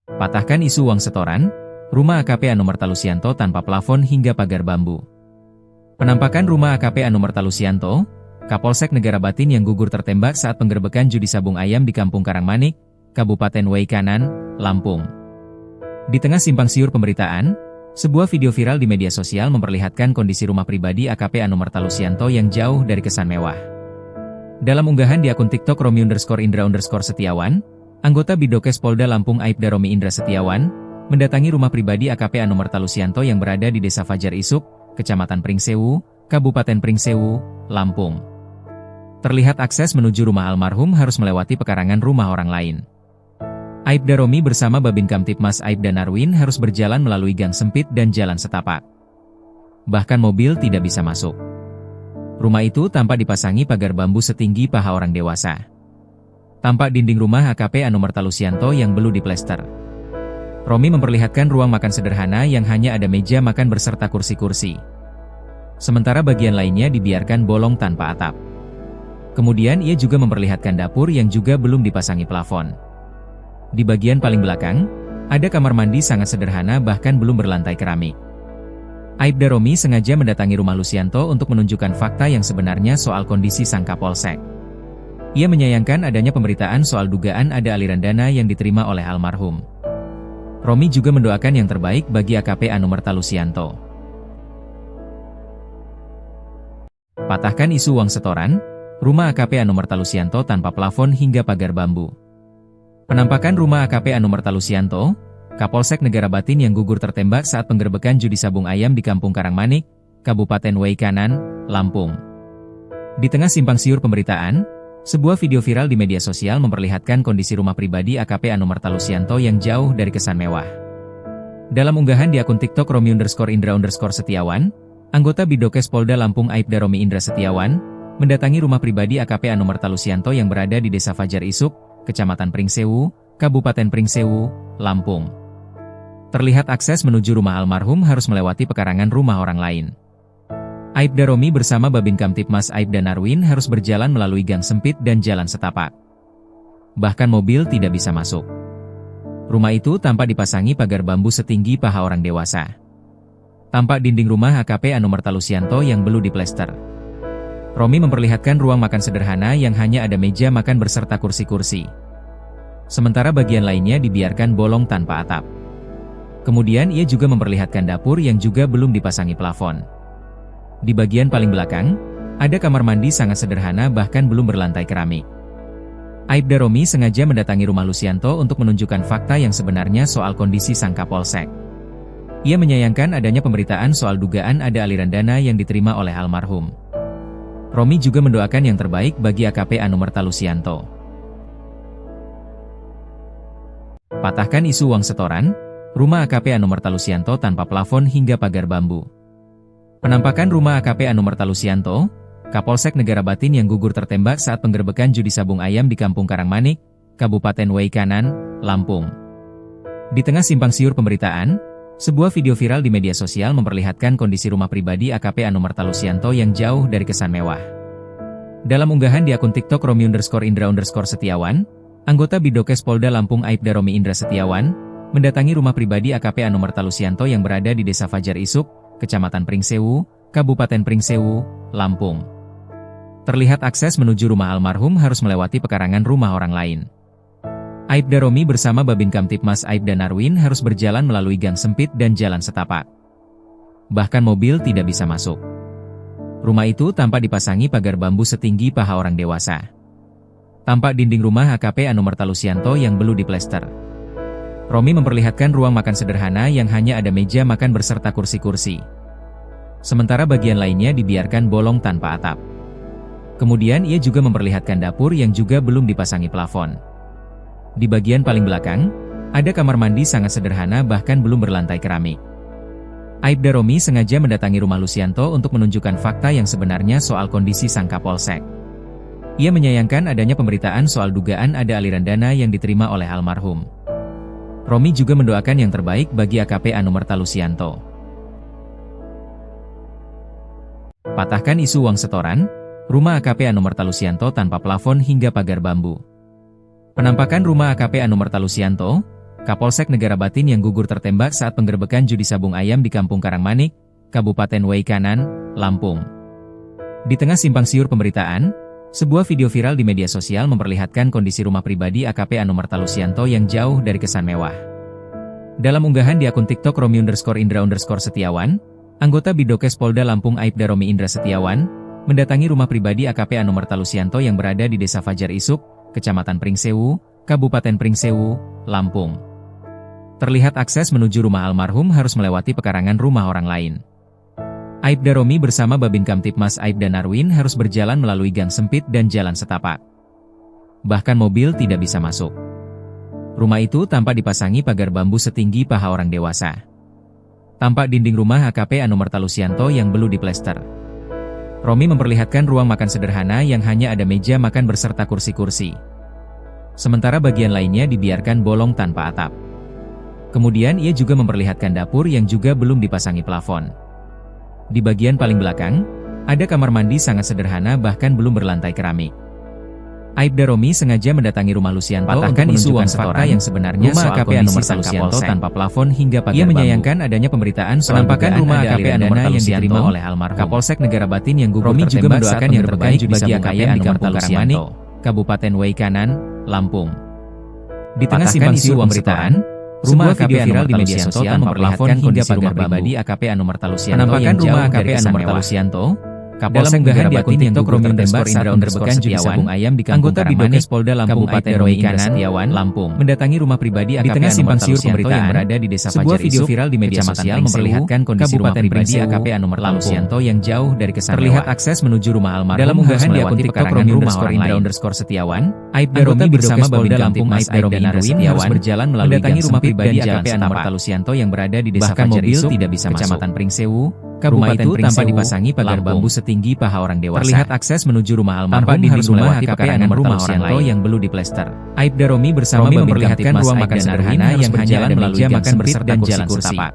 Patahkan isu uang setoran, rumah AKP Anumerta Lusianto tanpa plafon hingga pagar bambu. Penampakan rumah AKP Anumerta Lusianto, Kapolsek Negara Batin yang gugur tertembak saat penggerbekan judi sabung ayam di Kampung Karangmanik, Kabupaten Waikanan, Lampung. Di tengah simpang siur pemberitaan, sebuah video viral di media sosial memperlihatkan kondisi rumah pribadi AKP Anumerta Lusianto yang jauh dari kesan mewah. Dalam unggahan di akun TikTok Romi_Indra_Setiawan, anggota Bidokes Polda Lampung Aibda Romi Indra Setiawan, mendatangi rumah pribadi AKP Anumerta Lusianto yang berada di Desa Fajar Isuk, Kecamatan Pringsewu, Kabupaten Pringsewu, Lampung. Terlihat akses menuju rumah almarhum harus melewati pekarangan rumah orang lain. Aibda Romi bersama Babin Kamtipmas Aibda Narwin harus berjalan melalui gang sempit dan jalan setapak. Bahkan mobil tidak bisa masuk. Rumah itu tampak dipasangi pagar bambu setinggi paha orang dewasa. Tampak dinding rumah AKP Anumerta Lusianto yang belum diplester. Romi memperlihatkan ruang makan sederhana yang hanya ada meja makan berserta kursi-kursi. Sementara bagian lainnya dibiarkan bolong tanpa atap. Kemudian ia juga memperlihatkan dapur yang juga belum dipasangi plafon. Di bagian paling belakang, ada kamar mandi sangat sederhana bahkan belum berlantai keramik. Aibda Romi sengaja mendatangi rumah Lusianto untuk menunjukkan fakta yang sebenarnya soal kondisi sang Kapolsek. Ia menyayangkan adanya pemberitaan soal dugaan ada aliran dana yang diterima oleh almarhum. Romi juga mendoakan yang terbaik bagi AKP Anumerta Lusianto. Patahkan isu uang setoran, rumah AKP Anumerta Lusianto tanpa plafon hingga pagar bambu. Penampakan rumah AKP Anumerta Lusianto, Kapolsek Negara Batin yang gugur tertembak saat penggerbekan judi sabung ayam di Kampung Karangmanik, Kabupaten Waikanan, Lampung. Di tengah simpang siur pemberitaan, sebuah video viral di media sosial memperlihatkan kondisi rumah pribadi AKP Anumerta Lusianto yang jauh dari kesan mewah. Dalam unggahan di akun TikTok Romi_Indra_Setiawan, anggota Bidokes Polda Lampung Aibda Romi Indra Setiawan, mendatangi rumah pribadi AKP Anumerta Lusianto yang berada di Desa Fajar Isuk, Kecamatan Pringsewu, Kabupaten Pringsewu, Lampung. Terlihat akses menuju rumah almarhum harus melewati pekarangan rumah orang lain. Aibda Romi bersama Babin Kamtipmas Aibda Narwin harus berjalan melalui gang sempit dan jalan setapak. Bahkan mobil tidak bisa masuk. Rumah itu tampak dipasangi pagar bambu setinggi paha orang dewasa. Tampak dinding rumah AKP Anumerta Lusianto yang belum diplester. Romi memperlihatkan ruang makan sederhana yang hanya ada meja makan berserta kursi-kursi. Sementara bagian lainnya dibiarkan bolong tanpa atap. Kemudian ia juga memperlihatkan dapur yang juga belum dipasangi plafon. Di bagian paling belakang, ada kamar mandi sangat sederhana bahkan belum berlantai keramik. Aibda Romi sengaja mendatangi rumah Lusianto untuk menunjukkan fakta yang sebenarnya soal kondisi sang Kapolsek. Ia menyayangkan adanya pemberitaan soal dugaan ada aliran dana yang diterima oleh almarhum. Romi juga mendoakan yang terbaik bagi AKP Anumerta Lusianto. Patahkan isu uang setoran, rumah AKP Anumerta Lusianto tanpa plafon hingga pagar bambu. Penampakan rumah AKP Anumerta Lusianto, Kapolsek Negara Batin yang gugur tertembak saat penggerbekan judi sabung ayam di Kampung Karangmanik, Kabupaten Waikanan, Lampung. Di tengah simpang siur pemberitaan, sebuah video viral di media sosial memperlihatkan kondisi rumah pribadi AKP Anumerta Lusianto yang jauh dari kesan mewah. Dalam unggahan di akun TikTok Romi_Indra_Setiawan, anggota Bidokes Polda Lampung Aibda Romi Indra Setiawan, mendatangi rumah pribadi AKP Anumerta Lusianto yang berada di Desa Fajar Isuk, Kecamatan Pringsewu, Kabupaten Pringsewu, Lampung. Terlihat akses menuju rumah almarhum harus melewati pekarangan rumah orang lain. Aibda Romi bersama Babin Kamtipmas Aibda Narwin harus berjalan melalui gang sempit dan jalan setapak. Bahkan mobil tidak bisa masuk. Rumah itu tampak dipasangi pagar bambu setinggi paha orang dewasa. Tampak dinding rumah AKP Anumerta Lusianto yang belum diplester. Romi memperlihatkan ruang makan sederhana yang hanya ada meja makan berserta kursi-kursi. Sementara bagian lainnya dibiarkan bolong tanpa atap. Kemudian ia juga memperlihatkan dapur yang juga belum dipasangi plafon. Di bagian paling belakang, ada kamar mandi sangat sederhana bahkan belum berlantai keramik. Aibda Romi sengaja mendatangi rumah Lusianto untuk menunjukkan fakta yang sebenarnya soal kondisi sang Kapolsek. Ia menyayangkan adanya pemberitaan soal dugaan ada aliran dana yang diterima oleh almarhum. Romi juga mendoakan yang terbaik bagi AKP Anumerta Lusianto. Patahkan isu uang setoran, rumah AKP Anumerta Lusianto tanpa plafon hingga pagar bambu. Penampakan rumah AKP Anumerta Lusianto, Kapolsek Negara Batin yang gugur tertembak saat penggerbekan judi sabung ayam di Kampung Karangmanik, Kabupaten Waikanan, Lampung. Di tengah simpang siur pemberitaan, sebuah video viral di media sosial memperlihatkan kondisi rumah pribadi AKP Anumerta Lusianto yang jauh dari kesan mewah. Dalam unggahan di akun TikTok Romi_Indra_Setiawan, anggota Bidokes Polda Lampung Aibda Romi Indra Setiawan, mendatangi rumah pribadi AKP Anumerta Lusianto yang berada di Desa Fajar Isuk, Kecamatan Pringsewu, Kabupaten Pringsewu, Lampung. Terlihat akses menuju rumah almarhum harus melewati pekarangan rumah orang lain. Aibda Romi bersama Babin Kamtipmas Aibda Narwin harus berjalan melalui gang sempit dan jalan setapak. Bahkan mobil tidak bisa masuk. Rumah itu tampak dipasangi pagar bambu setinggi paha orang dewasa. Tampak dinding rumah AKP Anumerta Lusianto yang belum diplester. Romi memperlihatkan ruang makan sederhana yang hanya ada meja makan berserta kursi-kursi. Sementara bagian lainnya dibiarkan bolong tanpa atap. Kemudian ia juga memperlihatkan dapur yang juga belum dipasangi plafon. Di bagian paling belakang, ada kamar mandi sangat sederhana bahkan belum berlantai keramik. Aibda Romi sengaja mendatangi rumah Lusianto patahkan isu uang setoran yang sebenarnya rumah AKP Anumerta Lusianto tanpa plafon hingga pagar bambu. Ia menyayangkan adanya pemberitaan penampakan rumah AKP Anumerta yang diterima oleh almarhum Kapolsek Negara Batin yang gugur tertembak juga mendoakan yang terbaik bagi AKP Anumerta Lusianto, Kabupaten Waikanan, Lampung. Di tengah simpang siur pemberitaan, rumah AKP viral di media sosial memperlihatkan kondisi rumah pribadi AKP Anumerta Lusianto penampakan rumah AKP Anumerta Lusianto. Kapolsek Negara Batin yang gugur tertembak saat penggerbekan judi sabung ayam di Kampung Karangmanik, Polda Lampung Kabupaten Waikanan, Lampung, mendatangi rumah pribadi AKP Anumerta Lusianto yang berada di Desa Fajar Isuk. Sebuah video viral di media sosial memperlihatkan kondisi rumah pribadi AKP Anumerta Lusianto yang jauh dari kesan mewah. Terlihat akses menuju rumah almarhum. Dalam unggahan di akun TikTok Romi_Indra_Setiawan, Aibda Romi bersama Babin Kamtipmas Aibda Narwin harus berjalan melalui gang rumah pribadi AKP Anumerta Lusianto yang berada di Desa Fajar Isuk, Kecamatan Pringsewu, Kabupaten Pringsewu, tanpa pagar bambu setinggi paha orang dewasa. Terlihat akses menuju rumah almarhum harus melewati pekarangan rumah orang lain yang belum diplester. Aibda Romi bersama memperlihatkan ruang makan sederhana yang hanya ada meja makan berserta jalan setapak.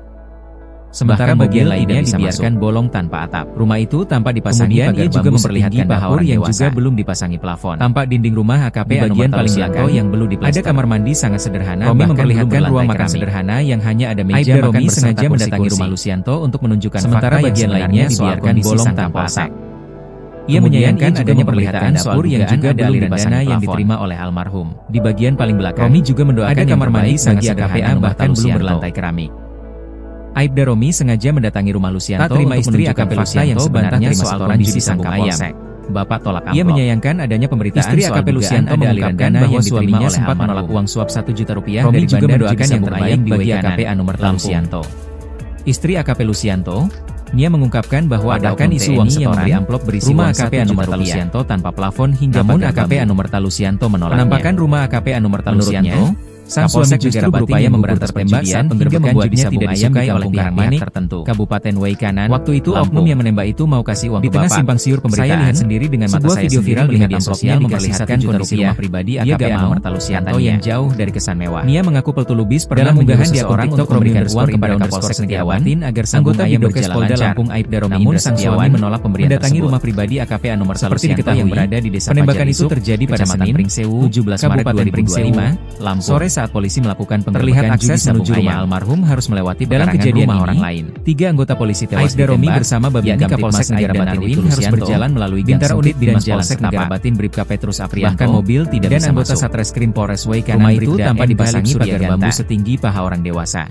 Sementara bagian lainnya dibiarkan bolong tanpa atap. Rumah itu tampak dipasangi pagar bambu juga memperlihatkan dapur yang juga belum dipasangi plafon. Tampak dinding rumah AKP bagian paling belakang yang belum diplester. Ada kamar mandi sangat sederhana. Romi memperlihatkan ruang makan sederhana yang hanya ada meja makan berserta sengaja mendatangi rumah Lusianto untuk menunjukkan sementara bagian lainnya dibiarkan bolong tanpa atap. Ia menyayangkan adanya perlihatan dapur yang juga ada aliran dana yang diterima oleh almarhum. Di bagian paling belakang, Romi juga mendoakan ada kamar mandi sangat sederhana bahkan belum berlantai keramik. Aibda Romi sengaja mendatangi rumah Lusianto untuk istri AKP Lusianto yang sebenarnya soal kondisi sabung ayam. Bapak tolak amplop. Ia menyayangkan adanya pemberitaan istri AKP Lusianto mengungkapkan bahwa suaminya sempat menolak uang suap 1 juta rupiah dari juga mendoakan yang terbaik bagi AKP Anumerta Lusianto. Istri AKP Lusianto, Nia mengungkapkan bahwa adakan isu uang setoran yang amplop berisi rumah AKP Anumerta Lusianto tanpa plafon hingga namun AKP Anumerta Lusianto menolaknya. Penampakan rumah AKP Anumerta Lusianto, sang suami justru berupaya memberantas perjudian hingga membuatnya tidak disukai oleh pihak tertentu. Kabupaten Waikanan. Waktu itu oknum yang menembak itu mau kasih uang ke bapak. Di tengah simpang siur pemberitaan, saya lihat sendiri dengan mata saya video viral di media sosial memperlihatkan kondisi rumah pribadi AKP Anumerta Lusianto yang jauh dari kesan mewah. Nia mengaku peltulubis pernah unggahan di akun TikTok memberikan uang kepada Kapolsek Negara Batin agar anggota Bidokes Polda Lampung Aibda Romi Indra Setiawan menolak pemberian mendatangi rumah pribadi AKP Anumerta Lusianto yang berada di Desa Fajar Isuk. Penembakan itu terjadi pada Senin, 17 Maret 2025, Lampung. Sore saat polisi melakukan terlihat akses menuju rumah almarhum harus melewati dalam kejadian rumah orang lain. 3 anggota polisi tewas ditembak. Aibda Romi bersama Babin Kamtipmas Negara Batin harus berjalan melalui Bintara Unit Bidang Polsek Negara Batin Bribka Petrus Aprianto. Bahkan mobil tidak bisa masuk. Dan anggota Satreskrim Polres Waikanan. Rumah itu tampak dipasangi pagar bambu setinggi paha orang dewasa.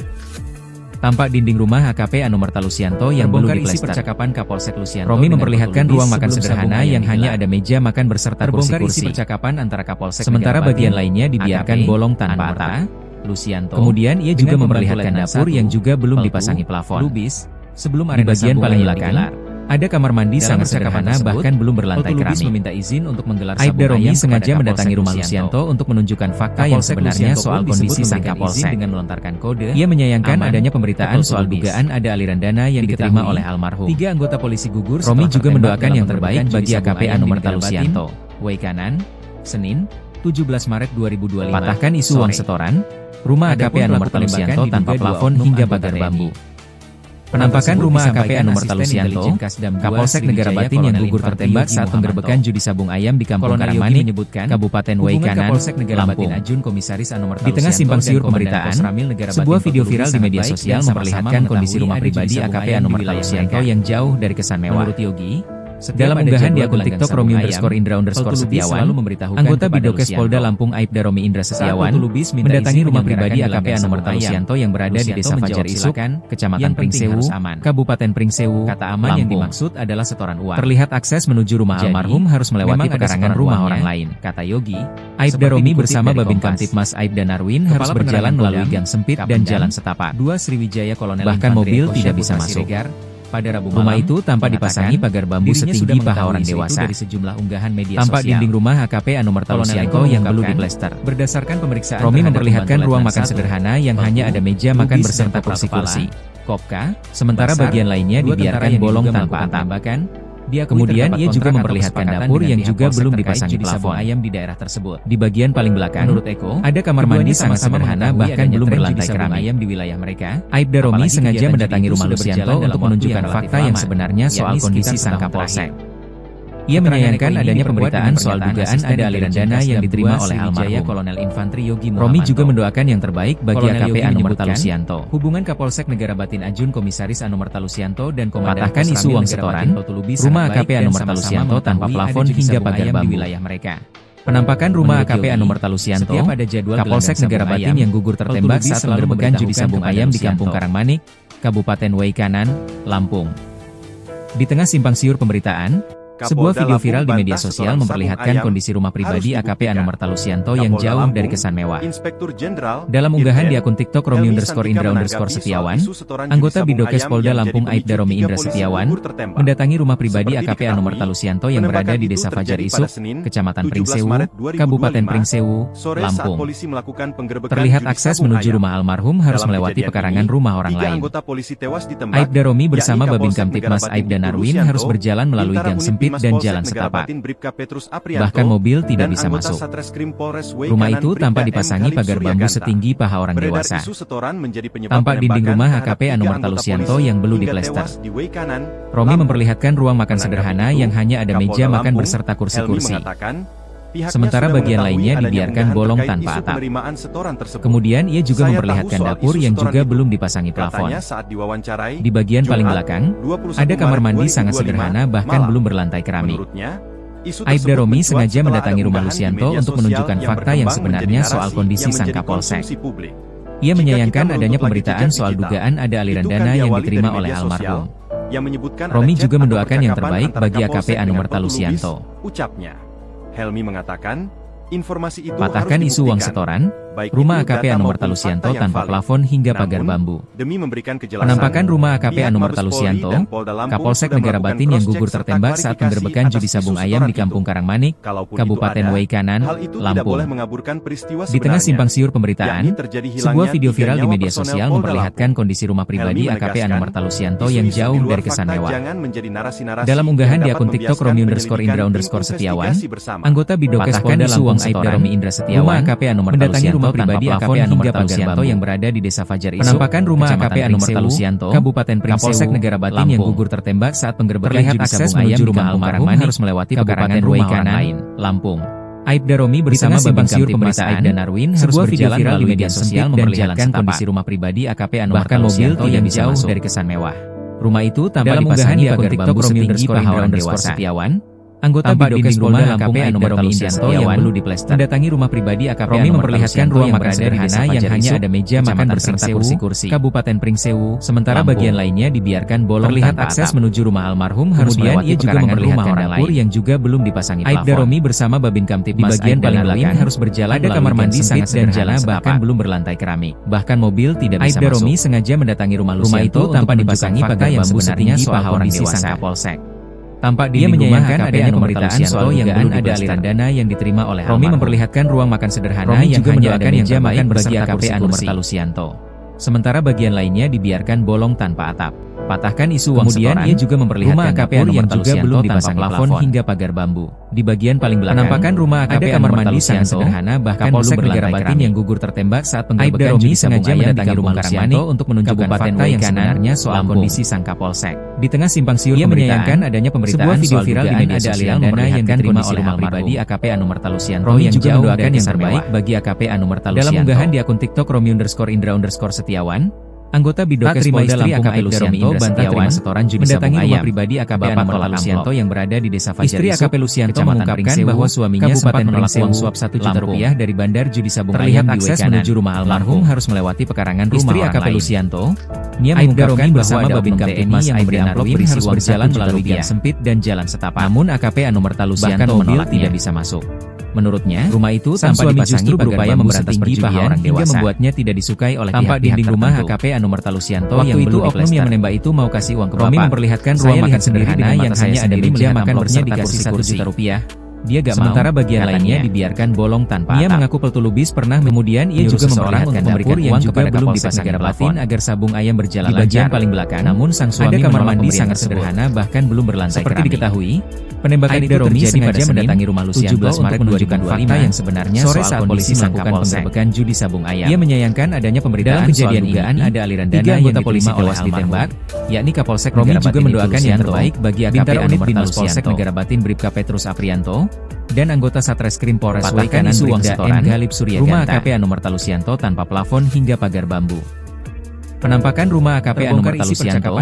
Tampak dinding rumah AKP Anumerta Lusianto yang belum diplester. Percakapan Kapolsek Lusianto. Romi memperlihatkan ruang makan sederhana yang hanya ada meja makan berserta kursi-kursi. Percakapan antara Kapolsek. Sementara bagian lainnya dibiarkan bolong tanpa atap. Lusianto. Kemudian ia juga memperlihatkan dapur yang juga belum dipasangi plafon. Sebelum arena bagian paling belakang, ada kamar mandi sangat sederhana bahkan belum berlantai keramik. Meminta izin untuk menggelar Aibda Romi sengaja mendatangi rumah Lusianto untuk menunjukkan fakta yang sebenarnya soal kondisi sang Kapolsek dengan melontarkan kode. Ia menyayangkan adanya pemberitaan soal dugaan ada aliran dana yang diterima oleh almarhum. 3 anggota polisi gugur. Romi juga mendoakan yang terbaik bagi AKP Anumerta Lusianto. Waikanan, Senin, 17 Maret 2025. Patahkan isu uang setoran. Rumah AKP Anumerta Lusianto tanpa plafon hingga pagar bambu. Penampakan rumah AKP Anumerta Lusianto, Kapolsek Negara Batin yang gugur tertembak saat penggerbekan judi sabung ayam di Kampung Karangmanik, Kabupaten Waikanan, Lampung. Di tengah simpang siur pemberitaan, sebuah video viral di media sosial memperlihatkan kondisi rumah pribadi AKP Anumerta Lusianto yang jauh dari kesan mewah. Dalam unggahan di akun TikTok Romi_Indra_Setiawan, anggota Bidokes Polda Lampung Aibda Romi Indra Setiawan, mendatangi rumah pribadi AKP Anumerta Lusianto yang berada di Desa Fajar Isuk, Kecamatan Pringsewu, Kabupaten Pringsewu. Kata aman yang dimaksud adalah setoran uang. Terlihat akses menuju rumah almarhum harus melewati pekarangan rumah orang lain. Kata Yogi, Aibda Romi bersama Babin Kamtipmas Aibda Narwin harus berjalan melalui gang sempit dan jalan setapak. Bahkan mobil tidak bisa masuk. Pada Rabu malam, rumah itu tanpa dipasangi pagar bambu setinggi paha orang dewasa. Tampak dinding rumah AKP Anumerta Lusianto yang belum diplester. Berdasarkan pemeriksaan, Romi memperlihatkan ruang makan sederhana yang hanya ada meja makan berserta kursi-kursi, kopka, sementara bagian lainnya dibiarkan bolong tanpa atap. Kemudian ia juga memperlihatkan dapur yang juga belum dipasangi plafon ayam di daerah tersebut. Di bagian paling belakang, menurut Eko, ada kamar mandi sangat sederhana bahkan belum berlantai keramik. Ayam di wilayah mereka. Aibda Romi sengaja mendatangi rumah Lusianto untuk menunjukkan fakta yang sebenarnya soal kondisi sang Kapolsek. Ia menyayangkan adanya pemberitaan soal dugaan ada aliran dana yang diterima oleh almarhum. Romi juga mendoakan yang terbaik bagi AKP Anumerta Lusianto. Hubungan Kapolsek Negara Batin Ajun Komisaris Anumerta Lusianto dan Komandan patahkan isu uang setoran, rumah AKP Anumerta Lusianto tanpa plafon hingga pagar bambu. Penampakan rumah AKP Anumerta Lusianto, Kapolsek Negara Batin yang gugur tertembak saat penggerbekan judi sabung ayam di Kampung Karangmanik, Kabupaten Waikanan, Lampung. Di tengah simpang siur pemberitaan, sebuah video viral di media sosial memperlihatkan kondisi rumah pribadi AKP Anumerta Lusianto yang jauh dari kesan mewah. Dalam unggahan di akun TikTok Romi_Indra_Setiawan, anggota Bidokes Polda Lampung Aibda Romi Indra Setiawan, mendatangi rumah pribadi AKP Anumerta Lusianto yang berada di Desa Fajar Isuk, Kecamatan Pringsewu, Kabupaten Pringsewu, Lampung. Terlihat akses menuju rumah almarhum harus melewati pekarangan rumah orang lain. Aibda Romi bersama Babin Kamtipmas Aibda Narwin harus berjalan melalui gang sempit dan jalan setapak. Bahkan mobil tidak bisa masuk. Rumah itu tanpa dipasangi pagar bambu setinggi paha orang dewasa. Tampak dinding rumah AKP Anumerta Lusianto yang belum diplester. Romi memperlihatkan ruang makan sederhana yang hanya ada meja makan berserta kursi-kursi. Sementara bagian lainnya dibiarkan bolong tanpa atap. Kemudian ia juga memperlihatkan dapur yang juga belum dipasangi plafon. Di bagian paling belakang, ada kamar mandi sangat sederhana bahkan belum berlantai keramik. Aibda Romi sengaja mendatangi rumah Lusianto untuk menunjukkan fakta yang sebenarnya soal kondisi sang Kapolsek. Ia menyayangkan adanya pemberitaan soal dugaan ada aliran dana yang diterima oleh almarhum. Romi juga mendoakan yang terbaik bagi AKP Anumerta Lusianto. Helmi mengatakan, informasi itu patahkan harus isu uang setoran, rumah AKP Anumerta Lusianto tanpa plafon hingga pagar bambu. Demi memberikan kejelasan, penampakan rumah AKP Anumerta Lusianto, Kapolsek Negara Batin yang gugur tertembak saat penggerbekan judi sabung ayam di Kampung Karangmanik, Kabupaten Waikanan, Lampung. Di tengah simpang siur pemberitaan, sebuah video viral di media sosial memperlihatkan kondisi rumah pribadi AKP Anumerta Lusianto yang jauh dari kesan mewah. Dalam unggahan di akun TikTok Romi_Indra_Setiawan, anggota Bidokes Polda Lampung Aibda Romi Indra Setiawan, AKP Anumerta Lusianto pribadi AKP Anumerta Lusianto yang berada di Desa Fajar Isuk, penampakan rumah AKP Anumerta Lusianto, Kabupaten Pringsewu, Kapolsek Negara Batin yang gugur tertembak saat penggerbekan judi sabung ayam di Kampung Karangmanik harus melewati pekarangan rumah orang lain, Lampung. Aibda Romi bersama Babin Kamtipmas Aibda Narwin harus berjalan viral di media sosial memperlihatkan kondisi rumah pribadi AKP Anumerta Lusianto yang jauh dari kesan mewah. Rumah itu tanpa dipasangi pagar bambu setinggi paha orang dewasa. Anggota Bidokes Polda Lampung Aibda Romi Indra yang belum diplester mendatangi rumah pribadi AKP Romi memperlihatkan ruang makan sederhana yang hanya ada meja makan berserta kursi-kursi, Kabupaten Pringsewu, sementara bagian lainnya dibiarkan bolong. Terlihat akses menuju rumah almarhum harus melewati pekarangan rumah orang dapur yang juga belum dipasangi plafon. Aibda Romi bersama Babin Kamtipmas di bagian paling belakang harus berjalan ada kamar mandi sangat sederhana bahkan belum berlantai keramik. Bahkan mobil tidak bisa masuk. Aibda Romi sengaja mendatangi rumah itu tanpa dipasangi pagar yang sebenarnya soal kondisi sang Kapolsek. Tampak dia menyayangkan adanya pemberitaan soal dugaan ada aliran dana yang diterima oleh Romi memperlihatkan ruang makan sederhana yang hanya ada meja makan bagi AKP Anumerta Lusianto. Sementara bagian lainnya dibiarkan bolong tanpa atap. Patahkan isu uang setoran. Kemudian ia juga memperlihatkan AKP yang juga belum dipasangi plafon hingga pagar bambu. Di bagian paling belakang, penampakan rumah AKP ada kamar mandi sangat sederhana, bahkan Kapolsek Negara Batin yang gugur tertembak saat penggerbekan Romi sengaja mendatangi rumah Lucianto untuk menunjukkan fakta yang sebenarnya soal kondisi sang Kapolsek. Di tengah simpang siur ia menyayangkan adanya pemberitaan video viral di media sosial dana yang diterima oleh rumah pribadi AKP Anumerta Lucianto yang juga mendoakan yang terbaik bagi AKP Anumerta Lucianto. Dalam unggahan di akun TikTok Romi_Indra_Setiawan, anggota Bidokes Polda Lampung Aibda Romi Indra Setiawan mendatangi rumah pribadi AKP Anumerta Lucianto yang berada di Desa Fajar Isuk. Istri AKP Lucianto mengungkapkan bahwa suaminya sempat menolak uang suap 1 juta rupiah dari Bandar Judi Sabung Ayam di akses menuju rumah almarhum harus melewati pekarangan rumah istri AKP Lucianto. Ia mengungkapkan bersama Babin Kamtipmas Aibda Narwin harus berjalan melalui gang sempit dan jalan setapak. Namun AKP Anumerta Lucianto menolak tidak bisa masuk. Menurutnya, rumah itu tanpa dipasangi berupaya memberantas perjudian hingga membuatnya tidak disukai oleh pihak dinding rumah AKP Anumerta Lucianto yang belum oknum yang menembak itu mau kasih uang ke Romi memperlihatkan ruang makan sederhana yang hanya ada meja makan beserta kursi 1 juta rupiah. Dia gak sementara bagian lainnya dibiarkan bolong tanpa atap. Ia mengaku peltulubis pernah kemudian ia juga memperlihatkan dapur yang juga belum dipasangi plafon agar sabung ayam berjalan lancar. Di bagian paling belakang, namun sang suami ada kamar mandi sangat sederhana bahkan belum berlantai keramik. Seperti diketahui, penembakan itu terjadi pada Senin, Rumah Lucianto untuk menunjukkan fakta yang sebenarnya sore saat polisi melakukan penggerbekan judi sabung ayam. Ia menyayangkan adanya pemberitaan dalam kejadian dugaan ada aliran dana yang polisi tewas ditembak, yakni Kapolsek Romi juga mendoakan yang terbaik bagi AKP Anumerta Lucianto, Negara Batin Bribka Petrus Aprianto, dan anggota Satreskrim Polres Waikanan Bribda M. Galib Suryaganta. Rumah AKP Anumerta Lucianto tanpa plafon hingga pagar bambu. Penampakan rumah AKP Anumerta Lucianto,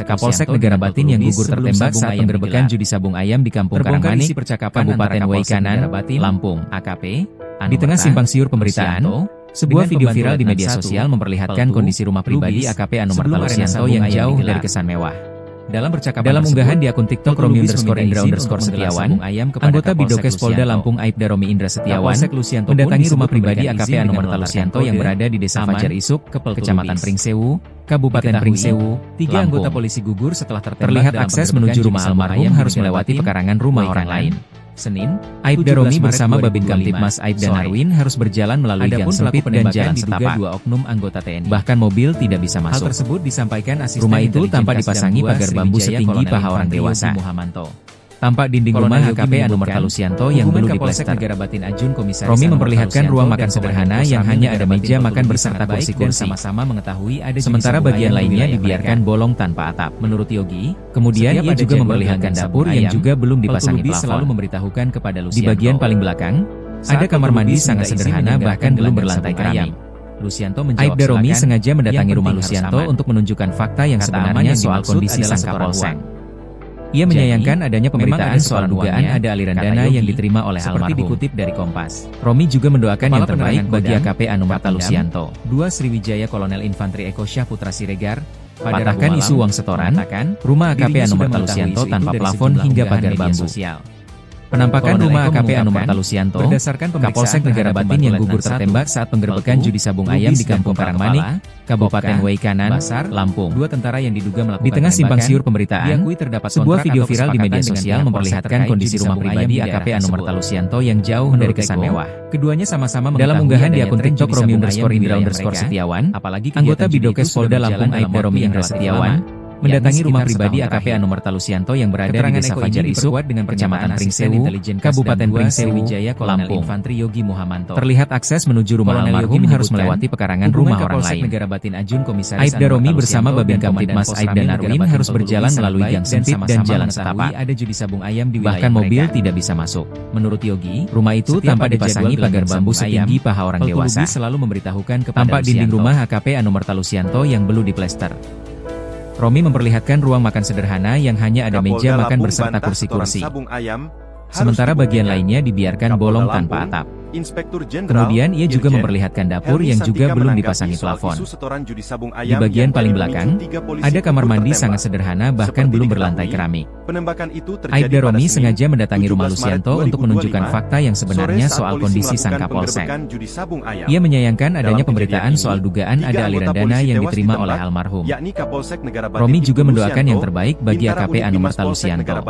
Kapolsek Negara Batin yang gugur tertembak saat penggerbekan judi sabung ayam di Kampung Karangmanik, Kabupaten Waikanan, Lampung. AKP, di tengah simpang siur pemberitaan, sebuah video viral di media sosial memperlihatkan kondisi rumah pribadi AKP Anumerta Lucianto yang jauh dari kesan mewah. Dalam unggahan di akun TikTok Romi_Indra_Setiawan, anggota Bidokes Polda Lampung Aibda Romi Indra Setiawan mendatangi rumah pribadi AKP Anumerta Lucianto yang berada di Desa Fajar Isuk, Kecamatan Pringsewu, Kabupaten Pringsewu. 3 anggota polisi gugur setelah terlihat akses menuju rumah almarhum harus melewati pekarangan rumah orang lain. Senin, Aibda Romi bersama Babin Kamtipmas Aibda Narwin harus berjalan melalui gang sempit dan jalan setapak. 2 oknum anggota TNI. Bahkan mobil tidak bisa masuk. Hal tersebut disampaikan asisten rumah itu tanpa dipasangi pagar bambu setinggi paha orang dewasa. Tampak dinding rumah AKP Anumerta Lucianto yang belum diplester. Romi memperlihatkan ruang makan sederhana yang hanya ada meja makan berserta kursi-kursi. Sama-sama mengetahui ada sementara bagian lainnya dibiarkan bolong tanpa atap. Menurut Yogi, kemudian ia juga memperlihatkan dapur yang juga belum dipasangi plafon. Selalu memberitahukan kepada Lucianto. Di bagian paling belakang, ada kamar mandi sangat sederhana bahkan belum berlantai keramik. Lucianto menjawab Aibda Romi sengaja mendatangi rumah Lucianto untuk menunjukkan fakta yang sebenarnya soal kondisi sang Kapolsek. Ia menyayangkan adanya pemberitaan soal dugaan ada aliran dana yang diterima oleh almarhum. Seperti dikutip dari Kompas, Romi juga mendoakan yang terbaik bagi AKP Anumerta Lucianto. 2 Sriwijaya Kolonel Infantri Eko Syah Putra Siregar, patahkan isu uang setoran, rumah AKP Anumerta Lucianto tanpa plafon hingga pagar bambu. Penampakan rumah AKP Anumerta Lucianto, berdasarkan Kapolsek Negara Batin yang gugur tertembak saat penggerbekan judi sabung ayam di Kampung Karangmanik, Kabupaten Waikanan, Lampung. 2 tentara yang diduga melakukan di tengah simpang siur pemberitaan, sebuah video viral di media sosial memperlihatkan kondisi rumah pribadi AKP Anumerta Lucianto yang jauh dari kesan mewah. Keduanya sama-sama dalam unggahan di akun TikTok Romi_Indra_Setiawan, anggota Bidokes Polda Lampung Aibda Romi Indra Setiawan mendatangi rumah pribadi AKP Anumerta Lucianto yang berada di Desa Fajar Isuk, Kecamatan Pringsewu, Kabupaten Pringsewu, Lampung. Infantri Yogi Muhamanto. Terlihat akses menuju rumah almarhum harus melewati pekarangan rumah orang lain. Aibda Romi bersama Babin Kamtipmas Aibda Narwin harus berjalan melalui gang sempit dan jalan setapak. Bahkan mobil tidak bisa masuk. Menurut Yogi, rumah itu tanpa dipasangi pagar bambu setinggi paha orang dewasa. Tampak dinding rumah AKP Anumerta Lucianto yang belum diplester. Romi memperlihatkan ruang makan sederhana yang hanya ada meja makan berserta kursi-kursi. Sementara bagian lainnya dibiarkan bolong tanpa atap. Kemudian ia juga memperlihatkan dapur yang juga belum dipasangi plafon. Di bagian paling belakang, ada kamar mandi sangat sederhana bahkan belum berlantai keramik. Aibda Romi sengaja mendatangi rumah Lucianto untuk menunjukkan fakta yang sebenarnya soal kondisi sang Kapolsek. Ia menyayangkan adanya pemberitaan soal dugaan ada aliran dana yang diterima oleh almarhum. Romi juga mendoakan yang terbaik bagi AKP Anumerta Lucianto.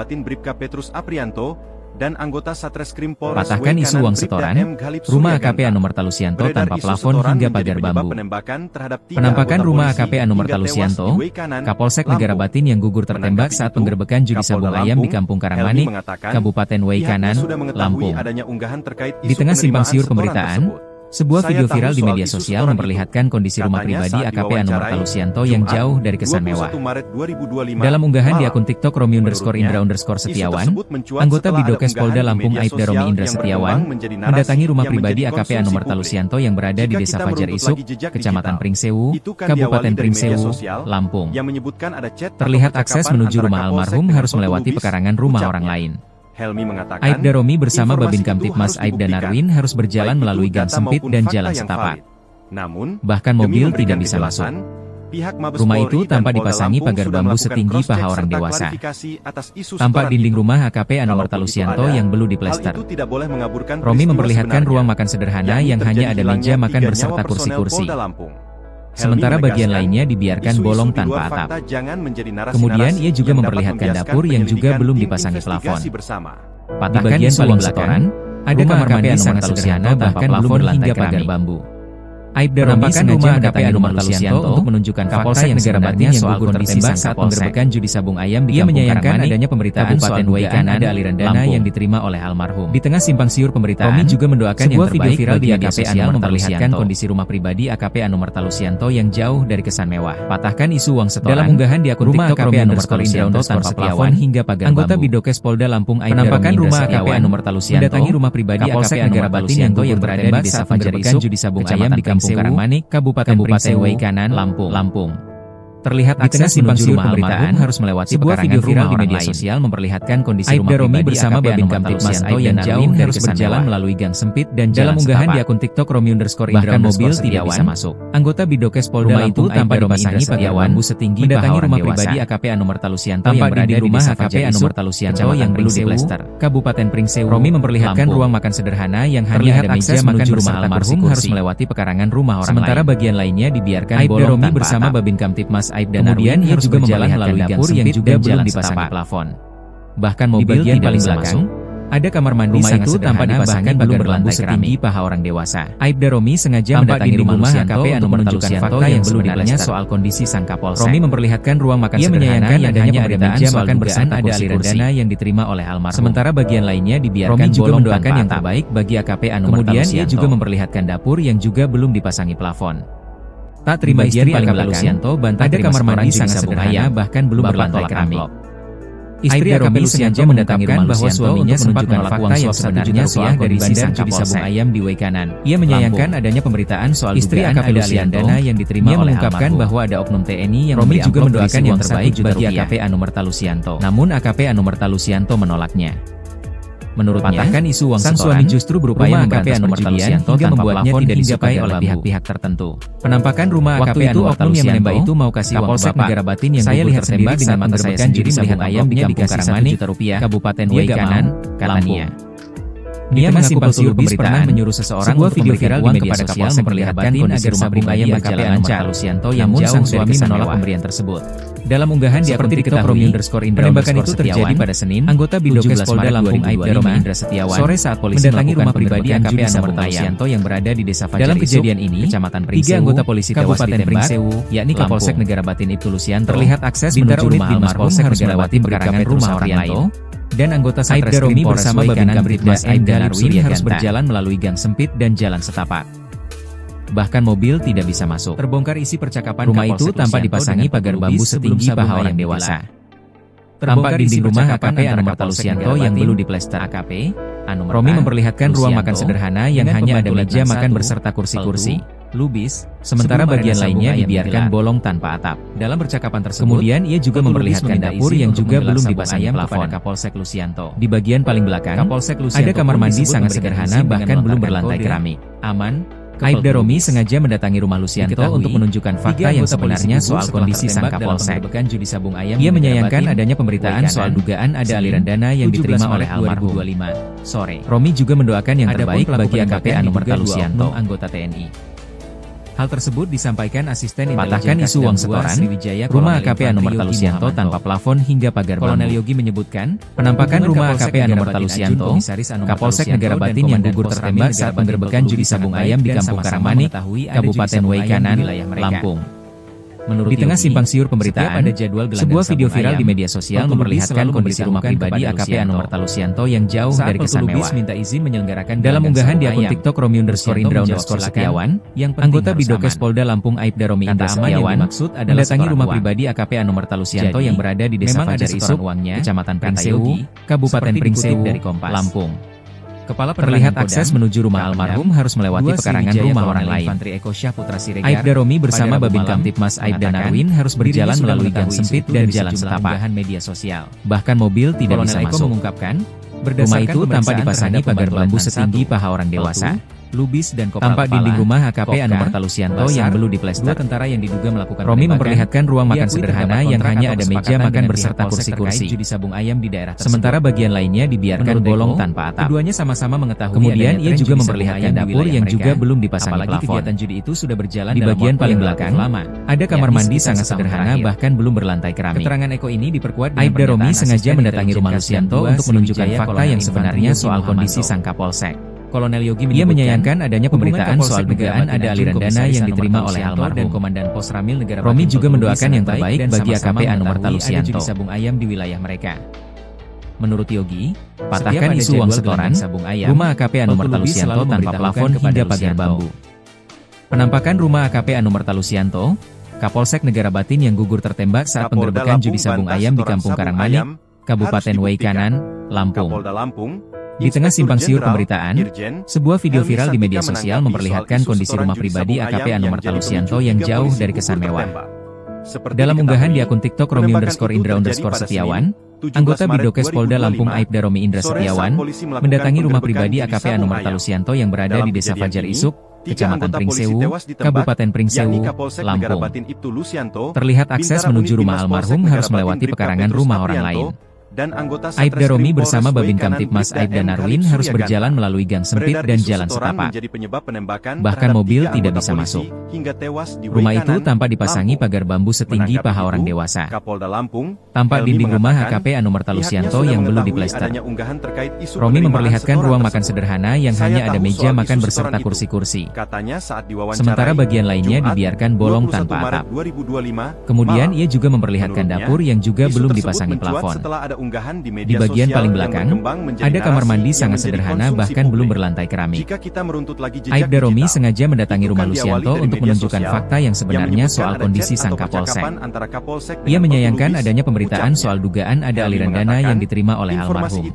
dan anggota Satreskrim Polres Patahkan W isu Kanan uang Bribda setoran, M. Ghalib rumah Suryaganta. AKP Anumerta Lusianto Beredar tanpa isu plafon setoran hingga menjadi pagar penyebab bambu. penembakan terhadap 3 Penampakan anggota rumah polisi AKP Anumerta hingga tewas Lusianto, di W Kanan, Kapolsek Lampung. Negarabatin yang gugur tertembak Menanggapi saat itu, penggerbekan judi sabung Kapolda ayam di Lampung, Kampung Helmi Karangmanik, mengatakan, Kabupaten W pihaknya Kanan, sudah mengetahui Lampung. adanya unggahan terkait Di isu tengah simpang penerimaan siur setoran pemberitaan, tersebut. sebuah Saya video tahu viral di soal media isu sosial setoran memperlihatkan kondisi rumah Katanya pribadi saat AKP Anumerta diwawancarai, Lusianto yang Jumat, jauh dari kesan mewah. 21 Maret 2025, Dalam unggahan di malam. akun TikTok Romi_Indra_Setiawan, Isu tersebut mencuat anggota setelah ada Bidokes unggahan Polda di Lampung media Aibda sosial Romi Indra yang Setiawan berkembang menjadi narasi mendatangi rumah yang pribadi menjadi AKP konsumsi Anumerta publik. Lusianto yang berada di Jika Desa kita Fajar meruntut Isuk, lagi jejak Kecamatan digital, Pringsewu, itu kan Kabupaten diawali dari media Pringsewu, sosial Lampung. yang menyebutkan ada chat atau Terlihat akses percakapan menuju antara rumah Kapolsek almarhum dengan harus melewati Fortubis, pekarangan rumah ucapnya. orang lain. Helmi mengatakan, Aibda Romi bersama informasi Babin itu Kamtibmas harus Aibda dibuktikan, Narwin harus berjalan baik itu melalui gang data sempit maupun dan fakta jalan yang setapak. valid. Namun, Bahkan demi mobil memberikan tidak bisa masuk. kejelasan, pihak Mabes Rumah Polri itu dan tanpa Polda dipasangi Lampung pagar sudah bambu melakukan setinggi cross-check paha orang serta dewasa. klarifikasi atas isu Tampak setoran dinding itu. rumah AKP Anumerta Kalaupun itu Lusianto ada, yang belum hal diplester. itu tidak boleh mengaburkan Romi peristiwa memperlihatkan sebenarnya, ruang makan sederhana yakni yang hanya terjadi ada hilangnya meja makan 3 berserta nyawa personel kursi-kursi. Polda Lampung. Helmi Sementara bagian menegaskan, lainnya dibiarkan isu-isu bolong di luar tanpa atap. fakta jangan menjadi narasi-narasi Kemudian ia juga yang dapat memperlihatkan membiaskan dapur yang juga penyelidikan belum tim dipasangi investigasi plafon. bersama. Patahkan bagian paling belakang, ada kamar mandi sangat sederhana bahkan belum berlantai keramik. Bambu. Aibda Romi sengaja mendatangi rumah Lusianto untuk menunjukkan fakta yang sebenarnya soal kondisi saat penggerbekan judi sabung ayam di Kampung Karangmanik, adanya pemberitaan soal dugaan ada aliran dana yang diterima oleh almarhum. Di tengah simpang siur pemberitaan, Romi juga mendoakan yang terbaik video viral di media sosial memperlihatkan kondisi rumah pribadi AKP Anumerta Lusianto yang jauh dari kesan mewah. Patahkan isu uang setoran. Dalam unggahan di akun TikTok AKP Anumerta Lusianto tanpa plafon hingga pagar bambu. Anggota Bidokes Polda Lampung Aibda Romi rumah AKP Anumerta Lusianto mendatangi rumah pribadi AKP Anumerta Lusianto yang berada di Desa Fajar Isuk, judi sabung ayam di Kampung Karangmanik, Kabupaten W Kanan, Lampung. Terlihat di tengah simpang siur pemberitaan harus melewati pekarangan viral di media sosial memperlihatkan kondisi rumah pribadi bersama Babin Kamtibmas yang jauh harus berjalan melalui gang sempit dan dalam unggahan di akun TikTok Romi_Indra_Setiawan, bahkan mobil tidak bisa masuk. Anggota Bidokes Polda Lampung tanpa dipasangi pagar bambu setinggi mendatangi rumah pribadi AKP Anumerta Lusianto yang berada di rumah AKP Anumerta Lusianto yang belum diplester, Kabupaten Pringsewu. Romi memperlihatkan ruang makan sederhana yang hanya ada meja makan rumah almarhum harus melewati pekarangan rumah orang lain. Sementara bagian lainnya dibiarkan bolong tanpa atap. Bersama Babin Kamtibmas Aibda Kemudian ia juga memperlihatkan dapur yang juga belum dipasangi plafon. Bahkan mobil di paling belakang, ada kamar mandi sangat tanpa dipasangi pagar bambu setinggi paha orang dewasa. Aibda Romi sengaja mendatangi rumah AKP Anumerta Lusianto yang belum diplester soal kondisi sang Kapolsek. Romi memperlihatkan ruang makan sederhana yang hanya ada meja makan berserta ada aliran dana yang diterima oleh almarhum. Sementara bagian lainnya dibiarkan Romi juga mendoakan yang terbaik bagi AKP Anumerta Lusianto. Kemudian ia juga memperlihatkan dapur yang juga belum dipasangi plafon. Tak terima istri AKP Lusianto bantah ada kamar mandi sangat sederhana bahkan belum berlantai keramik. Istri AKP Lusianto mendatangkan bahwa suaminya sempat menolak fakta yang sebenarnya soal dari bandar judi sabung ayam di W Kanan. Ia menyayangkan adanya pemberitaan soal istri AKP Lusianto yang diterima oleh almarhum. Bahwa ada oknum TNI yang Romi juga mendoakan yang terbaik bagi AKP Anumerta Lusianto. Namun AKP Anumerta Lusianto menolaknya. Menurutnya, patahkan isu uang sang suami justru berupaya memberantas perjudian hingga membuatnya tidak disukai oleh pihak-pihak tertentu. Penampakan rumah AKP Anumerta Lusianto yang menembak itu mau kasih uang ke Bapak. Negarabatin yang saya lihat sendiri dengan mata saya sendiri melihat ayam di Kampung Karangmanik, Kabupaten W Kanan, katanya. Nia mengaku siur pemberitaan menyuruh seseorang sebuah video viral di media sosial memperlihatkan kondisi rumah pribadi AKP Anumerta Lusianto yang sang suami menolak pemberian tersebut. Dalam unggahan di akun TikTok Romi_Indra_Setiawan, penembakan itu terjadi pada Senin, anggota Bidokes Polda Lampung Aibda Romi Setiawan sore saat polisi mendatangi rumah pribadi AKP Anumerta Lusianto yang berada di Desa Fajar Isuk. Dalam kejadian ini, Kecamatan Pringsewu, 3 anggota polisi Kabupaten Pringsewu, yakni Kapolsek Negarabatin Ibtu Lusianto, terlihat akses menuju rumah almarhum harus melewati pekarangan rumah orang lain. Dan anggota Satreskrim bersama Babin Kamtibmas Aibda Narwin harus berjalan melalui gang sempit dan jalan setapak. Bahkan mobil tidak bisa masuk. Terbongkar isi percakapan rumah itu tanpa dipasangi pagar bambu setinggi paha orang dewasa. Tampak dinding rumah AKP Anumerta Lusianto yang belum diplester. AKP Romi memperlihatkan ruang makan sederhana yang hanya ada meja makan berserta kursi-kursi, lubis, sementara bagian lainnya dibiarkan bolong tanpa atap. Dalam percakapan tersebut, kemudian ia juga memperlihatkan dapur yang juga belum dipasangi plafon. Kapolsek Lusianto. Di bagian paling belakang, ada kamar mandi sangat sederhana bahkan belum berlantai keramik. Aman. Aibda Romi sengaja mendatangi rumah Lusianto untuk menunjukkan fakta yang sebenarnya soal kondisi sang Kapolsek. Ia menyayangkan adanya pemberitaan soal dugaan ada aliran dana yang diterima oleh almarhum. Sore, Romi juga mendoakan yang terbaik bagi AKP Anumerta Lusianto, anggota TNI. Hal tersebut disampaikan asisten patahkan isu uang setoran, rumah AKP Anumerta Lusianto tanpa plafon hingga pagar bambu. Kolonel Yogi menyebutkan, penampakan rumah AKP Anumerta Lusianto, Kapolsek Negara Batin yang gugur tertembak saat penggerbekan judi sabung ayam di Kampung Karangmanik, Kabupaten Way Kanan, Lampung. Di tengah simpang siur pemberitaan, sebuah video viral di media sosial memperlihatkan kondisi rumah pribadi AKP Anumerta Lusianto yang jauh dari kesan mewah. Dalam unggahan di akun TikTok Romi_Indra_Setiawan, anggota Bidokes Polda Lampung Aibda Romi Indra Setiawan, mendatangi rumah pribadi AKP Anumerta Lusianto yang berada di Desa Fajar Isuk, Kecamatan Pringsewu, Kabupaten Pringsewu, Lampung. Terlihat akses menuju rumah almarhum harus melewati pekarangan rumah orang lain. Aibda Romi bersama Babin Kamtipmas Aibda Narwin harus berjalan melalui gang sempit dan jalan setapak. Bahkan mobil tidak bisa masuk. Rumah itu tanpa dipasangi pagar bambu setinggi paha orang dewasa. Lubis dan tampak dinding rumah AKP Anumerta Lusianto yang belum diplester. Romi memperlihatkan ruang makan sederhana yang hanya ada meja makan beserta kursi-kursi. Sementara bagian lainnya dibiarkan bolong tanpa atap. Keduanya sama-sama mengetahui. Kemudian ia juga memperlihatkan dapur yang juga belum dipasangi plafon. Di bagian paling belakang, ada kamar mandi sangat sederhana bahkan belum berlantai keramik. Keterangan Eko ini diperkuat dengan Aibda Romi sengaja mendatangi rumah Lusianto untuk menunjukkan fakta yang sebenarnya soal kondisi sang Kapolsek. Kolonel Yogi menyayangkan adanya pemberitaan soal dugaan ada aliran dana yang diterima oleh almarhum dan Komandan Pos Ramil Negara. Romi juga mendoakan yang terbaik bagi AKP Anumerta Lusianto. Menurut Yogi, patahkan isu uang setoran, rumah AKP Anumerta Lusianto tanpa plafon hingga pagar bambu. Penampakan rumah AKP Anumerta Lusianto, Kapolsek Negara Batin yang gugur tertembak saat penggerbekan judi sabung ayam di Kampung Karangmanik, Kabupaten Way Kanan, Lampung. Di tengah simpang siur pemberitaan, sebuah video viral di media sosial memperlihatkan kondisi rumah pribadi AKP Anumerta Lusianto yang jauh dari kesan mewah. Dalam unggahan di akun TikTok Romi_Indra_Setiawan, anggota Bidokes Polda Lampung Aibda Romi Indra Setiawan, mendatangi rumah pribadi AKP Anumerta Lusianto yang berada di Desa Fajar Isuk, Kecamatan Pringsewu, Kabupaten Pringsewu, Lampung. Terlihat akses menuju rumah almarhum harus melewati pekarangan rumah orang lain. Aibda Romi bersama Babin Kamtipmas Aibda Narwin harus berjalan melalui gang sempit dan jalan setapak. Bahkan mobil tidak bisa masuk. Rumah itu tanpa dipasangi pagar bambu setinggi paha orang dewasa. Tampak dinding rumah AKP Anumerta Lusianto yang belum diplester. Romi memperlihatkan ruang makan sederhana yang hanya ada meja makan beserta kursi-kursi. Sementara bagian lainnya dibiarkan bolong tanpa atap. Kemudian ia juga memperlihatkan dapur yang juga belum dipasangi plafon. Di bagian paling belakang, ada kamar mandi sangat sederhana bahkan belum berlantai keramik. Aibda Romi sengaja mendatangi rumah Lusianto untuk menunjukkan fakta yang sebenarnya soal kondisi sang Kapolsek. Ia menyayangkan adanya pemberitaan soal dugaan ada aliran dana yang diterima oleh almarhum.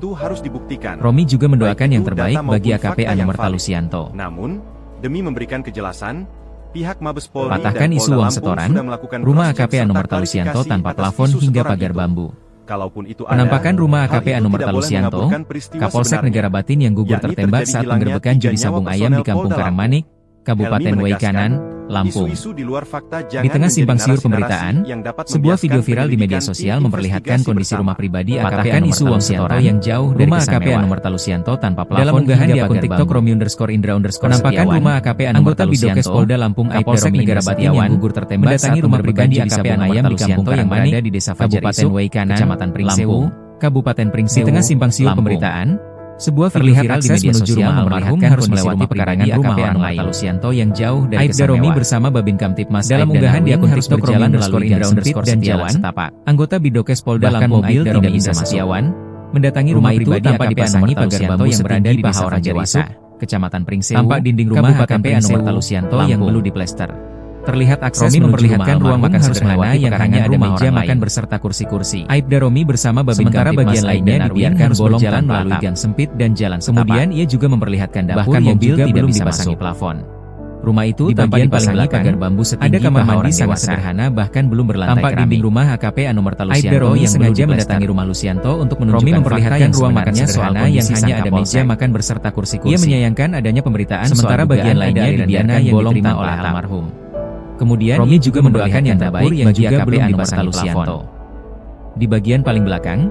Romi juga mendoakan yang terbaik bagi AKP Anumerta Lusianto. Namun, demi memberikan kejelasan, pihak Mabes Polri patahkan isu uang setoran, rumah AKP Anumerta Lusianto tanpa plafon hingga pagar bambu. Penampakan rumah AKP Anumerta Lusianto, Kapolsek Negara Batin yang gugur tertembak saat penggerbekan judi sabung ayam di Kampung Karangmanik, Kabupaten Way Kanan, Lampung. Di tengah simpang siur pemberitaan, sebuah video viral di media sosial memperlihatkan kondisi rumah pribadi AKP Anumerta Lusianto yang jauh dari kesan mewah. Anumerta Lusianto tanpa plafon. Dalam unggahan di akun TikTok Romi_Indra_Setiawan, penampakan rumah AKP Anumerta Lusianto, Polda Lampung Aibda Romi Negara Batin yang gugur tertembak mendatangi rumah pribadi AKP Anumerta Lusianto yang berada di Desa Fajar Isuk, Kecamatan Pringsewu, Kabupaten Pringsewu. Di tengah simpang siur pemberitaan, sebuah video viral di media sosial memperlihatkan harus melewati pekarangan rumah orang lain. Lusianto yang jauh dari kesan mewah. Aibda Romi bersama Babin Kamtipmas dalam unggahan di akun TikTok berjalan melalui gang sempit dan jalan setapak. Anggota Bidokes Polda Lampung Aibda Romi Indra Setiawan mendatangi rumah itu tanpa dipasangi pagar bambu yang berada di paha orang dewasa, Kecamatan Pringsewu. Tampak dinding rumah AKP Anumerta Lusianto yang belum diplester. Terlihat akses Romi memperlihatkan ruang makan sederhana yang hanya ada meja makan beserta kursi-kursi. Aibda Romi bersama Babin Sementara bagian lainnya dibiarkan bolong jalan melalui gang sempit dan jalan setapak. Kemudian ia juga memperlihatkan dapur yang juga belum dipasangi plafon. Rumah itu tanpa dipasangi pagar bambu setinggi ada kamar mandi sangat sederhana bahkan belum berlantai keramik. Tampak dinding rumah AKP Anumerta Lusianto yang sengaja mendatangi rumah Lusianto untuk menunjukkan fakta yang ruang makan sederhana yang hanya ada meja makan beserta kursi-kursi. Ia menyayangkan adanya pemberitaan sementara bagian lainnya dibiarkan bolong tanpa oleh almarhum. Kemudian ia juga mendoakan yang terbaik bagi AKP Anumerta Lusianto. Di bagian paling belakang,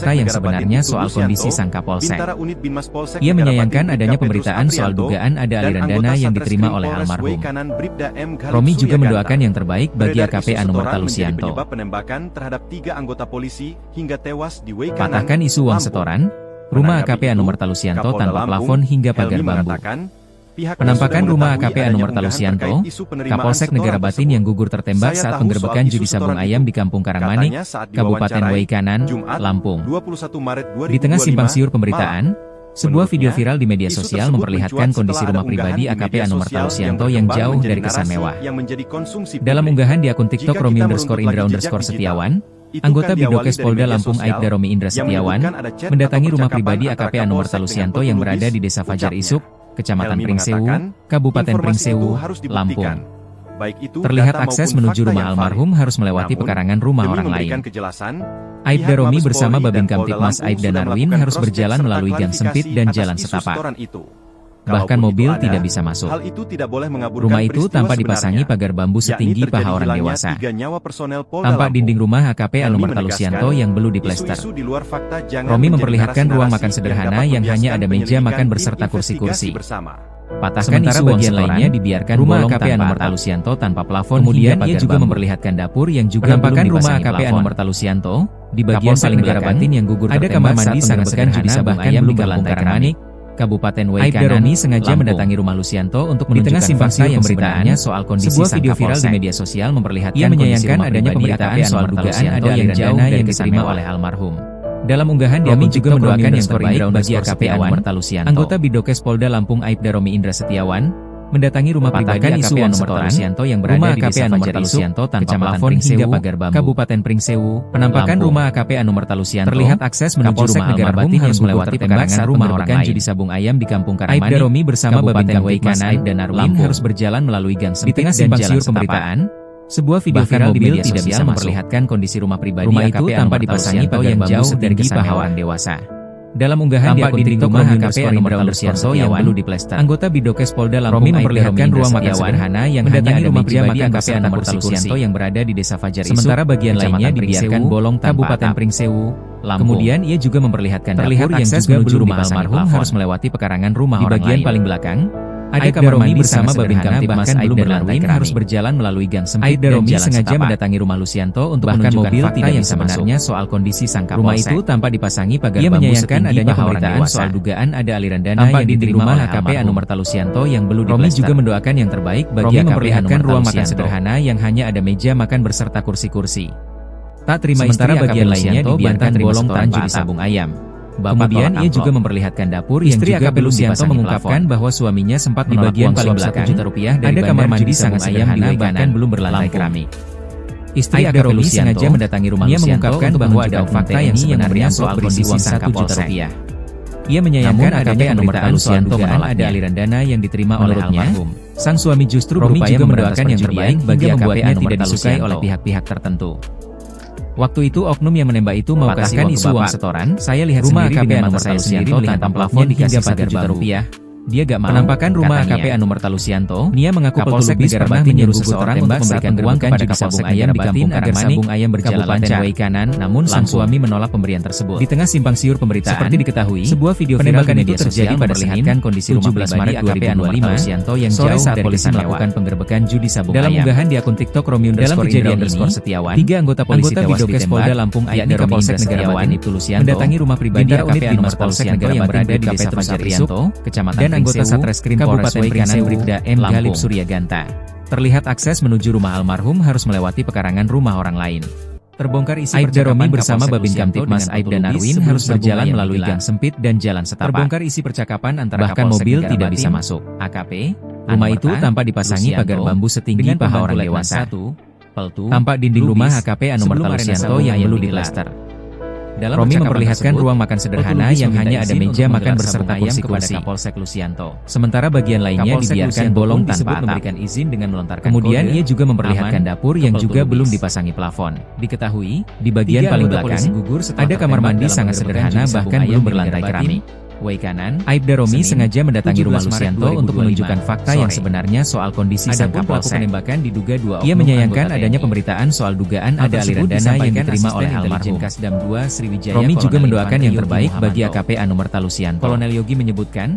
fakta yang sebenarnya soal kondisi sang Kapolsek. Ia menyayangkan adanya pemberitaan soal dugaan ada aliran dana yang diterima oleh almarhum. Romi juga mendoakan yang terbaik bagi AKP Anu Mertalusianto. Patahkan isu uang setoran, rumah AKP Anu Mertalusianto tanpa plafon hingga pagar bambu. Penampakan rumah AKP Anumerta Lusianto, Kapolsek Negara Batin yang gugur tertembak saat penggerbekan judi sabung ayam di Kampung Karangmanik, Kabupaten Waikanan, Lampung. Di tengah simpang siur pemberitaan, sebuah video viral di media sosial memperlihatkan kondisi rumah pribadi AKP Anumerta Lusianto yang jauh dari kesan mewah. Dalam unggahan di akun TikTok Romi_Indra_Setiawan, anggota Bidokes Polda Lampung Aibda Romi Indra Setiawan, mendatangi rumah pribadi AKP Anumerta Lusianto yang berada di Desa Fajar Isuk, Kecamatan Pringsewu, Kabupaten Pringsewu, Lampung. Terlihat akses menuju rumah almarhum harus melewati pekarangan rumah orang lain. Aibda Romi bersama Babin Kamtibmas Aibda Narwin harus berjalan melalui gang sempit dan jalan setapak. Bahkan mobil tidak bisa masuk. Rumah itu tanpa dipasangi pagar bambu setinggi paha orang dewasa. Tampak dinding rumah AKP Anumerta Lusianto yang belum diplester. Romi memperlihatkan ruang makan sederhana yang hanya ada meja makan berserta kursi-kursi. Patahkan isu bagian lainnya dibiarkan rumah AKP Anumerta Lusianto tanpa plafon. Kemudian ia juga memperlihatkan dapur yang juga penampakan rumah AKP Anumerta Lusianto di bagian paling belakang yang gugur ada kamar mandi sangat sederhana bahkan belum berlantai keramik. Kabupaten Waikanan. Aibda Romi sengaja mendatangi rumah Lusianto untuk menunjukkan fakta yang sebenarnya soal kondisi sebuah video viral di media sosial memperlihatkan ia menyayangkan adanya pemberitaan soal dugaan ada aliran dana yang diterima oleh almarhum. Dalam unggahan Romi juga mendoakan yang terbaik bagi AKP Anumerta Lusianto. Anggota Bidokes Polda Lampung Aibda Romi Indra Setiawan mendatangi rumah pribadi AKP Anumerta Lusianto yang berada di Desa Fajar Isuk, Kecamatan Pringsewu, Kabupaten Pringsewu. Penampakan rumah AKP Anumerta Lusianto, terlihat akses menuju rumah almarhum harus melewati pekarangan rumah orang lain. Judi sabung ayam di Kampung Karangmanik, Aibda Romi bersama Babin Kamtibmas Aibda Narwin harus berjalan melalui gang sempit dan jalan setapak. Sebuah video viral di media sosial memperlihatkan kondisi rumah pribadi AKP Anumerta Lusianto yang jauh dari paha orang dewasa. Dalam unggahan di akun TikTok AKP Anumerta Lusianto yang belum diplester, anggota Bidokes Polda Lampung memperlihatkan ruang makan sederhana yang hanya ada rumah pribadi AKP Anumerta Lusianto yang berada di Desa Fajar Isuk, sementara bagian lainnya dibiarkan bolong Kabupaten Pringsewu, Lampung. Kemudian ia juga memperlihatkan dapur yang juga belum rumah almarhum harus melewati pekarangan rumah orang lain. Di bagian paling belakang, ada kamar mandi bersama Babin Kamtibmas Aibda Narwin harus berjalan melalui gang sempit dan jalan sengaja mendatangi rumah Lusianto untuk menunjukkan fakta yang sebenarnya soal kondisi sang Kapolsek. Rumah itu tanpa dipasangi pagar bambu setinggi adanya pemberitaan soal dugaan ada aliran dana yang diterima oleh AKP Anumerta Lusianto yang belum diplester. Romi juga mendoakan yang terbaik bagi AKP Anumerta ruang makan sederhana yang hanya ada meja makan berserta kursi-kursi. Tak terima istri bagian lainnya dibiarkan bolong tanpa judi sabung ayam. Kemudian ia juga memperlihatkan dapur yang juga AKP Lusianto mengungkapkan bahwa suaminya sempat di bagian paling belakang Rp1 ada kamar mandi sangat sederhana bahkan belum berlantai keramik. Istri AKP Romi sengaja mendatangi rumah Lusianto untuk bahwa ada fakta yang sebenarnya soal kondisi Rp1 juta. Ia menyayangkan AKP Anumerta Lusianto menolak ada aliran dana yang diterima oleh almarhum. Sang suami justru berupaya mendoakan yang terbaik bagi membuatnya tidak disukai oleh pihak-pihak tertentu. Waktu itu oknum yang menembak itu mau kasih isu uang setoran. Saya lihat rumah AKP Anumerta Lusianto tanpa plafon dikasih Rp1 juta. Dia gak mau. Penampakan rumah AKP Anumerta Lusianto, Nia mengaku Kapolsek tidak pernah menyuruh seseorang untuk memberikan uang kepada sabung ayam di Kampung agar sabung ayam berjalan lancar. Waikanan, namun sang suami menolak pemberian tersebut. Di tengah simpang siur pemberitaan, seperti diketahui, sebuah video penembakan itu terjadi pada Senin, kondisi rumah pribadi AKP Anumerta Lusianto yang jauh dari polisi melakukan penggerbekan judi sabung ayam. Dalam unggahan di akun TikTok Romi_Indra_Setiawan, 3 anggota polisi tewas ditembak, Polda Lampung yakni Kapolsek Negara Batin mendatangi rumah pribadi AKP Anumerta Lusianto yang berada di Desa Fajar Isuk, Kecamatan Anggota Satreskrim Polres Waikanan Bribda M. Galib Suryaganta. Terlihat akses menuju rumah almarhum harus melewati pekarangan rumah orang lain. Terbongkar isi Aibda Romi bersama Babin Kamtibmas Aibda Narwin harus berjalan melalui gang sempit dan jalan setapak. Terbongkar isi percakapan antara bahkan mobil tidak bisa masuk. AKP, rumah itu tanpa dipasangi pagar bambu setinggi paha orang dewasa. Tampak dinding rumah AKP Anumerta Lusianto yang belum diplester. Romi memperlihatkan ruang makan sederhana yang hanya ada meja makan berserta kursi-kursi. Kapolsek Lusianto. Sementara bagian lainnya dibiarkan bolong tanpa atap. Kemudian ia juga memperlihatkan dapur yang juga belum dipasangi plafon. Diketahui, di bagian paling belakang ada kamar mandi sangat sederhana bahkan belum berlantai keramik. Waikanan, Aibda Romi sengaja mendatangi rumah Lusianto untuk menunjukkan fakta yang sebenarnya soal kondisi sang Kapolsek. Penembakan diduga dua oknum. Ia menyayangkan adanya pemberitaan soal dugaan ada aliran dana yang diterima oleh almarhum. Kasdam 2 Sriwijaya. Romi juga mendoakan yang terbaik bagi AKP Anumerta Lusianto. Kolonel Yogi menyebutkan,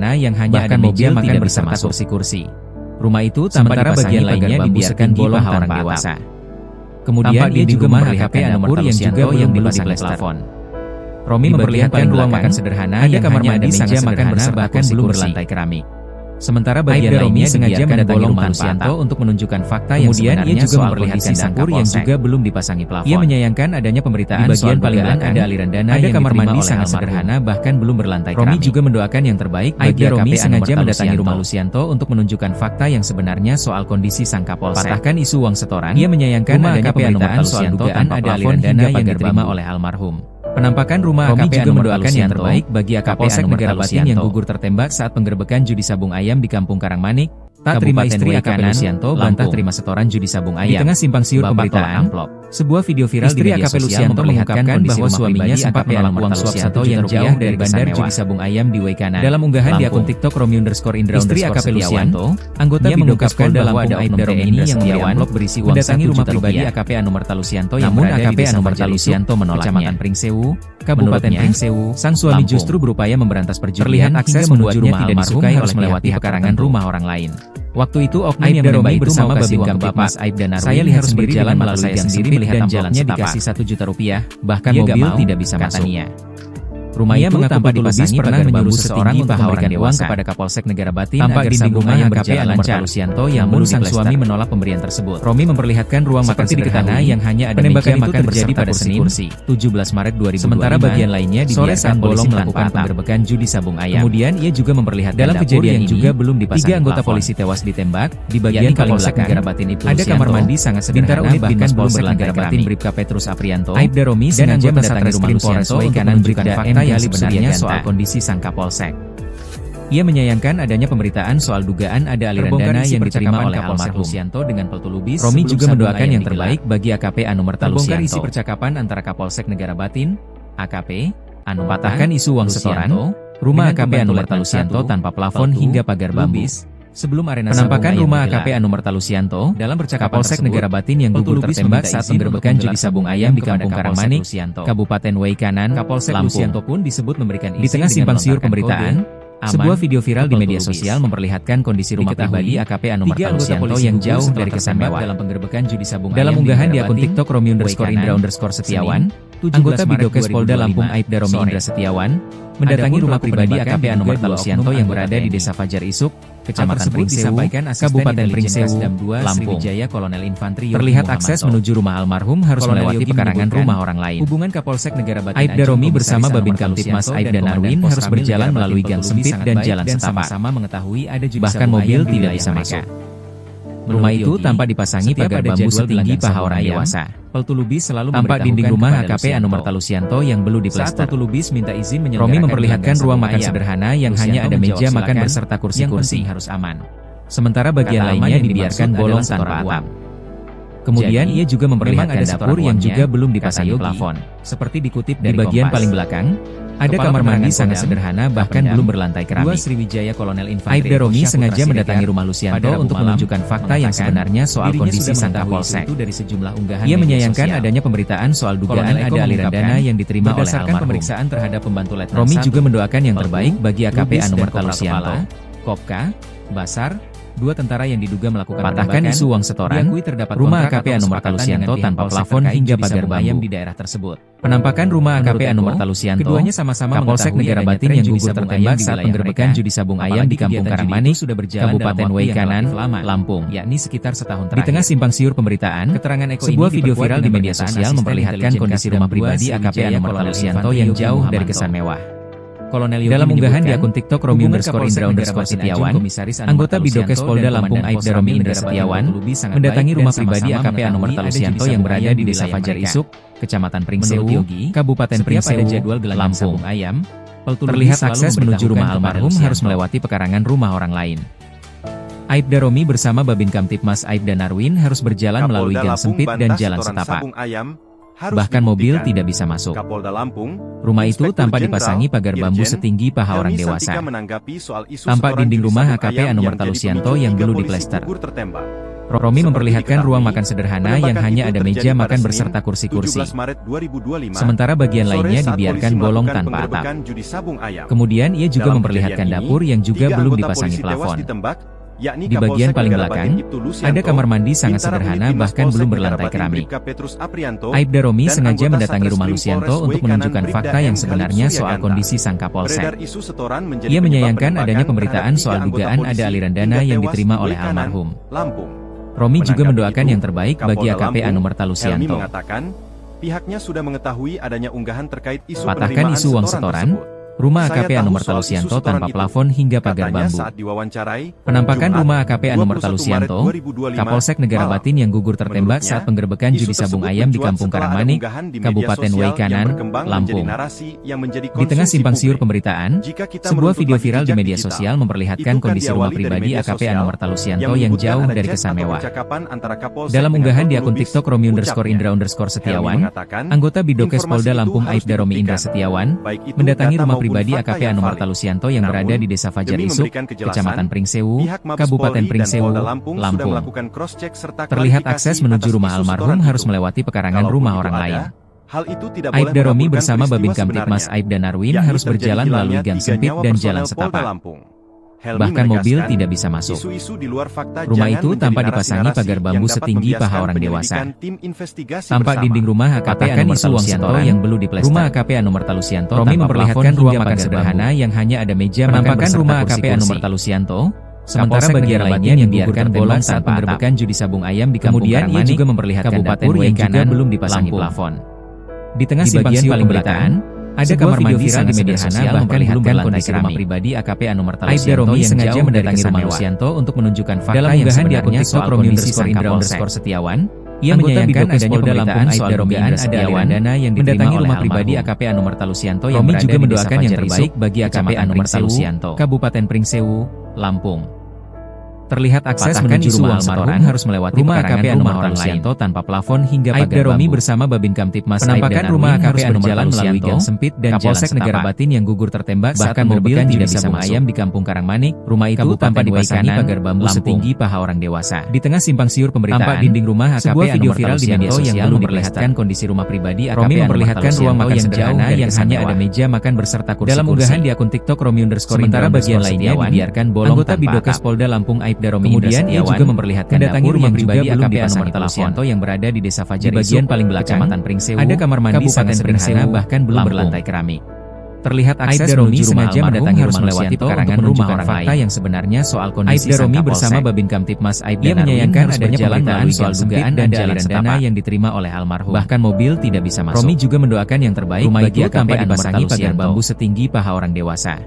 sederhana yang hanya ada meja makan beserta kursi-kursi. Rumah itu sementara bagian lainnya dibiarkan bolong orang dewasa. Kemudian dia juga memperlihatkan dapur yang juga belum dipasang plafon. Romi memperlihatkan ruang makan sederhana yang kamar mandi meja makan bersama bahkan belum berlantai keramik. Sementara bagian lainnya sengaja mendatangi rumah Lucianto untuk menunjukkan fakta yang sebenarnya juga memperlihatkan dapur yang juga belum dipasangi plafon. Ia menyayangkan adanya pemberitaan di bagian paling belakang ada aliran dana yang kamar mandi sangat sederhana bahkan belum berlantai keramik. Romi juga mendoakan yang terbaik bagi Romi sengaja mendatangi rumah Lucianto untuk menunjukkan fakta yang sebenarnya soal kondisi sang Kapolsek. Patahkan isu uang setoran. Ia menyayangkan adanya pemberitaan soal dugaan ada aliran dana yang diterima oleh almarhum. Penampakan rumah Romi AKP juga mendoakan yang Lusianto, terbaik bagi AKP Kapolsek Anumar Negara Batin yang gugur tertembak saat penggerebekan judi sabung ayam di Kampung Karangmanik. Tak terima istri AKP Lusianto bantah terima setoran judi sabung ayam. Di tengah simpang siur pemberitaan, sebuah video viral di media sosial memperlihatkan bahwa suaminya sempat menolak uang suap 1 juta yang jauh dari bandar judi sabung ayam di Waikanan. Dalam unggahan di akun TikTok Romi_Indra_Setiawan, istri AKP Lusianto, anggota mengungkapkan bahwa ada oknum TNI yang memberi amplop berisi uang mendatangi rumah pribadi AKP Anumerta Lusianto yang berada di Desa Fajar Lusianto menolaknya. Kecamatan Pringsewu, Kabupaten Pringsewu, sang suami justru berupaya memberantas perjudian. Terlihat akses menuju rumah almarhum harus melewati pekarangan rumah orang lain. Waktu itu oknum yang menembak itu bersama Babin Kamtipmas Aibda Narwin saya harus berjalan melalui gang sendiri melihat jalannya dikasih 1 juta rupiah, bahkan mobil tidak bisa masuk. Rumah itu tanpa dipasangi pernah menyuruh seseorang untuk memberikan uang kepada Kapolsek Negara Batin tampak agar dinding rumah yang AKP Anumerta Lusianto yang namun sang suami menolak pemberian tersebut. Romi memperlihatkan ruang makan sederhana yang hanya ada meja makan terjadi pada Senin, 17 Maret 2025. Sementara bagian lainnya dibiarkan bolong melakukan penggerebekan judi sabung ayam. Kemudian ia juga memperlihatkan dalam kejadian yang juga belum dipasang 3 anggota polisi tewas ditembak di bagian paling belakang Negara Batin itu. Ada kamar mandi sangat sederhana bahkan Polsek Negara Batin Bribka Petrus Aprianto, Aibda Romi sengaja mendatangi rumah Lusianto untuk menunjukkan fakta yang sebenarnya soal kondisi sang Kapolsek. Ia menyayangkan adanya pemberitaan soal dugaan ada aliran dana yang diterima oleh almarhum Lusianto dengan peltulubis. Romi juga mendoakan yang terbaik bagi AKP Anumerta Lusianto. Terbongkar isi percakapan antara Kapolsek Negara Batin, AKP, patahkan isu uang setoran, rumah AKP Anumerta Lusianto tanpa plafon hingga pagar bambu. Sebelum arena penampakan rumah AKP Anumerta Lusianto, dalam percakapan Kapolsek Negara Batin yang gugur tertembak saat penggerebekan judi sabung ayam di Kampung Karangmanik, Kabupaten Waikanan, Kapolsek Lusianto pun disebut memberikan izin. Di tengah simpang siur pemberitaan, sebuah video viral di media sosial memperlihatkan kondisi rumah pribadi AKP Anumerta Lusianto yang jauh dari kesan mewah dalam penggerebekan judi sabung ayam. Dalam unggahan di akun TikTok Romi_Indra_Setiawan, anggota Bidokes Polda Lampung Aibda Romi_Indra_Setiawan mendatangi rumah pribadi AKP Anumerta Lusianto yang berada di Desa Fajar Isuk, Kecamatan Pringsewu, Kabupaten Pringsewu, Lampung. Kolonel Infantri terlihat akses menuju rumah almarhum harus melewati pekarangan rumah orang lain. Hubungan Kapolsek Negara Batin Aibda Romi bersama Babin Kamtipmas Aibda Narwin harus berjalan melalui gang sempit dan jalan setapak. Bahkan mobil tidak bisa masuk. Rumah itu tanpa dipasangi pagar bambu setinggi paha orang dewasa. Peltulubis selalu tampak dinding rumah AKP Anumerta Lusianto yang belum diplester. Peltulubis minta izin Romi memperlihatkan ruang makan sederhana yang hanya ada meja makan beserta kursi-kursi harus aman. Sementara bagian lainnya dibiarkan bolong tanpa atap. Kemudian ia juga memperlihatkan dapur yang juga belum dipasangi plafon. Seperti dikutip dari bagian paling belakang, ada kamar mandi sangat sederhana bahkan belum berlantai keramik. Sriwijaya Kolonel Infantri Aibda Romi sengaja mendatangi rumah Lusianto untuk menunjukkan fakta yang sebenarnya soal kondisi sang Kapolsek. Ia menyayangkan adanya pemberitaan soal dugaan ada aliran dana yang diterima oleh almarhum. Pemeriksaan terhadap pembantu Letnan Romi juga mendoakan yang terbaik bagi AKP Anumerta Lusianto, Kopka, Basar, 2 tentara yang diduga melakukan patahkan isu uang setoran, rumah AKP Anumerta Lusianto tanpa plafon hingga pagar bambu di daerah tersebut. Penampakan rumah AKP Anumerta Lusianto, keduanya sama-sama Kapolsek Negara Batin yang gugur tertembak saat penggerebekan judi sabung ayam di Kampung Karangmanik, Kabupaten Waikanan, Lampung, yakni sekitar setahun terakhir. Di tengah simpang siur pemberitaan, sebuah video viral di media sosial memperlihatkan kondisi rumah pribadi AKP Anumerta Lusianto yang jauh dari kesan mewah. Dalam unggahan di akun TikTok Romi_Indra_Setiawan, anggota Bidokes Polda Lampung Aibda Romi_Indra_Setiawan mendatangi rumah pribadi AKP Anumerta Lusianto yang berada di Desa Fajar Isuk, Kecamatan Pringsewu, Kabupaten Pringsewu, Lampung. Terlihat akses menuju rumah almarhum harus melewati pekarangan rumah orang lain. Aibda Romi bersama Babin Kamtipmas Aibda Narwin harus berjalan melalui gang sempit dan jalan setapak. Bahkan mobil tidak bisa masuk. Rumah itu tanpa dipasangi pagar bambu setinggi paha orang dewasa. Tampak dinding rumah AKP Anumerta Lusianto yang belum diplester. Romi memperlihatkan ruang makan sederhana yang hanya ada meja makan beserta kursi-kursi. Sementara bagian lainnya dibiarkan bolong tanpa atap. Kemudian ia juga memperlihatkan dapur yang juga belum dipasangi plafon. Di bagian paling belakang, ada kamar mandi sangat sederhana bahkan belum berlantai keramik. Aibda Romi sengaja mendatangi rumah Lusianto untuk menunjukkan fakta yang sebenarnya soal kondisi sang Kapolsek. Ia menyayangkan adanya pemberitaan soal dugaan ada aliran dana yang diterima oleh almarhum. Romi juga mendoakan yang terbaik bagi AKP Anumerta Lusianto. Pihaknya sudah mengetahui adanya unggahan terkait isu patahkan isu uang setoran, Rumah Saya AKP tahu Anumerta soal isu Lusianto setoran tanpa itu, plafon hingga pagar katanya bambu. saat diwawancarai, Penampakan Jumat, rumah AKP Anumerta 21 Lusianto, Maret 2025 Kapolsek Negara malam. Batin yang gugur tertembak Menurutnya, saat penggerebekan isu judi sabung tersebut ayam di mencuat Kampung setelah ada Karangmanik, unggahan di media Kabupaten sosial yang Waikanan, berkembang menjadi Lampung. narasi yang menjadi Di tengah konsumsi simpang siur publik. pemberitaan, Jika kita sebuah meruntut video lagi viral di jejak media digital, sosial memperlihatkan itu kan kondisi rumah diawali dari pribadi media AKP sosial Anumerta Lusianto yang menyebutkan jauh ada dari chat kesan atau mewah. percakapan antara Kapolsek Dalam dengan unggahan di Toto akun Lubis, TikTok ucapnya. Romi__Setiawan, Helmi mengatakan, anggota Bidokes informasi Polda itu Lampung harus Aibda Romi Indra dibuktikan, Setiawan, baik itu mendatangi data rumah maupun pribadi fakta AKP yang Anumerta valid. Lusianto yang Namun, berada di Desa Fajar demi Isuk, memberikan kejelasan, Kecamatan Pringsewu, pihak Mabes Kabupaten Polri dan Pringsewu, Polda Lampung sudah Lampung. melakukan cross-check serta Terlihat klarifikasi akses menuju atas rumah isu almarhum setoran harus itu. melewati pekarangan Kalaupun rumah itu orang ada, lain. hal itu tidak boleh Aibda Romi melaporkan bersama peristiwa Babin Kamtibmas sebenarnya, Aibda Narwin yakni harus terjadi berjalan melalui hilangnya gang 3 sempit nyawa dan personel jalan Polda setapak. Lampung. Helmi Bahkan mobil menegaskan, tidak bisa masuk. isu-isu di luar fakta Rumah jangan itu menjadi tanpa dipasangi narasi-narasi pagar yang bambu dapat setinggi paha membiaskan orang dewasa. penyelidikan tim investigasi Tampak bersama. dinding rumah AKP Anumerta Lusianto yang belum diplester. Rumah AKP Anumerta Lusianto Romi memperlihatkan ruang makan sederhana yang hanya ada meja penampakan rumah AKP Anumerta Lusianto. Sementara bagian lainnya dibiarkan bolong saat penggerebekan judi sabung ayam di Kampung Karangmanik. Kemudian ia juga memperlihatkan dapur yang juga belum dipasangi plafon. Di tengah simpang siur pemberitaan, ada kamar mandi viral di media sosial memperlihatkan kondisi rumah pribadi AKP Anumerta Lusianto yang sengaja mendatangi rumah Lusianto untuk menunjukkan fakta yang sebenarnya soal kondisi sang Kapolsek. Setiawan. Ia menyayangkan adanya pemberitaan soal dugaan ada aliran dana yang mendatangi rumah pribadi AKP Anumerta Lusianto yang berada di Desa Fajar Isuk, bagi AKP Anumerta Lusianto, Kabupaten Pringsewu, Lampung. Terlihat akses menuju rumah almarhum harus melewati rumah AKP Anumerta Lusianto tanpa plafon hingga pagar bambu. Romi bersama Babin Kamtibmas Penampakan rumah AKP Anumerta melalui gang sempit dan Kapolsek Negara Batin yang gugur tertembak bahkan mobil tidak bisa masuk. Ayam di Kampung Karangmanik, rumah itu tanpa dipasangi pagar bambu setinggi paha orang dewasa. Di tengah simpang siur pemberitaan, tampak dinding rumah AKP sebuah video viral di media sosial yang memperlihatkan kondisi rumah pribadi AKP Romi memperlihatkan ruang makan yang jauh yang hanya ada meja makan berserta kursi. Dalam unggahan di akun TikTok Romi__sementara bagian lainnya dibiarkan bolong anggota Bidokes Polda Lampung Aibda Romi Indra Setiawan juga memperlihatkan mendatangi rumah pribadi AKP Anumerta Lusianto yang berada di Desa Fajar Isuk, bagian paling belakang, Kecamatan Pringsewu, ada kamar mandi sangat sederhana bahkan belum berlantai keramik. Terlihat akses Romi sengaja mendatangi rumah melewati pekarangan rumah orang fakta yang sebenarnya soal kondisi Aibda Romi bersama Babin Kamtibmas Aibda Narwin menyayangkan adanya pemberitaan soal dugaan dan aliran dana yang diterima oleh almarhum. Bahkan mobil tidak bisa masuk. Romi juga mendoakan yang terbaik rumah bagi AKP tanpa dipasangi pagar bambu setinggi paha orang dewasa.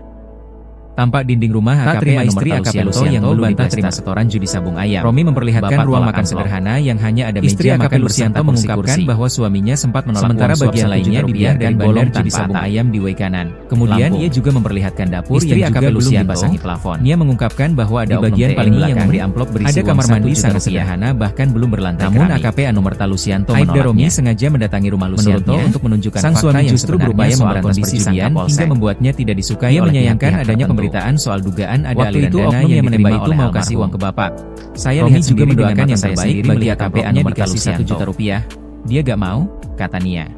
Tampak dinding rumah AKP istri AKP Lusianto yang belum terima setoran judi sabung ayam. Romi memperlihatkan ruang makan sederhana yang hanya ada meja makan. Lusianto mengungkapkan bahwa suaminya sempat menolak sementara bagian lainnya dibiarkan bolong judi sabung ayam di Waikanan. Kemudian ia juga memperlihatkan dapur yang juga belum dipasangi plafon. Ia mengungkapkan bahwa ada bagian paling belakang yang memberi amplop berisi ada kamar mandi sangat sederhana bahkan belum berlantai keramik. Namun AKP Anumerta Lusianto menolaknya. Aibda Romi sengaja mendatangi rumah Lusianto untuk menunjukkan sang suami justru berupaya memberantas perjudian hingga membuatnya tidak disukai oleh menyayangkan adanya pemberitaan soal dugaan ada aliran dana yang menembak itu mau kasih uang ke bapak. Saya lihat juga mendoakan yang terbaik bagi AKP Anumerta dikasih 1 juta rupiah. Dia gak mau, kata Nia.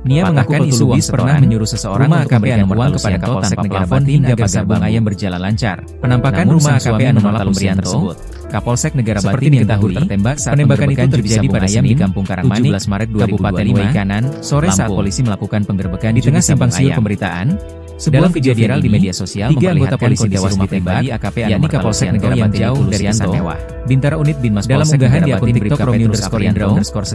Nia mengaku Toto Lubis pernah menyuruh seseorang untuk memberikan uang kepada Kapolsek Negara Batin hingga sabung ayam berjalan lancar. Penampakan rumah AKP Anumerta tersebut. Kapolsek Negara Batin diketahui tertembak saat penembakan itu terjadi pada Senin, di Kampung Karangmanik, 17 Maret 2025, Kabupaten Waikanan, sore saat polisi melakukan penggerebekan di tengah simpang siur pemberitaan. Sebuah video viral di media sosial memperlihatkan kondisi rumah pribadi AKP yakni Kapolsek Negara yang jauh dari kesan mewah. Bintara Unit Binmas dalam unggahan di akun TikTok Romi__Setiawan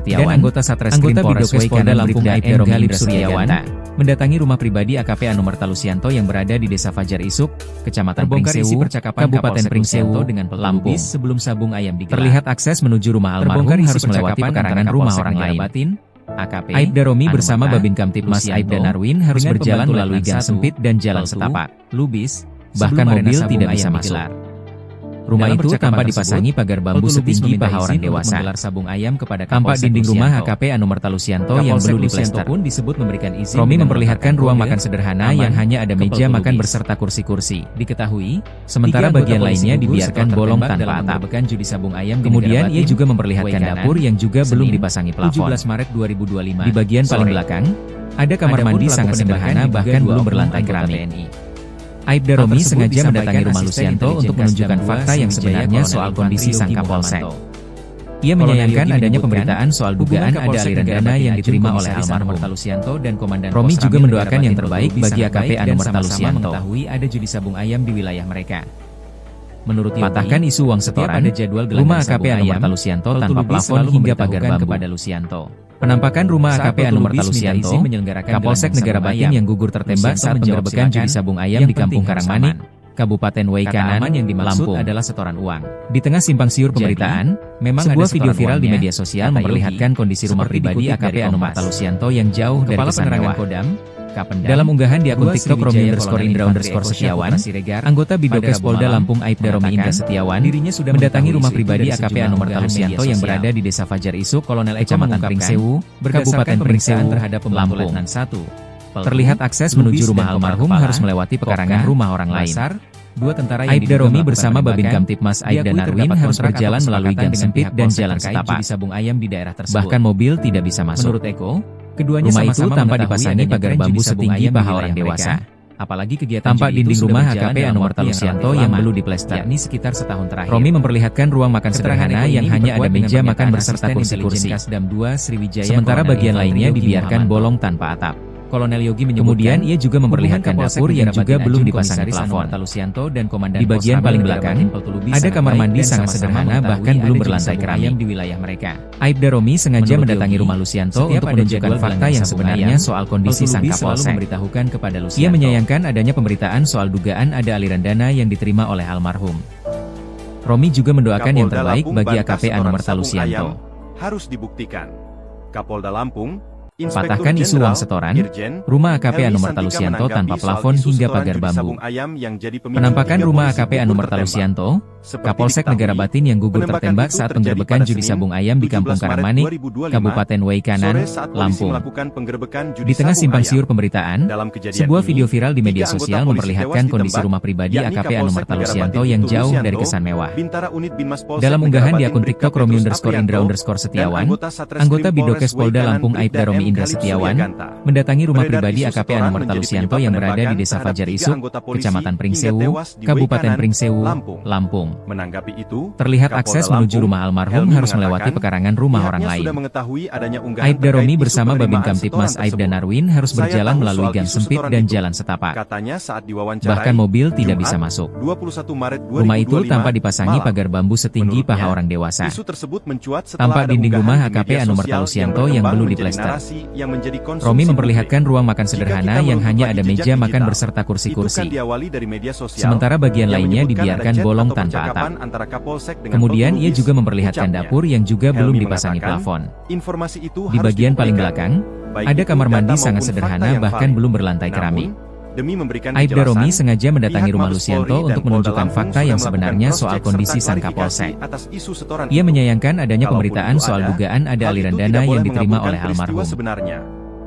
dan anggota Satreskrim Polres Waikanan Lampung Aibda Romi Indra Setiawan mendatangi rumah pribadi AKP Anumerta Lusianto yang berada di Desa Fajar Isuk, Kecamatan Pringsewu, Kabupaten Pringsewu dengan Lampung. Sebelum sabung ayam digelar, terlihat akses menuju rumah almarhum harus melewati pekarangan rumah orang lain. AKP Aibda Romi bersama Babin Kamtibmas Aibda Narwin harus berjalan melalui gang sempit dan jalan setapak. Lubis, bahkan mobil tidak bisa masuk. Rumah itu tanpa dipasangi pagar bambu setinggi paha orang dewasa. Sabung ayam kepada tampak dinding rumah AKP Anumerta Lusianto yang belum diplester pun disebut memberikan izin. Romi memperlihatkan ruang makan sederhana yang hanya ada meja makan berserta kursi-kursi. Diketahui, sementara bagian lainnya dibiarkan bolong tanpa atap. Judi sabung ayam. Kemudian ia juga memperlihatkan dapur yang juga belum dipasangi plafon. 17 Maret 2025. Di bagian paling belakang, ada kamar mandi sangat sederhana bahkan belum berlantai keramik. Aibda Romi sengaja mendatangi rumah Lusianto untuk menunjukkan fakta yang sebenarnya soal kondisi sang Kapolsek. Ia menyayangkan adanya pemberitaan soal dugaan ada aliran dana yang diterima oleh almarhum Lusianto dan Komandan Romi juga mendoakan yang terbaik bagi AKP Anumerta Lusianto mengetahui ada judi sabung ayam di wilayah mereka. Menurut patahkan isu uang setoran, ada jadwal rumah AKP Anumerta Lusianto tanpa plafon hingga pagar bambu kepada Lusianto. Penampakan rumah AKP Anumerta Lusianto, Kapolsek Negara Batin yang gugur tertembak saat penggerebekan judi sabung ayam di Kampung Karangmanik, Kabupaten Waikanan, yang dimaksud adalah setoran uang. Di tengah simpang siur pemberitaan, memang sebuah video viral di media sosial memperlihatkan kondisi rumah pribadi AKP Anumerta Lusianto yang jauh dari kesan mewah. Dalam unggahan di akun TikTok Romi_Indra_Setiawan, anggota Bidokes Polda Lampung Aibda Romi Indra Setiawan mendatangi rumah pribadi AKP Anumerta Lusianto yang berada di Desa Fajar Isuk, Kolonel Kecamatan Pringsewu, Kabupaten Pringsewu, Lampung. Terlihat akses menuju rumah almarhum harus melewati pekarangan rumah orang lain. Aibda Romi bersama Babin Kamtipmas Aibda Narwin harus berjalan melalui gang sempit dan jalan setapak. Bahkan mobil tidak bisa masuk. Menurut Eko, rumah itu tanpa dipasangi pagar bambu setinggi paha orang dewasa. Apalagi kegiatan tampak dinding rumah AKP Anumerta Lusianto yang belum diplester. Sekitar setahun terakhir. Romi memperlihatkan ruang makan sederhana yang hanya ada meja makan berserta kursi-kursi. Sementara bagian lainnya dibiarkan bolong tanpa atap. Kolonel Yogi kemudian ia juga memperlihatkan dapur yang juga belum dipasangi plafon. Di bagian paling belakang, ada kamar mandi sangat sederhana bahkan belum berlantai keramik di wilayah mereka. Aibda Romi sengaja mendatangi rumah Lusianto untuk menunjukkan fakta yang sebenarnya soal kondisi sang Kapolsek. Ia menyayangkan adanya pemberitaan soal dugaan ada aliran dana yang diterima oleh almarhum. Romi juga mendoakan yang terbaik bagi AKP Anumerta Lusianto. Harus dibuktikan. Kapolda Lampung patahkan isu uang setoran, rumah AKP Anumerta Lusianto tanpa plafon hingga pagar bambu. Penampakan rumah AKP Anumerta Lusianto, Kapolsek Negara Batin yang gugur tertembak saat penggerebekan judi sabung ayam di Kampung Karangmanik, Kabupaten Waikanan, Lampung. Di tengah simpang siur pemberitaan, sebuah video viral di media sosial memperlihatkan kondisi rumah pribadi AKP Anumerta Lusianto yang jauh dari kesan mewah. Dalam unggahan di akun TikTok Romi_Indra_Setiawan, anggota Bidokes Polda Lampung Aibda Romi Indra Setiawan mendatangi rumah pribadi AKP Anumerta Lusianto yang berada di Desa Fajar Isuk, Kecamatan Pringsewu, Kabupaten Pringsewu, Lampung. Menanggapi itu, terlihat akses menuju rumah almarhum harus melewati pekarangan rumah orang lain. Aibda Romi bersama Babin Kamtipmas Aibda Narwin harus berjalan melalui gang sempit dan jalan setapak. Bahkan mobil tidak bisa masuk. Rumah itu tanpa dipasangi pagar bambu setinggi paha orang dewasa. Tampak dinding rumah AKP Anumerta Lusianto yang belum diplester. Romi memperlihatkan ruang makan sederhana yang hanya ada meja makan berserta kursi-kursi. Sementara bagian lainnya dibiarkan bolong tanpa atap. Kemudian ia juga memperlihatkan dapur yang juga belum dipasangi plafon. Di bagian paling belakang, ada kamar mandi sangat sederhana bahkan belum berlantai keramik. Aibda Romi sengaja mendatangi rumah Lusianto untuk menunjukkan fakta yang sebenarnya soal kondisi sang Kapolsek. Ia menyayangkan adanya pemberitaan soal dugaan ada aliran dana yang diterima oleh almarhum.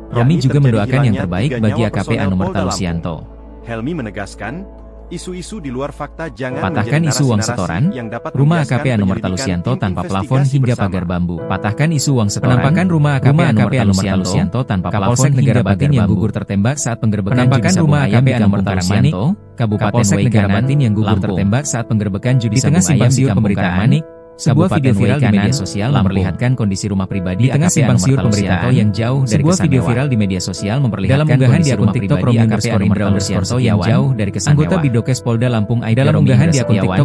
Romi juga mendoakan yang terbaik bagi AKP Anumerta Lusianto. Helmi menegaskan, isu-isu di luar fakta jangan patahkan isu uang setoran, rumah AKP Anumerta Lusianto tanpa plafon hingga pagar bambu. Patahkan isu uang setoran, penampakan rumah AKP Anumerta Lusianto tanpa plafon Negara Batin yang gugur tertembak saat penggerebekan judi sabung ayam di Kampung Karangmanik, Kabupaten Waikanan, yang gugur tertembak saat penggerebekan judi sabung ayam di Kampung Karangmanik. Sebuah video viral di media sosial memperlihatkan kondisi rumah pribadi di tengah simpang siur pemberitaan yang jauh dari kesan mewah. Sebuah video viral di media sosial memperlihatkan kondisi rumah pribadi AKP Anumerta Lusianto yang jauh dari kesan mewah. Anggota Bidokes Polda Lampung Aibda Romi Indra Setiawan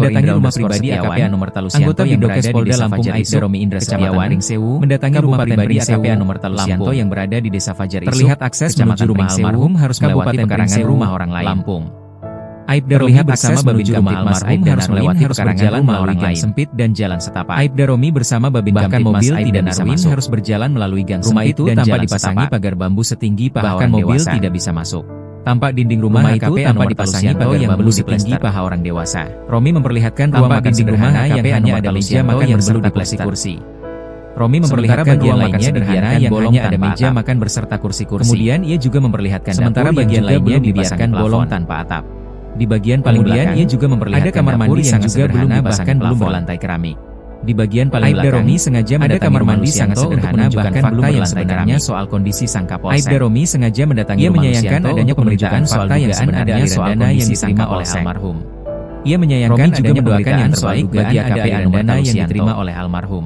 mendatangi rumah pribadi AKP Anumerta Lusianto yang berada di Desa Fajar Isuk, Kecamatan Pringsewu, mendatangi rumah pribadi AKP Anumerta Lusianto yang berada di Desa Fajar Isuk. Terlihat akses menuju rumah almarhum harus melewati pekarangan rumah orang lain. Lampung. Aibda Romi bersama Babin Kamtipmas Aibda harus melewati pekarangan melalui gang sempit dan jalan setapak. Aibda Romi bersama Babin Kamtipmas Aibda Narwin harus berjalan melalui gang sempit dan jalan dipasangi pagar bambu setinggi paha orang dewasa. Mobil tidak bisa masuk. Tampak dinding rumah AKP tanpa dipasangi pagar yang belum setinggi paha orang dewasa. Romi memperlihatkan ruang makan sederhana yang hanya ada meja makan yang belum kursi-kursi. Romi memperlihatkan ruang makan sederhana yang hanya ada meja makan berserta kursi-kursi. Kemudian ia juga memperlihatkan sementara bagian lainnya dibiarkan bolong tanpa atap. Di bagian paling belakang, ia juga memperlihatkan ada kamar mandi sangat sederhana bahkan belum berlantai keramik. Di bagian paling belakang, Romi sengaja mendatangi kamar mandi sangat sederhana bahkan fakta yang sebenarnya soal kondisi sang Kapolsek. Aibda Romi sengaja mendatangi rumah Lusianto adanya pemberitaan soal dugaan ada aliran dana yang diterima oleh almarhum. Ia menyayangkan adanya pemberitaan soal dugaan ada aliran dana yang diterima oleh almarhum.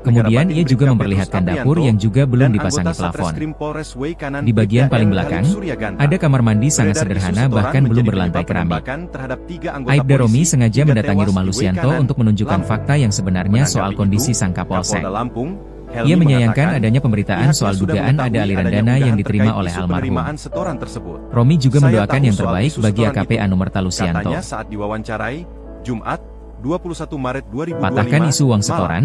Kemudian Negara ia Batin juga Bribka memperlihatkan Petrus dapur Aprianto yang juga belum dan dipasangi anggota plafon. Satreskrim Polres Way Kanan Di bagian Bribka paling M. belakang, Helix Suryaganta. ada kamar mandi sangat Beredar isu sederhana setoran bahkan belum menjadi berlantai penyebab keramik. penembakan terhadap 3 anggota Aibda Romi polisi sengaja hingga mendatangi tewas rumah di Lusianto Way Kanan, untuk menunjukkan Lampung. fakta yang sebenarnya soal Menanggapi kondisi itu, sang Kapolsek. Kapolda Lampung, Ia Helmi menyayangkan mengatakan, adanya pemberitaan pihaknya soal sudah dugaan ada mengetahui aliran adanya dana yang unggahan diterima terkait oleh isu almarhum. penerimaan setoran tersebut. Romi juga Saya mendoakan tahu yang soal terbaik isu bagi setoran AKP itu, Anumerta Lusianto. katanya saat diwawancarai, Jumat, 21 Maret 2025, Patahkan isu uang malam. setoran,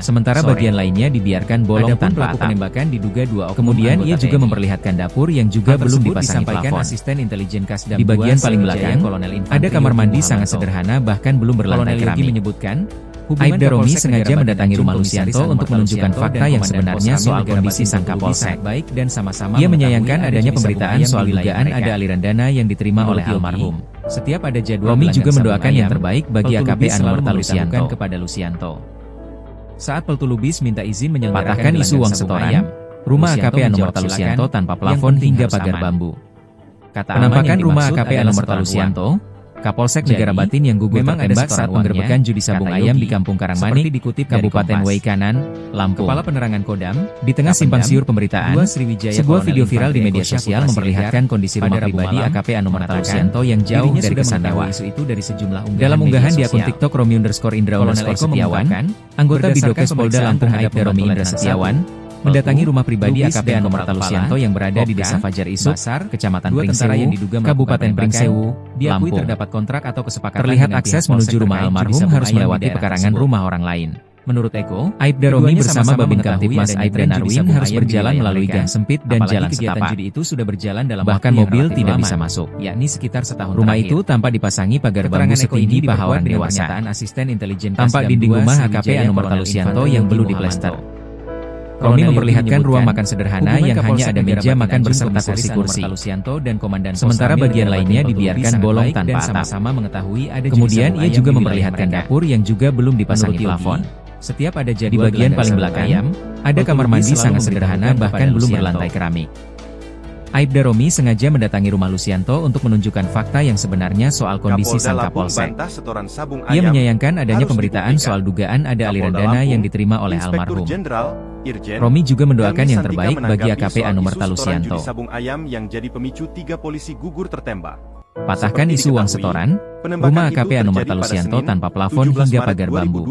Sementara bagian lainnya dibiarkan bolong tanpa atap. Penembakan diduga 2 oknum Kemudian ia anggota juga TNI. memperlihatkan dapur yang juga belum dipasangi disampaikan plafon. asisten intelijen Kasdam Di bagian 2 paling Sriwijaya, belakang, Kolonel Infantri ada kamar mandi Yogi sangat Muhamanto. sederhana bahkan belum berlantai Kolonel Yogi keramik. menyebutkan, Aibda Romi Kapolsek sengaja Negara mendatangi Batin rumah Jumbo Lusianto Sari untuk menunjukkan Marsianto fakta dan yang Komandan sebenarnya Pos soal Amil Negara kondisi Batin sang Jumbo Kapolsek. sangat baik dan sama-sama Ia mengetahui menyayangkan ada adanya jenis pemberitaan sabu ayam soal di wilayah dugaan mereka. ada aliran dana yang diterima Menurut oleh Yogi, almarhum. Setiap ada jadwal Romi gelanggang juga sabung mendoakan yang ayam, terbaik bagi Peltu AKP Lubis Anwar selalu Talusianto. memberitahukan kepada Lusianto. Saat Peltu Lubis minta izin menyelenggarakan Patahkan isu gelanggang uang sabung setoran, ayam, rumah Lusianto AKP Anwar menjawab, Talusianto "Silakan, tanpa yang plafon penting hingga harus pagar aman." bambu. Kata Penampakan aman yang rumah dimaksud AKP adalah Anwar setoran Talusianto, Kapolsek Negara Batin yang gugur tertembak saat penggerbekan judi sabung ayam di Kampung Karangmanik, Kabupaten Waikanan, Lampung. Kepala Penerangan Kodam, di tengah simpang siur pemberitaan, sebuah video viral di media sosial memperlihatkan kondisi rumah pribadi AKP Anomerta Lusianto yang jauh dari kesan mewah. Dalam unggahan di akun TikTok Romi_Setiawan, anggota Bidokes Polda Lampung Aibda Romi Indra Setiawan, mendatangi rumah pribadi AKP Anomerta Lusianto yang berada di Desa Fajar Isuk, Kecamatan Pringsewu, Kabupaten Pringsewu, Lampung. Terdapat kontrak atau kesepakatan. Terlihat akses menuju rumah almarhum harus melewati pekarangan rumah orang lain. Menurut Eko, Aibda Romi bersama Babin Kamtibmas Aibda Narwin harus berjalan melalui gang sempit dan jalan setapak. Bahkan mobil tidak bisa masuk, yakni sekitar setahun. Rumah itu tampak dipasangi pagar bambu setinggi paha orang dewasa. Tampak dinding rumah AKP Anomerta Lusianto yang belum diplester. Romi memperlihatkan ruang makan sederhana yang hanya ada meja makan beserta kursi-kursi. Sementara bagian lainnya dibiarkan bolong tanpa atap. Kemudian ia juga memperlihatkan dapur yang juga belum dipasangi plafon. Setiap ada di bagian paling belakang, ada kamar mandi sangat sederhana bahkan belum berlantai keramik. Aibda Romi sengaja mendatangi rumah Lusianto untuk menunjukkan fakta yang sebenarnya soal kondisi sang Kapolsek. Ia menyayangkan adanya pemberitaan soal dugaan ada aliran dana yang diterima oleh almarhum. Romi juga mendoakan yang terbaik bagi AKP Anomerta Lusianto. Patahkan isu uang setoran, rumah AKP Anomerta Lusianto tanpa plafon hingga pagar bambu.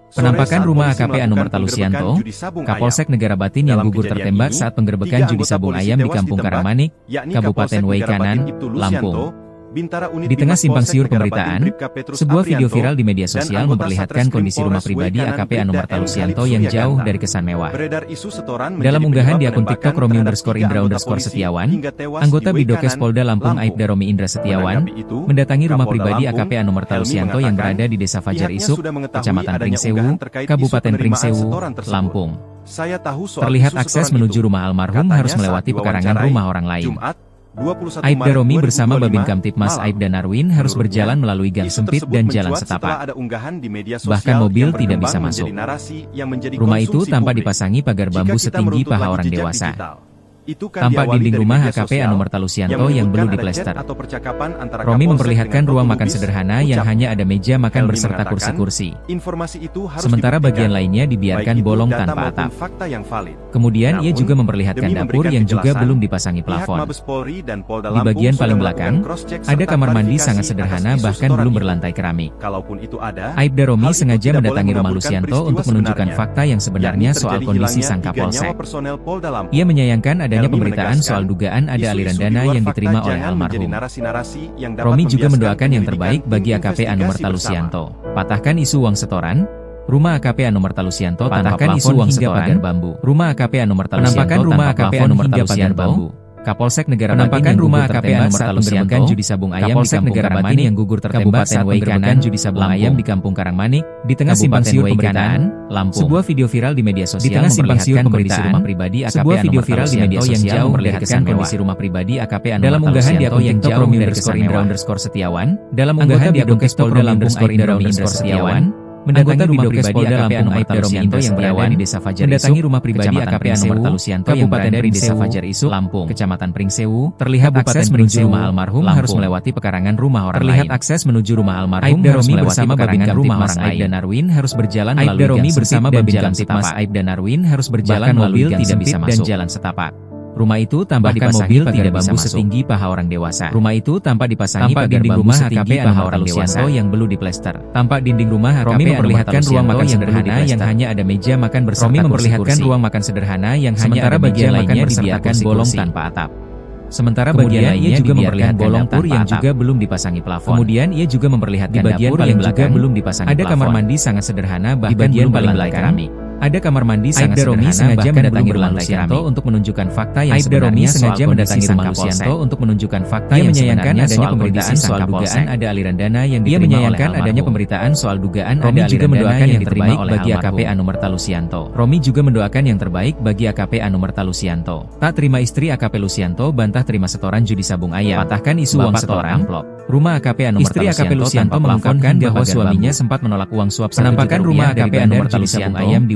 Penampakan rumah AKP Anomerta Lusianto, Kapolsek Negara Batin yang gugur tertembak saat penggerbekan judi sabung ayam di Kampung Karangmanik, Kabupaten Waikanan, Lampung. Di tengah simpang siur pemberitaan, sebuah video viral di media sosial memperlihatkan kondisi rumah pribadi AKP Anomerta Lusianto yang jauh dari kesan mewah. Dalam unggahan di akun TikTok Romi_Indra_Setiawan, anggota Bidokes Polda Lampung Aibda Romi Indra Setiawan, mendatangi rumah pribadi AKP Anomerta Lusianto yang berada di Desa Fajar Isuk, Kecamatan Pringsewu, Kabupaten Pringsewu, Lampung. Terlihat akses menuju rumah almarhum harus melewati pekarangan rumah orang lain. Aibda Romi bersama Babin Kamtibmas Aibda Narwin harus berjalan melalui gang sempit dan jalan setapak. Bahkan mobil tidak bisa masuk. Rumah itu tampak dipasangi pagar bambu setinggi paha orang dewasa. Tampak dinding rumah AKP Anomerta Lusianto yang belum diplester. Romi memperlihatkan ruang makan sederhana yang hanya ada meja makan beserta kursi-kursi. Sementara bagian lainnya dibiarkan bolong tanpa atap. Kemudian ia juga memperlihatkan dapur yang juga belum dipasangi plafon. Di bagian paling belakang, ada kamar mandi sangat sederhana bahkan belum berlantai keramik. Aibda Romi sengaja mendatangi rumah Lusianto untuk menunjukkan fakta yang sebenarnya soal kondisi sang Kapolsek. Ia menyayangkan adanya pemberitaan soal dugaan ada aliran dana yang diterima oleh almarhum. Romi juga mendoakan yang terbaik bagi AKP Anomerta Lusianto. Patahkan isu uang setoran, rumah AKP Anomerta Lusianto tanpa plafon hingga pagar bambu. Rumah AKP Anomerta Lusianto tanpa plafon hingga pagar bambu. Kapolsek Negara Batin yang gugur tertembak saat penggerbekan judi sabung ayam di Kampung Karangmanik yang gugur tertembak saat penggerbekan judi sabung ayam di Kampung Karangmanik, di tengah simpang siur pemberitaan, Lampung. Sebuah video viral di media sosial memperlihatkan kondisi rumah pribadi AKP Anomerta Lusianto yang jauh dari kesan kondisi rumah pribadi AKP Anomerta Lusianto yang jauh dari kesan Romi_Setiawan. Dalam unggahan di akun Polda Lampung Aibda Romi Indra Setiawan, mendatangi rumah pribadi AKP Anomerta Lusianto yang berada di Desa Fajar Isuk, mendatangi rumah pribadi AKP Anomerta Lusianto yang berada di Desa Fajar Isuk, Lampung, Kecamatan Pringsewu. Terlihat akses menuju rumah almarhum harus melewati pekarangan rumah orang lain. Terlihat akses menuju rumah almarhum harus melewati pekarangan rumah orang lain. Aibda Narwin harus berjalan melalui gang sempit dan jalan setapak. Aibda Narwin harus berjalan melalui gang sempit dan jalan setapak. Rumah itu tampak dipasangi pagar bambu setinggi paha orang dewasa. Rumah itu tampak dipasangi pagar bambu setinggi paha orang dewasa yang belum diplester. Tampak dinding rumah Romi memperlihatkan ruang makan sederhana yang hanya ada meja makan beserta kursi-kursi. Romi memperlihatkan ruang makan sederhana yang hanya ada bagian lainnya dibiarkan bolong tanpa atap. Sementara bagian lainnya juga memperlihatkan bolong dapur yang juga belum dipasangi plafon. Kemudian ia juga memperlihatkan dapur yang juga belum dipasangi plafon. Ada kamar mandi sangat sederhana bahkan belum berlantai keramik. Ada kamar mandi sangat sederhana sengaja mendatangi rumah Lusianto untuk menunjukkan fakta yang sebenarnya sengaja mendatangi rumah Lusianto untuk menunjukkan fakta yang sebenarnya soal pemberitaan soal dugaan ada aliran dana yang diterima oleh almarhum. Adanya pemberitaan soal dugaan Romi juga mendoakan yang terbaik bagi AKP Anomerta Lusianto. Romi juga mendoakan yang terbaik bagi AKP Anomerta Lusianto. Tak terima istri AKP Lusianto bantah terima setoran judi sabung ayam. Patahkan isu uang setoran amplop. Rumah AKP Anomerta Lusianto mengungkapkan bahwa suaminya sempat menolak uang suap. Penampakan rumah AKP Anomerta Lusianto ayam di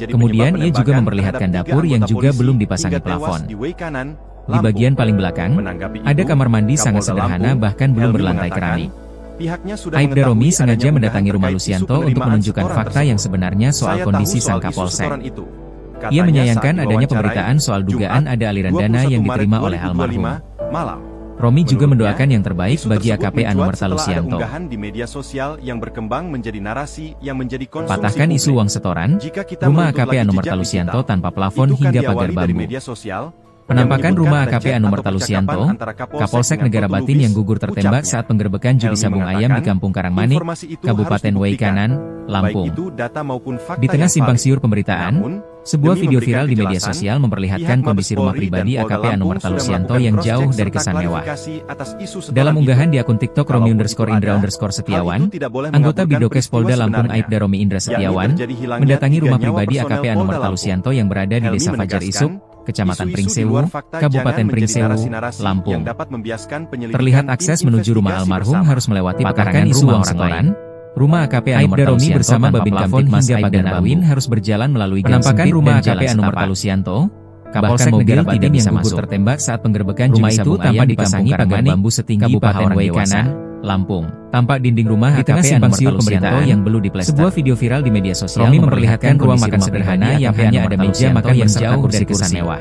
menjadi Kemudian penyebab ia juga penembakan memperlihatkan terhadap dapur 3 yang anggota juga polisi belum dipasangi hingga tewas plafon. di Way Kanan, Di bagian paling belakang, Menanggapi ada itu, kamar mandi sangat Kapolda sederhana Lampung, bahkan belum Helmi berlantai mengatakan, keramik. pihaknya sudah Aibda Romi mengetahui sengaja adanya mendatangi unggahan rumah terkait isu Lusianto untuk penerimaan menunjukkan setoran fakta yang tersebut. sebenarnya soal Saya kondisi tahu sang soal isu Kapolsek. setoran itu. Ia Katanya menyayangkan saat adanya diwawancarai, pemberitaan soal dugaan Jumat, ada aliran 21 dana yang Maret diterima oleh 2025, almarhum. malam. Romi juga Menurutnya, mendoakan yang terbaik isu bagi tersebut AKP Anu mencuat Merta setelah ada Lusianto. unggahan di media sosial yang berkembang menjadi narasi yang menjadi konsumsi Patahkan publik. isu uang setoran, Jika kita rumah menuntut AKP lagi Anu jejak Merta Lusianto digital, tanpa plafon itu kan hingga diawali pagar dari bambu. media sosial, Penampakan rumah menyebutkan AKP lecet Anumerta atau Lusianto, percakapan antara Kapolsek dengan Negara Putu Batin Lubis, yang gugur tertembak ucapnya. saat penggerbekan judi Helmi sabung ayam di mengatakan, Kampung Karangmanik, informasi itu Kabupaten harus dibuktikan, Waikanan, baik Lampung. itu data maupun fakta Di tengah yang simpang valid. siur pemberitaan, Namun, sebuah demi video memberikan viral di media kejelasan, sosial memperlihatkan pihak Mabes kondisi rumah Polri pribadi dan Polda AKP Lampung Anumerta sudah Lusianto melakukan yang cross-check jauh dari serta kesan mewah. klarifikasi atas isu setoran Dalam itu. unggahan di akun TikTok Kalaupun itu Romi_Indra_Setiawan, hal itu tidak boleh anggota mengaburkan Bidokes Polda peristiwa Lampung sebenarnya, Aibda Romi Indra yakni Setiawan, terjadi hilangnya mendatangi 3 rumah nyawa pribadi personel AKP Polda Anumerta Lampung. Lusianto yang berada di Helmi Desa Fajar menegaskan, Isuk, Kecamatan isu-isu di Pringsewu, luar fakta Kabupaten jangan menjadi Pringsewu, narasi-narasi Lampung. yang dapat membiaskan penyelidikan Terlihat tim akses menuju rumah investigasi almarhum bersama. harus melewati Patahkan pekarangan isu rumah uang orang setoran. lain. Rumah AKP Aibda Anumerta Romi Lusianto bersama tanpa Babin plafon Kamtipmas hingga Aibda pagar Darwin bambu harus berjalan melalui gang Penampakan sempit rumah dan AKP jalan Anumerta setapak. Lusianto, Kapolsek bahkan Negara mobil Batin tidak yang bisa gugur masuk. tertembak saat penggerbekan Rumah judi itu sabung tampak ayam di dipasangi Kampung pagar Karangmanik, bambu setinggi Kabupaten paha orang Waikanan, dewasa. Lampung. Tampak dinding rumah Di tengah AKP simpang Anumerta siur Lusianto pemberitaan, yang belum diplester. Sebuah video viral di media sosial Romi memperlihatkan ruang kondisi makan rumah sederhana pribadi yang AKP hanya ada Anumerta meja Lusianto makan yang beserta jauh dari kursi-kursi. kesan mewah.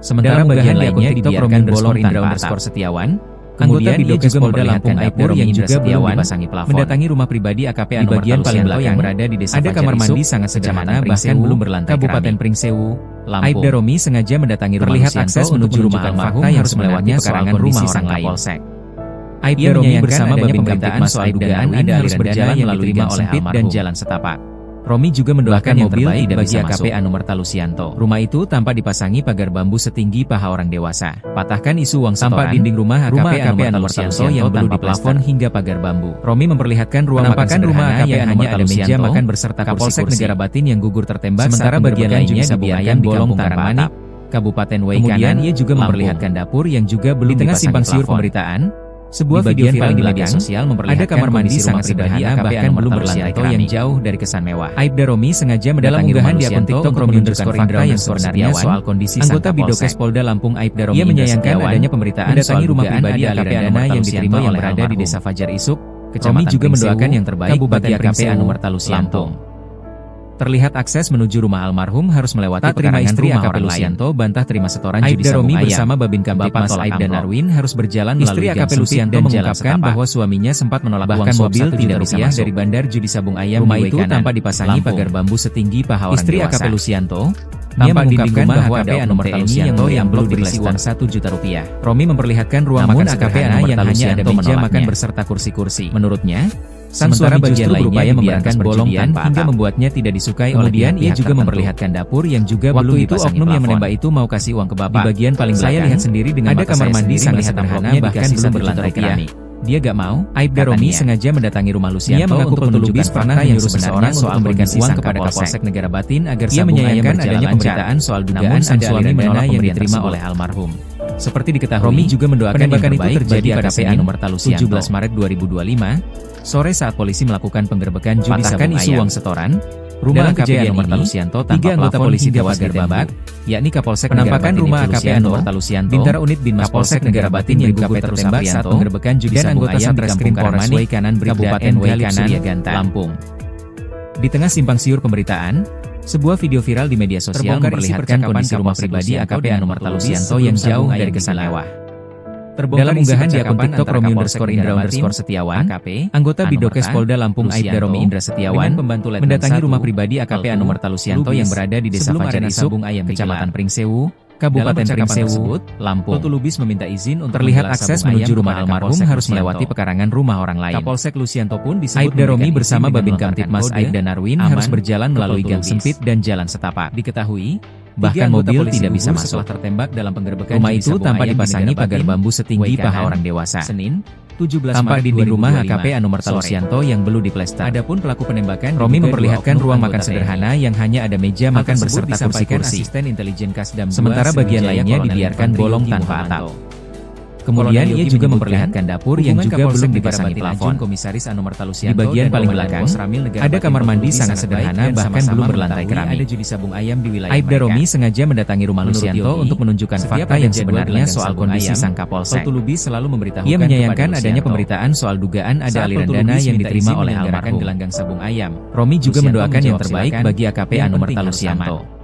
Sementara Dalam bagian unggahan di akun lainnya TikTok dibiarkan bolong tanpa Romi_Indra_Setiawan, Setiawan. Kemudian Anggota ia Bidokes juga Polda Lampung memperlihatkan Aibda dapur Romi yang Indra juga belum Setiawan dipasangi plafon. mendatangi rumah pribadi AKP Di Anumerta bagian paling Lusianto yang belakang, berada di Desa ada Fajar kamar Isuk, mandi sangat sederhana Kecamatan bahkan Pringsewu, belum berlantai Kabupaten keramik. Pringsewu, Lampung. Aibda Romi sengaja mendatangi rumah Terlihat Lusianto akses untuk menuju rumah menunjukkan almarhum fakta yang harus melewati sebenarnya soal pekarangan kondisi rumah sang orang lain. Kapolsek. Aibda Ia Romi menyayangkan bersama adanya Babin pemberitaan Kamtipmas soal Aibda dugaan Darwin ada harus aliran berjalan dana yang melalui diterima gang oleh sempit dan almarhum. jalan setapak. Romi juga mendoakan Bahkan yang mobil terbaik tidak bagi bisa AKP masuk. Anumerta Lusianto. Rumah itu tanpa dipasangi pagar bambu setinggi paha orang dewasa. Patahkan isu uang setoran. Tampak dinding rumah AKP Anumerta Lusianto yang belum diplafon hingga pagar bambu. Romi memperlihatkan ruang makan sederhana yang hanya ada meja makan beserta Kapolsek Negara Batin yang gugur tertembak. Sementara bagian lainnya dibiarkan bolong tanpa atap. Kabupaten Waikanan. Kemudian ia juga memperlihatkan dapur yang juga belum dipasangi plafon. Di tengah simpang siur pemberitaan, sebuah video viral di media sosial memperlihatkan ada kamar mandi sangat sederhana bahkan belum berlantai keramik yang jauh dari kesan mewah. Aibda Romi sengaja mendatangi rumah di akun TikTok Romi_Indra yang sebenarnya soal kondisi anggota Bidokes Polda Lampung Aibda Romi. Ia menyayangkan adanya pemberitaan mendatangi rumah pribadi aliran dana yang diterima yang berada di Desa Fajar Isuk, Kecamatan juga mendoakan yang terbaik bagi AKP Anumerta Lusianto. Terlihat akses menuju rumah almarhum harus melewati pekarangan istri rumah AKP Lusianto bantah terima setoran judi sabung ayam. bersama Babin Kamtipmas Aibda Darwin harus berjalan melalui gang sempit dan mengungkapkan bahwa suaminya sempat menolak bahkan mobil tidak rupiah dari bandar judi sabung ayam. Rumah itu tanpa dipasangi pagar bambu setinggi paha orang dewasa. Istri AKP Lusianto tampak mengungkapkan bahwa ada Anumerta Lusianto yang belum berisi uang 1 juta rupiah. Romi memperlihatkan ruang makan sederhana yang hanya ada meja makan beserta kursi-kursi. Menurutnya, sementara bagian lainnya membiarkan bolong tanpa hingga membuatnya tidak disukai oleh pihak. Ia juga memperlihatkan dapur yang juga belum dipasangi oknum yang menembak itu mau kasih uang ke bapak. Di bagian paling belakang, saya lihat sendiri dengan ada kamar mandi sangat sederhana bahkan belum berlantai keramik. Dia gak mau. Aibda Romi sengaja mendatangi rumah Lusianto. Ia mengaku Putu Lubis pernah menyuruh seseorang soal memberikan uang kepada Kapolsek Negara Batin agar sabung ayam adanya pemberitaan soal dugaan ada aliran dana yang diterima oleh almarhum. Seperti diketahui, Romi juga mendoakan penembakan yang terbaik itu terjadi pada Senin, Anumerta Lusianto, 17 Maret 2025, sore saat polisi melakukan penggerbekan judi sabung isu uang setoran. Rumah AKP Anumerta Lusianto tanpa anggota polisi tewas ditembak, yakni Kapolsek Penampakan rumah AKP Anumerta Lusianto, Bintara Unit Binmas Polsek Negara Batin yang gugur tertembak saat penggerbekan judi sabung ayam di Kampung Karangmanik, Kabupaten Waikanan, Lampung. Di tengah simpang siur pemberitaan, sebuah video viral di media sosial memperlihatkan kondisi rumah pribadi AKP Anumerta Lusianto yang jauh dari kesan mewah. Dalam unggahan di akun TikTok Romi_Indra_Setiawan, anggota Bidokes Polda Lampung Aibda Romi Indra Setiawan mendatangi rumah pribadi AKP Anumerta Lusianto yang berada di Desa Fajar Isuk, Kecamatan Pringsewu, Kabupaten Pringsewu, Lampung. Putu Lubis meminta izin untuk terlihat akses menuju rumah almarhum harus melewati pekarangan rumah orang lain. Kapolsek Lusianto pun disebut Aibda Romi bersama Babin Kamtipmas Aibda Darwin harus berjalan melalui gang sempit dan jalan setapak. Diketahui, bahkan mobil tidak bisa masuk setelah tertembak dalam penggerbekan. Rumah itu tanpa dipasangi pagar bambu setinggi paha orang dewasa. Senin, 17 Tampak dinding rumah AKP Anumerta Lusianto yang belum diplester. Adapun pelaku penembakan, Romi memperlihatkan ruang makan sederhana yang hanya ada meja makan beserta kursi-kursi. Asisten intelijen Kasdam. Sementara bagian lainnya dibiarkan bolong tanpa atap. Kemudian ia juga memperlihatkan dapur yang juga belum dipasangi plafon. Komisaris Anumerta Lusianto di bagian paling belakang ada kamar mandi sangat sederhana bahkan belum berlantai keramik. Ada judi sabung ayam di wilayah Aibda Romi sengaja mendatangi rumah Lusianto untuk menunjukkan fakta yang sebenarnya soal kondisi sang Kapolsek. Putu Lubis selalu memberitahukan ia menyayangkan adanya pemberitaan soal dugaan ada aliran dana yang diterima oleh almarhum gelanggang sabung ayam. Romi juga mendoakan yang terbaik bagi AKP Anumerta Lusianto.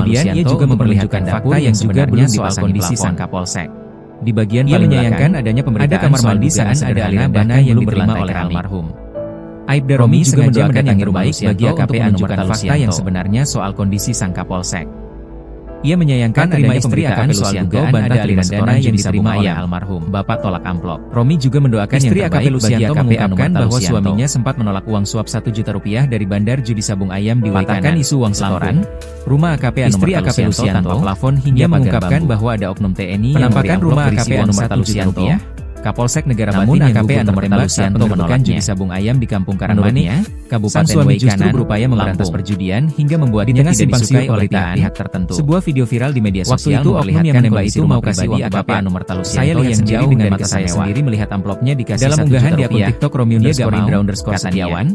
Kemudian ia juga memperlihatkan fakta yang sebenarnya soal kondisi sang Kapolsek. Di bagian paling menyayangkan adanya pemberitaan kamar mandi saat ada aliran dana yang belum diterima oleh almarhum. Aibda Romi sengaja mendatangi rumah Lucianto bagi AKP menunjukkan fakta yang sebenarnya soal kondisi sang Kapolsek. Ia menyayangkan adanya pemberitaan soal dugaan ada aliran dana yang diterima oleh almarhum Bapak tolak amplop. Romi juga mendoakan Istri yang terbaik bagi AKP mengungkapkan bahwa suaminya sempat menolak uang suap Rp1 juta dari bandar judi sabung ayam di Waikanan. Isu uang setoran, rumah AKP Istri AKP Lucianto plafon hingga mengungkapkan bahwa ada oknum TNI penampakan rumah AKP Rp1 Kapolsek Negara Namun Batin AKP Lucianto menolak judi sabung ayam di Kampung Karangmani, Kabupaten suami justru Waikanan, berupaya memberantas Lampung. perjudian hingga membuatnya tidak disukai oleh pihak tertentu. Sebuah video viral di media sosial memperlihatkan Mbak itu mau kasih uang ke Bapak Saya lihat yang jauh dengan mata saya sendiri melihat amplopnya dikasih Dalam unggahan di akun TikTok Romi_Setiawan,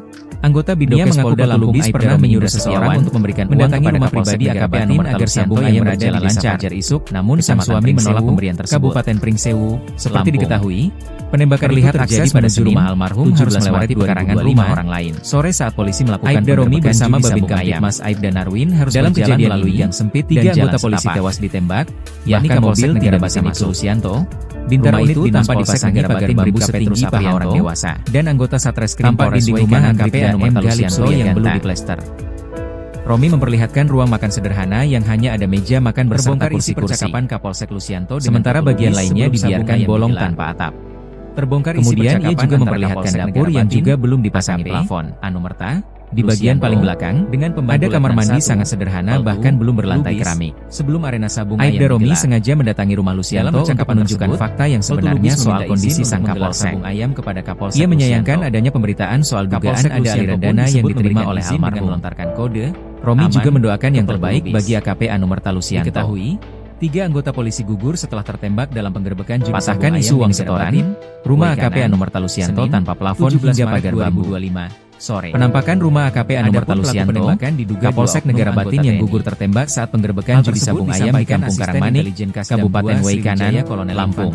anggota Bidokes Polda Lampung pernah menyuruh seseorang untuk memberikan uang kepada rumah pribadi AKP agar sabung ayam berada di Desa Fajar Isuk, namun sang suami menolak pemberian tersebut. Kabupaten Pringsewu, seperti diketahui, penembakan terlihat terjadi pada rumah almarhum harus melewati pekarangan rumah orang lain. Sore saat polisi melakukan Romi bersama Babin Kamtibmas Aibda Narwin harus dalam berjalan kejadian melalui ini, gang sempit 3 anggota anggota polisi polisi tewas ditembak, yakni bahkan Kapolsek mobil Negara tidak Batin bisa Lucianto, Bintaro Rumah itu tanpa dipasangi pagar bambu setinggi paha orang dewasa, dan anggota Satreskrim Tampak Polres dinding Waikanan rumah AKP AKP Lucianto yang belum diplester. Romi memperlihatkan ruang makan sederhana yang hanya ada meja makan berserta Terbongkar isi kursi-kursi. percakapan Kapolsek Lucianto, sementara bagian lainnya dibiarkan bolong tanpa atap. Terbongkar Kemudian ia juga memperlihatkan dapur yang juga belum dipasangi plafon. Anumerta, di bagian paling belakang, ada kamar mandi sangat sederhana bahkan belum berlantai keramik. Sebelum arena sabung ayam Aibda Romi sengaja mendatangi rumah Lucianto untuk menunjukkan fakta yang sebenarnya soal kondisi sang Kapolsek. Ia menyayangkan adanya pemberitaan soal dugaan ada aliran dana yang diterima oleh almarhum. Melontarkan kode, Romi juga mendoakan yang terbaik bagi AKP Anumerta Lucianto. Diketahui, 3 anggota polisi gugur setelah tertembak dalam penggerbekan judi sabung ayam isu uang di Negara Batin, rumah AKP Anumerta Lucianto tanpa plafon hingga pagar bambu. Sore. Penampakan rumah AKP Anumerta Lucianto, Kapolsek Negara Batin yang gugur tertembak saat penggerbekan judi sabung ayam di Kampung Karangmani, Kabupaten Waikanan, Lampung.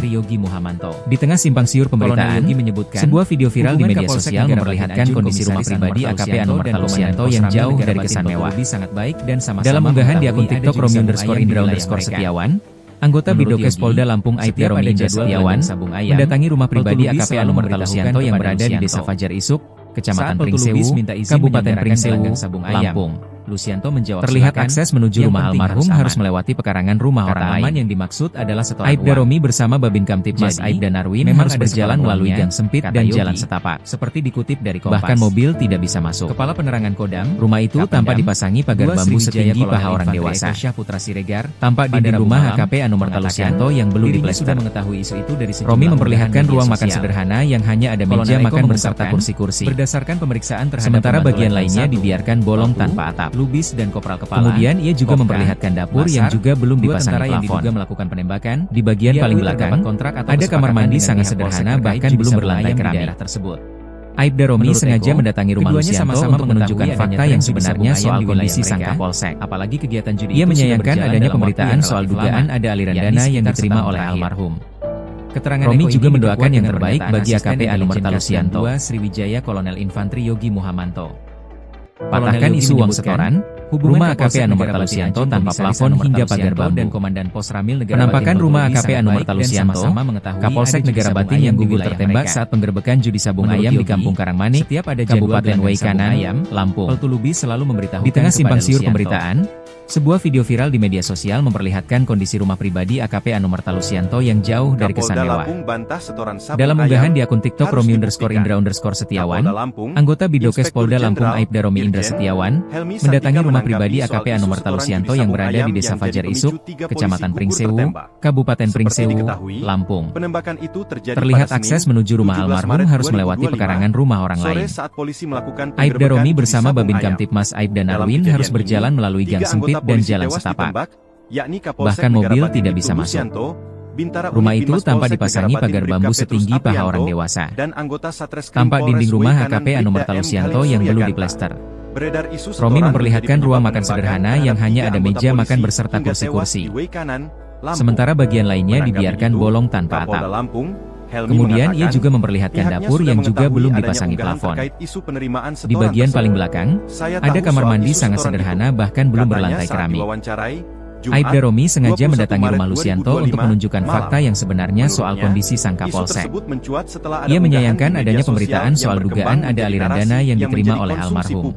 Di tengah simpang siur pemberitaan, sebuah video viral di media sosial memperlihatkan kondisi rumah pribadi AKP Anumerta Lucianto yang jauh dari kesan mewah. Dalam unggahan di akun TikTok Romi_Setiawan, anggota Bidokes Polda Lampung Aibda Romi Setiawan mendatangi rumah pribadi AKP Anumerta Lucianto yang berada di Desa Fajar Isuk, Kecamatan Pringsewu, Kabupaten Pringsewu, Lampung. Lucianto menjawab, terlihat akses menuju rumah almarhum harus melewati pekarangan rumah orang lain. Yang dimaksud adalah setoran Aibda Romi bersama Babin Kamtibmas Aibda Narwin harus berjalan melalui gang sempit dan jalan setapak. Seperti dikutip dari Kompas, bahkan mobil tidak bisa masuk. Kepala Penerangan Kodam, rumah itu tanpa dipasangi pagar bambu setinggi paha orang dewasa. Tampak di rumah AKP Anumerta Lucianto yang belum diplester. Romi memperlihatkan ruang makan sederhana yang hanya ada meja makan berserta kursi-kursi. Berdasarkan pemeriksaan terhadap sementara bagian lainnya dibiarkan bolong tanpa atap. Lubis dan kopral kepala. Kemudian ia juga memperlihatkan dapur yang juga belum dipasangi plafon. Yang diduga melakukan penembakan, di bagian paling belakang ada kamar mandi sangat sederhana bahkan belum berlantai keramik. Aibda Romi sengaja mendatangi rumah Lucianto untuk menunjukkan fakta yang sebenarnya soal kondisi sang Kapolsek. Apalagi kegiatan judi ia menyayangkan adanya pemberitaan soal dugaan ada aliran dana yang diterima oleh almarhum. Keterangan Romi juga mendoakan yang terbaik bagi AKP Anumerta Lucianto. Sriwijaya Kolonel Infantri Yogi Muhamanto. Patahkan isu uang setoran, rumah AKP Anumerta Lucianto tanpa plafon hingga pagar bambu. Dan Komandan Pos Ramil Negara Penampakan rumah AKP Anumerta Lucianto, Kapolsek Negara Batin yang gugur tertembak saat penggerbekan judi sabung ayam di Kampung Karangmani, Kabupaten Waikanan, Lampung. Peltulubi selalu memberitahukan di tengah simpang siur pemberitaan, sebuah video viral di media sosial memperlihatkan kondisi rumah pribadi AKP Anumerta Lucianto yang jauh dari kesan mewah. Dalam unggahan di akun TikTok Romi_Setiawan, anggota Bidokes Polda Lampung Aibda Romi Indra Setiawan mendatangi rumah pribadi AKP Anumerta Lucianto yang berada di Desa Fajar Isuk, Kecamatan Pringsewu, Kabupaten Pringsewu, Lampung. Terlihat akses menuju rumah almarhum harus melewati pekarangan rumah orang lain. Aibda Romi bersama Babin Kamtibmas Aibda Narwin harus berjalan melalui gang sempit dan jalan setapak. Bahkan mobil tidak bisa masuk. Rumah itu tanpa dipasangi pagar bambu setinggi paha orang dewasa. Tampak dinding rumah AKP Anumerta Lucianto yang belum diplester. Romi memperlihatkan ruang makan sederhana yang hanya ada meja makan berserta kursi-kursi. Sementara bagian lainnya dibiarkan bolong tanpa atap. Kemudian ia juga memperlihatkan dapur yang juga belum dipasangi plafon. Di bagian paling belakang, ada kamar mandi sangat sederhana bahkan belum berlantai keramik. Aibda Romi sengaja mendatangi rumah Lucianto untuk menunjukkan fakta yang sebenarnya soal kondisi sang Kapolsek. Ia menyayangkan adanya pemberitaan soal dugaan ada aliran dana yang diterima oleh almarhum.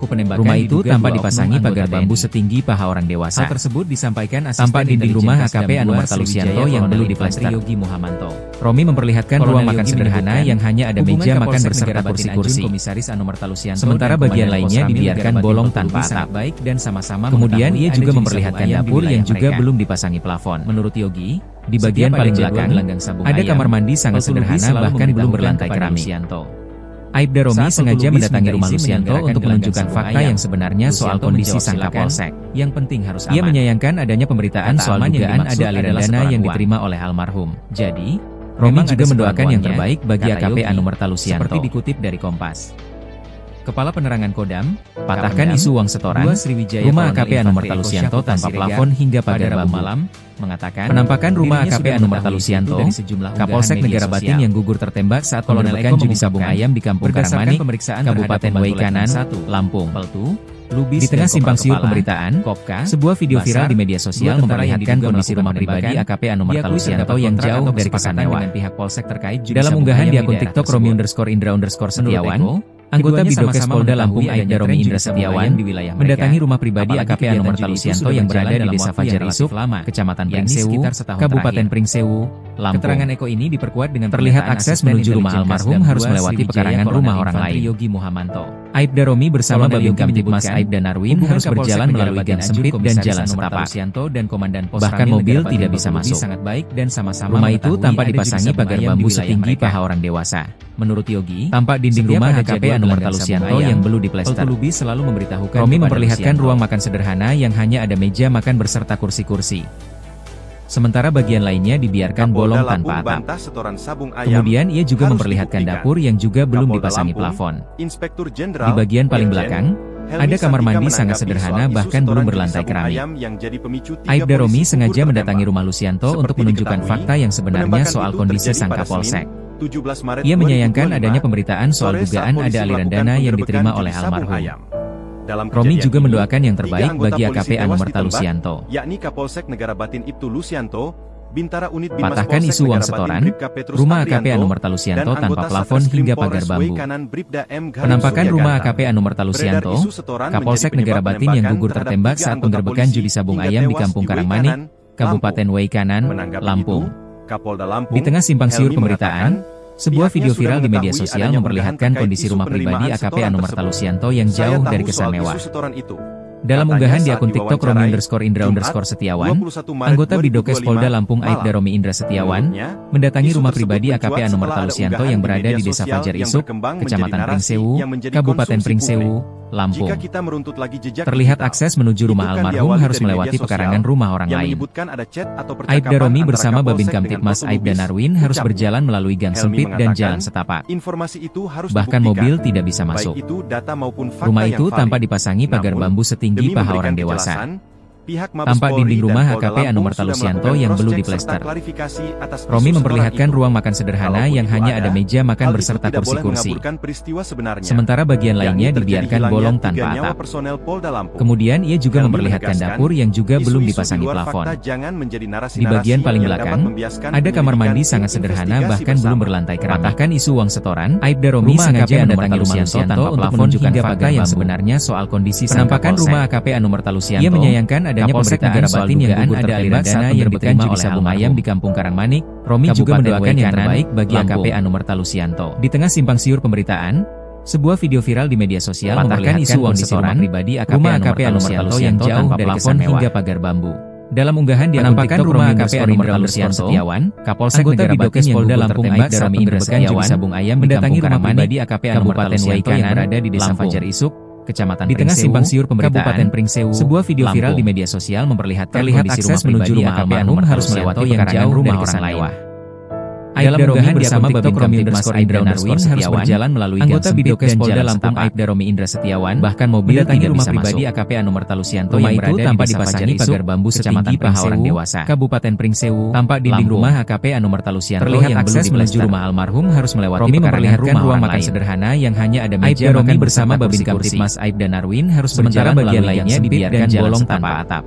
pelaku penembakan rumah itu tanpa dipasangi pagar bambu setinggi paha orang dewasa. Hal tersebut disampaikan tampak dinding rumah AKP Anu Martalusianto yang belum diplester. Yogi Muhamanto. Romi memperlihatkan ruang makan sederhana yang hanya ada meja makan berserta kursi-kursi. Sementara bagian lainnya dibiarkan bolong tanpa atap. Baik dan sama-sama. Kemudian ia juga memperlihatkan dapur yang juga belum dipasangi plafon. Menurut Yogi, di bagian paling belakang ada kamar mandi sangat sederhana bahkan belum berlantai keramik. Aibda Romi sengaja mendatangi rumah Lusianto untuk menunjukkan fakta yang sebenarnya soal kondisi sang Kapolsek. Yang penting harus aman. Ia menyayangkan adanya pemberitaan soal dugaan ada aliran dana yang diterima oleh almarhum. Jadi, Romi juga mendoakan yang terbaik bagi AKP Anu Martalusianto. Seperti dikutip dari Kompas. Kepala Penerangan Kodam, patahkan isu uang setoran, rumah AKP Anu Mertalusianto tanpa plafon hingga pagar bambu malam, mengatakan penampakan rumah AKP Anu Mertalusianto, Kapolsek Negara Batin yang gugur tertembak saat penggerbekan judi sabung ayam di Kampung Karangmanik, Kabupaten Waikanan, Lampung. Di tengah simpang siur pemberitaan, sebuah video viral di media sosial memperlihatkan kondisi rumah pribadi AKP Anu Mertalusianto yang jauh dari kesan mewah. Dalam unggahan di akun TikTok Romi_Indra_Setiawan, anggota Bidokes Polda Lampung Aibda Romi Indra Setiawan mendatangi rumah pribadi AKP Anu Mertalusianto yang berada di Desa Fajar Isuk, Kecamatan Pringsewu, Kabupaten Pringsewu, Lampung. Keterangan Eko ini diperkuat dengan terlihat akses menuju rumah almarhum harus melewati pekarangan rumah orang lain. Aibda Romi bersama Babin Kamtibmas Aibda Narwin harus berjalan melalui gang sempit dan jalan setapak. Bahkan mobil tidak bisa masuk. Rumah itu tanpa dipasangi pagar bambu setinggi paha orang dewasa. Menurut Yogi, tampak dinding rumah AKP Anu Mertalusianto yang belum diplester. Romi memperlihatkan ruang makan sederhana yang hanya ada meja makan berserta kursi-kursi. Sementara bagian lainnya dibiarkan bolong tanpa atap. Kemudian ia juga memperlihatkan dapur yang juga belum dipasangi plafon. Di bagian paling belakang, ada kamar mandi sangat sederhana bahkan belum berlantai keramik. Aibda Romi sengaja mendatangi rumah Lusianto untuk menunjukkan fakta yang sebenarnya soal kondisi sang Kapolsek. Ia menyayangkan adanya pemberitaan soal dugaan ada aliran dana yang diterima oleh almarhum. Romi juga mendoakan yang terbaik bagi AKP Anu Mertalusianto. Yakni Kapolsek Negara Batin Ibtu Lusianto, Bintara Unit Bimas Patahkan Polsek isu uang Negara setoran, Batin Bribka Petrus rumah AKP Adrianto, Anu Mertalusianto dan tanpa anggota plafon Satreskrim hingga Polres pagar bambu. Waikanan Bribda M. Galuh Penampakan rumah Suryaganta. AKP Anu Mertalusianto, Beredar isu setoran Kapolsek menjadi Negara penyebab Batin yang penembakan gugur terhadap tertembak 3 saat anggota penggerbekan polisi judi sabung hingga ayam di tewas Kampung di Karangmanik, Waikanan, Kabupaten Waikanan, Menanggapi Lampung. itu, Kapolda Lampung, Di tengah simpang siur Helmi pemberitaan, mengatakan, sebuah pihaknya video sudah viral di media mengetahui sosial adanya memperlihatkan unggahan kondisi terkait rumah isu pribadi penerimaan AKP setoran Anu tersebut. Mertalusianto yang Saya jauh tahu dari kesan soal mewah. isu setoran itu. Dalam Katanya unggahan di saat akun TikTok diwawancarai, Romi_Indra_Setiawan, 21 Maret anggota Bidokes 2025 Polda Lampung Aibda malam. Romi Indra Setiawan Menurutnya, mendatangi isu rumah tersebut pribadi AKP mencuat Anu setelah ada Mertalusianto unggahan yang di berada media di Desa sosial Fajar yang Isuk, berkembang menjadi Kecamatan narasi Pringsewu, yang menjadi Kabupaten konsumsi Pringsewu, publik. Lampung. Jika kita meruntut lagi jejak Terlihat digital, akses menuju rumah itu kan almarhum diawali harus dari melewati media sosial pekarangan rumah orang yang lain. menyebutkan ada chat atau percakapan Aibda Romi antara bersama Babin Kapolsek dengan Kamtibmas Foto Aibda Lubis, Narwin harus ucapnya. berjalan melalui gang Helmi sempit dan mengatakan, jalan setapak. informasi itu harus Bahkan dibuktikan, mobil tidak bisa masuk. baik itu data maupun fakta Rumah yang itu valid. tanpa dipasangi pagar Namun, bambu setinggi demi paha orang memberikan dewasa. kejelasan, pihak Mabes Tampak Polri dinding dan rumah Polda AKP Anu Lampung Mertalusianto sudah yang belum melakukan diplester. cross-check serta klarifikasi atas isu Romi setoran memperlihatkan itu. ruang makan sederhana Kalaupun yang itu hanya ada ada, meja makan hal itu berserta tidak boleh kursi-kursi. mengaburkan peristiwa sebenarnya. Sementara bagian Yakni lainnya terjadi dibiarkan hilangnya bolong 3 tanpa nyawa atap. personel Polda Lampung. Kemudian ia juga Helmi memperlihatkan menegaskan, dapur yang juga belum isu-isu dipasangi di luar plafon. fakta jangan menjadi Di narasi-narasi bagian paling yang belakang, dapat membiaskan ada kamar penyelidikan mandi tim sangat sederhana investigasi bahkan belum bersama. berlantai keramik. Patahkan isu uang setoran, Aibda Romi sengaja mendatangi rumah Lusianto untuk menunjukkan fakta yang sebenarnya soal kondisi sang Penampakan rumah AKP Anu Mertalusianto. Ia menyayangkan adanya pemberitaan soal dugaan ada aliran dana yang diterima oleh sabung ayam di Kampung Karangmanik. Romi juga mendoakan yang terbaik bagi AKP Anu Mertalusianto. Di tengah simpang siur pemberitaan, sebuah video viral di media sosial memperlihatkan isu uang setoran pribadi rumah AKP Anu Mertalusianto yang jauh dari kesan hingga pagar bambu. Dalam unggahan di akun TikTok rumah AKP Anu Mertalusianto, Kapolsek Negara Batin Polda Lampung Aibda Romi Indra Setiawan sabung ayam mendatangi rumah pribadi AKP Anu Mertalusianto yang berada di Desa Fajar Isuk, Kecamatan Pringsewu, di tengah simpang siur pemberitaan, Kabupaten Pringsewu, sebuah video viral di media sosial memperlihatkan kondisi rumah pribadi AKP Anu harus melewati yang jauh rumah orang lain. Dalam unggahan bersama Babin Kamtibmas Aibda Narwin harus berjalan melalui anggota Bidokes Polda Lampung Aibda Romi Indra Setiawan, bahkan mobil mendatangi rumah pribadi AKP Anu Mertalusianto yang berada tanpa dipasangi pagar bambu setinggi paha orang dewasa. Kabupaten Pringsewu, tampak dinding rumah AKP Anu Mertalusianto terlihat akses menuju rumah almarhum harus melewati pekarangan rumah ruang makan sederhana yang hanya ada meja makan bersama Babin Kamtibmas Aibda Narwin harus berjalan bagian lainnya dibiarkan bolong tanpa atap.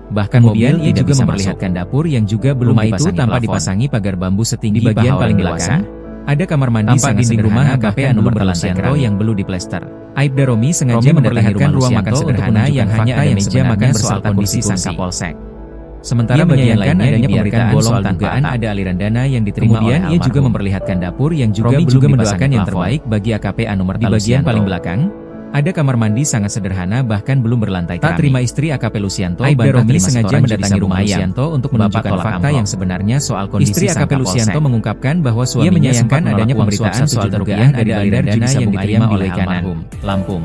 Bahkan kemudian ia juga memperlihatkan dapur yang juga belum itu tanpa dipasangi pagar bambu setinggi di bagian paling belakang. Ada kamar mandi sangat sederhana AKP Anu Mertalusianto yang belum diplester. Aibda Romi sengaja memperlihatkan ruang makan sederhana yang hanya ada meja makan soal kondisi sang Kapolsek. Sementara bagian lainnya adanya pemberitaan soal dugaan ada aliran dana yang diterima oleh almarhum. Ia juga memperlihatkan dapur yang juga belum mendoakan yang terbaik bagi AKP Anu Mertalusianto. Di bagian paling belakang, ada kamar mandi sangat sederhana bahkan belum berlantai keramik. Tak terima istri AKP Lusianto, Aibda Romi sengaja mendatangi rumah Lusianto untuk menunjukkan fakta yang sebenarnya soal kondisi istri AKP Lusianto mengungkapkan bahwa suaminya menyayangkan adanya pemberitaan soal dugaan ada aliran dana yang diterima oleh almarhum. Lampung.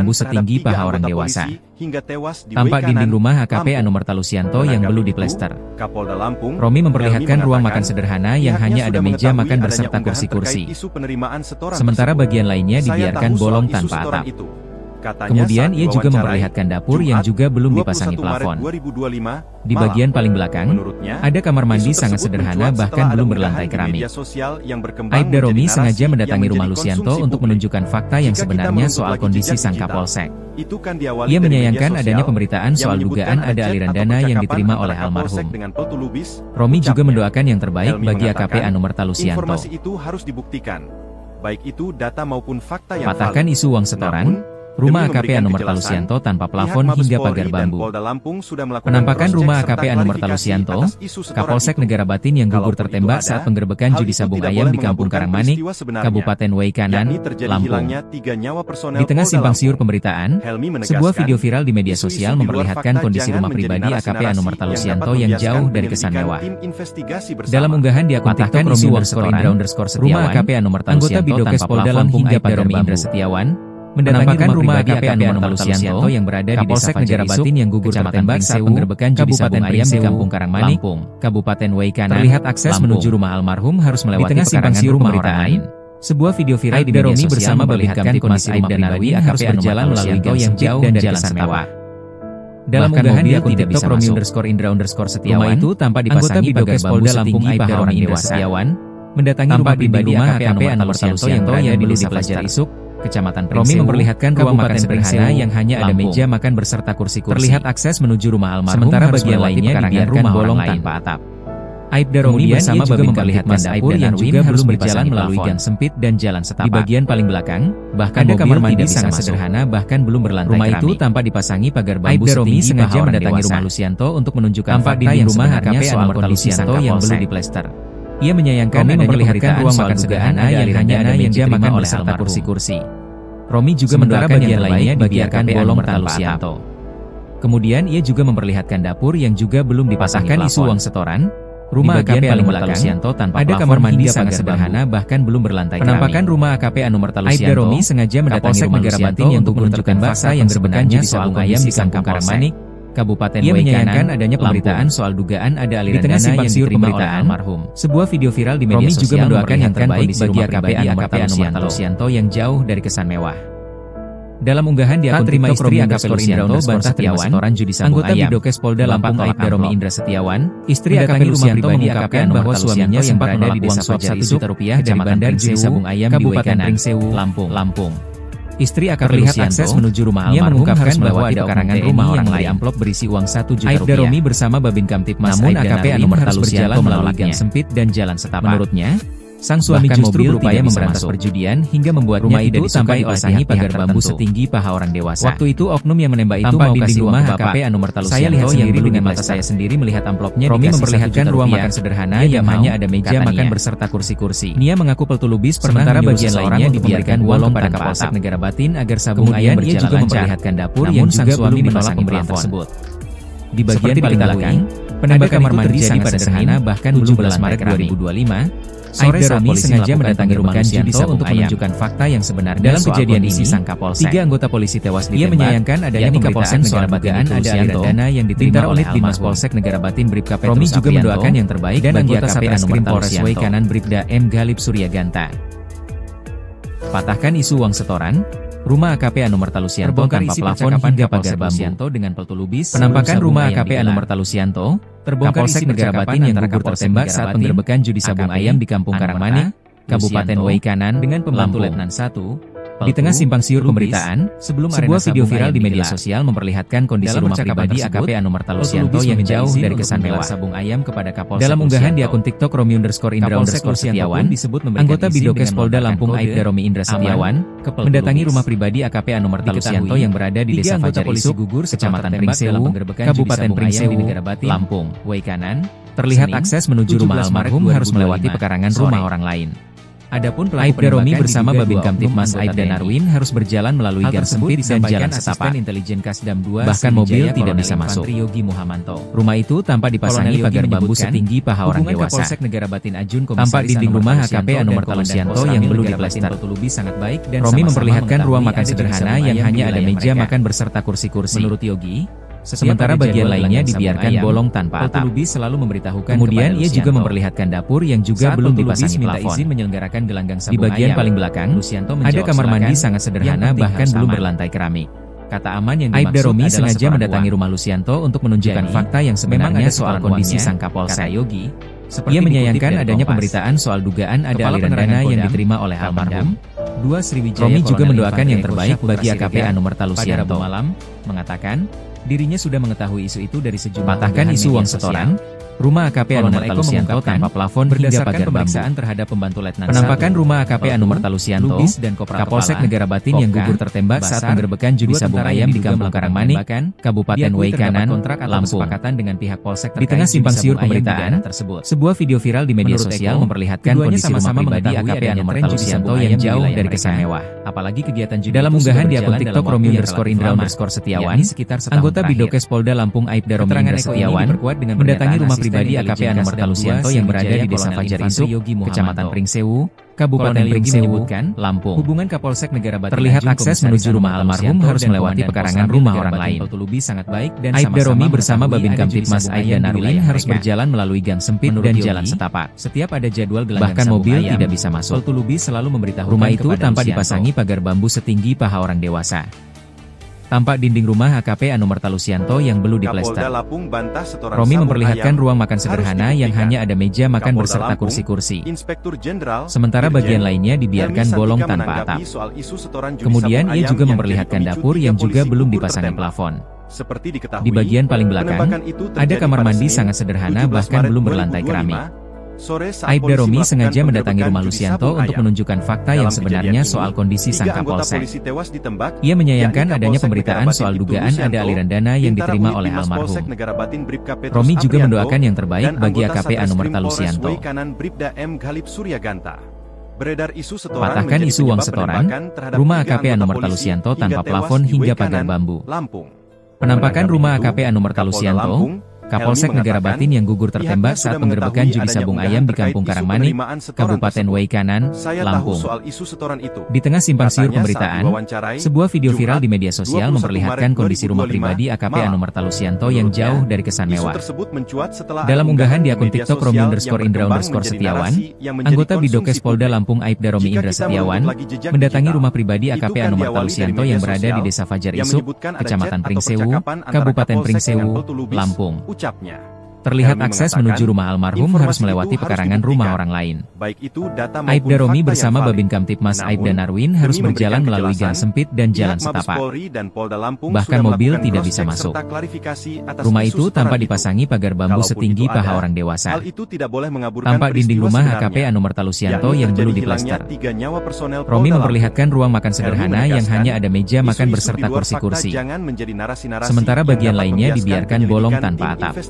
bambu terhadap setinggi 3 paha orang anggota dewasa. polisi hingga tewas di Tampak Wei dinding Kanan, rumah AKP Lampung. Anomar Talusianto yang belum diplester. Kapolda Lampung, Romi memperlihatkan Helmi ruang mengatakan, makan sederhana yang pihaknya hanya ada sudah meja mengetahui makan adanya berserta unggahan kursi-kursi. terkait isu penerimaan setoran Sementara tersebut. bagian lainnya Saya dibiarkan tahu soal bolong isu tanpa setoran atap. itu. Katanya Kemudian saat ia juga diwawancarai, memperlihatkan dapur yang Jumat, juga belum 21 dipasangi Maret plafon. 2025, Di malam. bagian paling belakang, Menurutnya, ada kamar mandi isu sangat tersebut sederhana mencuat bahkan setelah belum ada berlantai unggahan di keramik. media sosial yang berkembang Aibda menjadi Romi narasi sengaja yang mendatangi menjadi rumah Lusianto konsumsi untuk publik. menunjukkan fakta yang Jika kita sebenarnya menuntut soal lagi kondisi jejak sang digital, Kapolsek. itu kan diawali Ia dari menyayangkan media adanya sosial pemberitaan yang soal menyebutkan dugaan ada chat aliran atau dana yang percakapan diterima antara oleh Kapolsek almarhum. dengan Totu Lubis, Romi juga ucapnya. mendoakan yang terbaik Helmi bagi AKP mengatakan, Anomar Talusianto. informasi itu harus dibuktikan, baik itu data maupun fakta yang Patahkan valid. isu uang setoran, Namun, Rumah AKP memberikan Anumerta kejelasan, Lusianto tanpa pihak plafon Mabes hingga Polri pagar dan bambu. Polda Lampung sudah melakukan Penampakan cross-check rumah serta AKP Anumerta klarifikasi Lusianto, atas isu setoran Kapolsek itu. Negara Batin yang gugur Kalaupun tertembak itu saat ada, penggerebekan hal judi itu sabung tidak ayam boleh di Kampung mengaburkan Karangmanik, peristiwa sebenarnya, Kabupaten Waikanan, yakni terjadi Lampung. hilangnya 3 nyawa personel Di tengah Polda simpang siur Lampung. pemberitaan, Helmi menegaskan, sebuah video viral di media isu-isu sosial di luar memperlihatkan fakta kondisi jangan rumah menjadi pribadi AKP narasi-narasi Anumerta yang Lusianto dapat yang membiaskan jauh dari kesan penyelidikan mewah. tim investigasi bersama. Dalam unggahan di akun TikTok Romi Rumah AKP Anumerta anggota Lusianto Bidokes tanpa Polda plafon Lampung hingga Aibda pagar Romi bambu. Indra Setiawan Mendatangi rumah AKP Anumerta Lusianto yang berada di Desa Negara Batin yang gugur tertembak saat penggerebekan judi sabung ayam di Kampung Karangmanik, Kabupaten Waikanan. Terlihat akses menuju rumah almarhum harus melewati pekarangan rumah orang lain. Sebuah video viral di media sosial bersama Babin Kamtipmas Aibda Narwi harus berjalan melalui gang yang jauh dan jalan mewah. Dalam unggahan di akun TikTok Romi_Indra_Setiawan, rumah itu tanpa dipasangi pagar bambu setinggi paha orang dewasa. Mendatangi rumah pribadi AKP Anumerta Lusianto yang berada di Desa Pelajar Isuk, Kecamatan Pringsewu. Romi memperlihatkan ruang makan sederhana yang hanya ada meja makan beserta kursi-kursi. Terlihat akses menuju rumah almarhum, sementara bagian lainnya dibiarkan bolong tanpa atap. Aibda Romi bersama Babin memperlihatkan dapur yang juga belum berjalan melalui gang sempit dan jalan setapak. Di bagian paling belakang, bahkan ada kamar mandi sangat sederhana bahkan belum berlantai keramik. Rumah itu tanpa dipasangi pagar bambu setinggi. Aibda Romi sengaja mendatangi rumah Lusianto untuk menunjukkan fakta yang sebenarnya soal kondisi Lusianto yang belum diplester. Ia menyayangkan adanya pemberitaan ruang makan sederhana yang hanya ada meja makan beserta kursi-kursi. Romi juga mendoakan bagian lainnya dibiarkan bolong tanpa atap. Kemudian ia juga memperlihatkan dapur yang juga belum dipasangkan isu uang setoran. Rumah AKP Anumerta Lusianto tanpa ada kamar mandi sangat sederhana bahkan belum berlantai keramik. Penampakan rumah AKP Anumerta Lusianto, Aibda Romi sengaja mendatangi rumah Negara Batin untuk menunjukkan fakta yang sebenarnya soal ayam di Kampung Karangmanik, Kabupaten Waikanan. Ia menyayangkan adanya pemberitaan soal dugaan ada aliran dana yang diterima oleh almarhum. Sebuah video viral di media sosial juga mendoakan yang terbaik bagi AKP Anumerta Lusianto yang jauh dari kesan mewah. Dalam unggahan di akun TikTok Romi AKP Lusianto bantah terima setoran judi sabung ayam. Anggota Bidokes Polda Lampung Aibda Romi Indra Setiawan, istri AKP Lusianto mengungkapkan bahwa suaminya sempat berada di Desa Pelajar Isuk, Kecamatan Pringsewu, sabung ayam di Waikanan, Lampung. Istri AKP Lusianto menuju rumah almarhum harus melewati pekarangan rumah orang lain. Amplop berisi uang 1 juta rupiah. Aibda Romi bersama Babin Kamtipmas Aibda AKP Anumerta Lusianto melalui gang sempit dan jalan setapak. Menurutnya, sang suami justru berupaya memberantas perjudian hingga membuatnya rumah itu tanpa dipasangi pagar bambu setinggi paha orang dewasa. Waktu itu oknum yang menembak itu mau kasih rumah AKP Anumerta Lusianto. Saya lihat sendiri dengan mata saya sendiri melihat amplopnya. Romi memperlihatkan ruang makan sederhana yang hanya ada meja makan beserta kursi-kursi. Nia mengaku peltulubis sementara bagian lainnya dibiarkan bolong pada Kapolsek Negara Batin agar sabung ayam berjalan lancar. Ia juga memperlihatkan dapur yang juga belum menolak pemberian tersebut. Di bagian paling belakang, penembakan kamar mandi sangat sederhana bahkan belum Maret 2025. Aibda Romi sengaja mendatangi rumah Lusianto untuk menunjukkan fakta yang sebenarnya. Dalam kejadian ini, sang Kapolsek, 3 anggota polisi tewas ditembak. Ia menyayangkan adanya pemberitaan soal dugaan ada aliran dana yang diterima oleh Dinas Polsek Negara Batin Bribka Petrus Romi juga mendoakan yang terbaik dan bagi AKP Anumerta Lusianto Waikanan Bribda M. Galib Suryaganta. Patahkan isu uang setoran. Rumah AKP Anumerta Lusianto tanpa plafon hingga pagar bambu dengan peltulubis. Penampakan rumah AKP Anumerta Lusianto terbongkar isi Negara Batin yang gugur tertembak saat penggerebekan judi sabung ayam di Kampung Karangmanik, Kabupaten Waikanan dengan pembantu Letnan 1. Di tengah simpang siur pemberitaan, sebuah video viral di media sosial memperlihatkan kondisi rumah pribadi AKP Anumerta Lusianto yang jauh dari kesan mewah. Sabung ayam kepada Kapolsek. Dalam unggahan di akun TikTok Romi_Indra_Setiawan, anggota Bidokes Polda Lampung Aibda Romi Indra Setiawan mendatangi rumah pribadi AKP Anumerta Lusianto yang berada di Desa Pelajar Isuk, Kecamatan Pringsewu, Kabupaten Pringsewu, Lampung, Waikanan. Terlihat akses menuju rumah almarhum harus melewati pekarangan rumah orang lain. Adapun pelaku Romi bersama Babin Kamtipmas Aibda Narwin harus berjalan melalui gang sempit dan jalan setapak. Bahkan mobil tidak bisa masuk. Rumah itu tanpa dipasangi pagar bambu setinggi paha orang dewasa. Tampak dinding rumah AKP Anumerta Lusianto yang belum diplester. Romi memperlihatkan ruang makan sederhana yang hanya ada meja makan beserta kursi-kursi. Menurut Yogi, sementara bagian lainnya dibiarkan bolong tanpa atap. Selalu memberitahukan. Kemudian ia juga memperlihatkan dapur yang juga belum dipasangi plafon. Di bagian paling belakang, ada kamar mandi sangat sederhana bahkan belum berlantai keramik. Kata aman yang dimaksud Aibda Romi sengaja mendatangi rumah Lusianto untuk menunjukkan fakta yang sebenarnya soal kondisi sang Kapolsek. Ia menyayangkan adanya pemberitaan soal dugaan ada aliran dana yang diterima oleh almarhum. Romi juga mendoakan yang terbaik bagi AKP Anumerta Lusianto. Mengatakan, dirinya sudah mengetahui isu itu dari sejumlah patahkan isu uang setoran. Rumah AKP Anumerta Lusianto tanpa plafon hingga pagar pemeriksaan terhadap pembantu Letnan Penampakan rumah AKP Anumerta Lusianto, Kapolsek Negara Batin yang gugur tertembak saat penggerebekan judi sabung ayam di Kampung Karangmanik, Kabupaten Weikanan, Lampung. Dengan pihak Polsek di tengah simpang siur pemberitaan tersebut, sebuah video viral di media sosial memperlihatkan kondisi rumah pribadi AKP Anumerta Lusianto yang jauh dari kesan mewah. Apalagi kegiatan judi. Dalam unggahan di akun TikTok Romi_Indra_Setiawan, anggota Bidokes Polda Lampung Aibda Romi Indra Setiawan mendatangi rumah pribadi AKP Anumerta Lusianto yang berada di Desa Fajar Isuk, Kecamatan Pringsewu, Kabupaten Pringsewu, Lampung. Hubungan Kapolsek Negara Batin terlihat akses menuju rumah almarhum harus melewati pekarangan rumah orang lain. Aibda Romi bersama Babin Kamtibmas Aibda Narwin harus berjalan melalui gang sempit dan jalan setapak. Setiap ada jadwal gelanggang bahkan mobil tidak bisa masuk. Selalu memberitahu rumah itu tanpa dipasangi pagar bambu setinggi paha orang dewasa. Tampak dinding rumah AKP Anumerta Lusianto yang belum diplester. Romi memperlihatkan ruang makan sederhana yang hanya ada meja makan beserta kursi-kursi. Sementara bagian lainnya dibiarkan bolong tanpa atap. Kemudian ia juga memperlihatkan dapur yang juga belum dipasangi plafon. Di bagian paling belakang, ada kamar mandi sangat sederhana bahkan belum berlantai keramik. Aibda Romi sengaja mendatangi rumah Lusianto untuk menunjukkan fakta yang sebenarnya soal kondisi sang Kapolsek. Ia menyayangkan adanya pemberitaan soal dugaan ada aliran dana yang diterima oleh almarhum. Romi juga mendoakan yang terbaik bagi AKP Anumerta Lusianto. Patahkan isu uang setoran, rumah AKP Anumerta Lusianto tanpa plafon hingga pagar bambu. Penampakan rumah AKP Anumerta Lusianto, Kapolsek Negara Batin yang gugur tertembak saat penggerebekan judi sabung ayam di Kampung Karangmanik, Kabupaten Weikanan, Lampung. Di tengah simpang siur pemberitaan, sebuah video viral di media sosial memperlihatkan kondisi rumah pribadi AKP Anumerta Lusianto yang jauh dari kesan mewah. Dalam unggahan di akun TikTok Romi_Indra_Setiawan, anggota Bidokes Polda Lampung Aibda Romi Indra Setiawan mendatangi rumah pribadi AKP Anumerta Lusianto yang berada di Desa Fajar Isuk, Kecamatan Pringsewu, Kabupaten Pringsewu, Lampung. Terlihat akses menuju rumah almarhum harus melewati pekarangan rumah orang lain. Aibda Romi bersama Babin Kamtibmas Aibda Narwin harus berjalan melalui gang sempit dan jalan setapak. Bahkan mobil tidak bisa masuk. Rumah itu tanpa dipasangi pagar bambu setinggi paha orang dewasa. Tampak dinding rumah AKP Anumerta Lusianto yang belum diplester. Romi memperlihatkan ruang makan sederhana yang hanya ada meja makan beserta kursi-kursi. Sementara bagian lainnya dibiarkan bolong tanpa atap.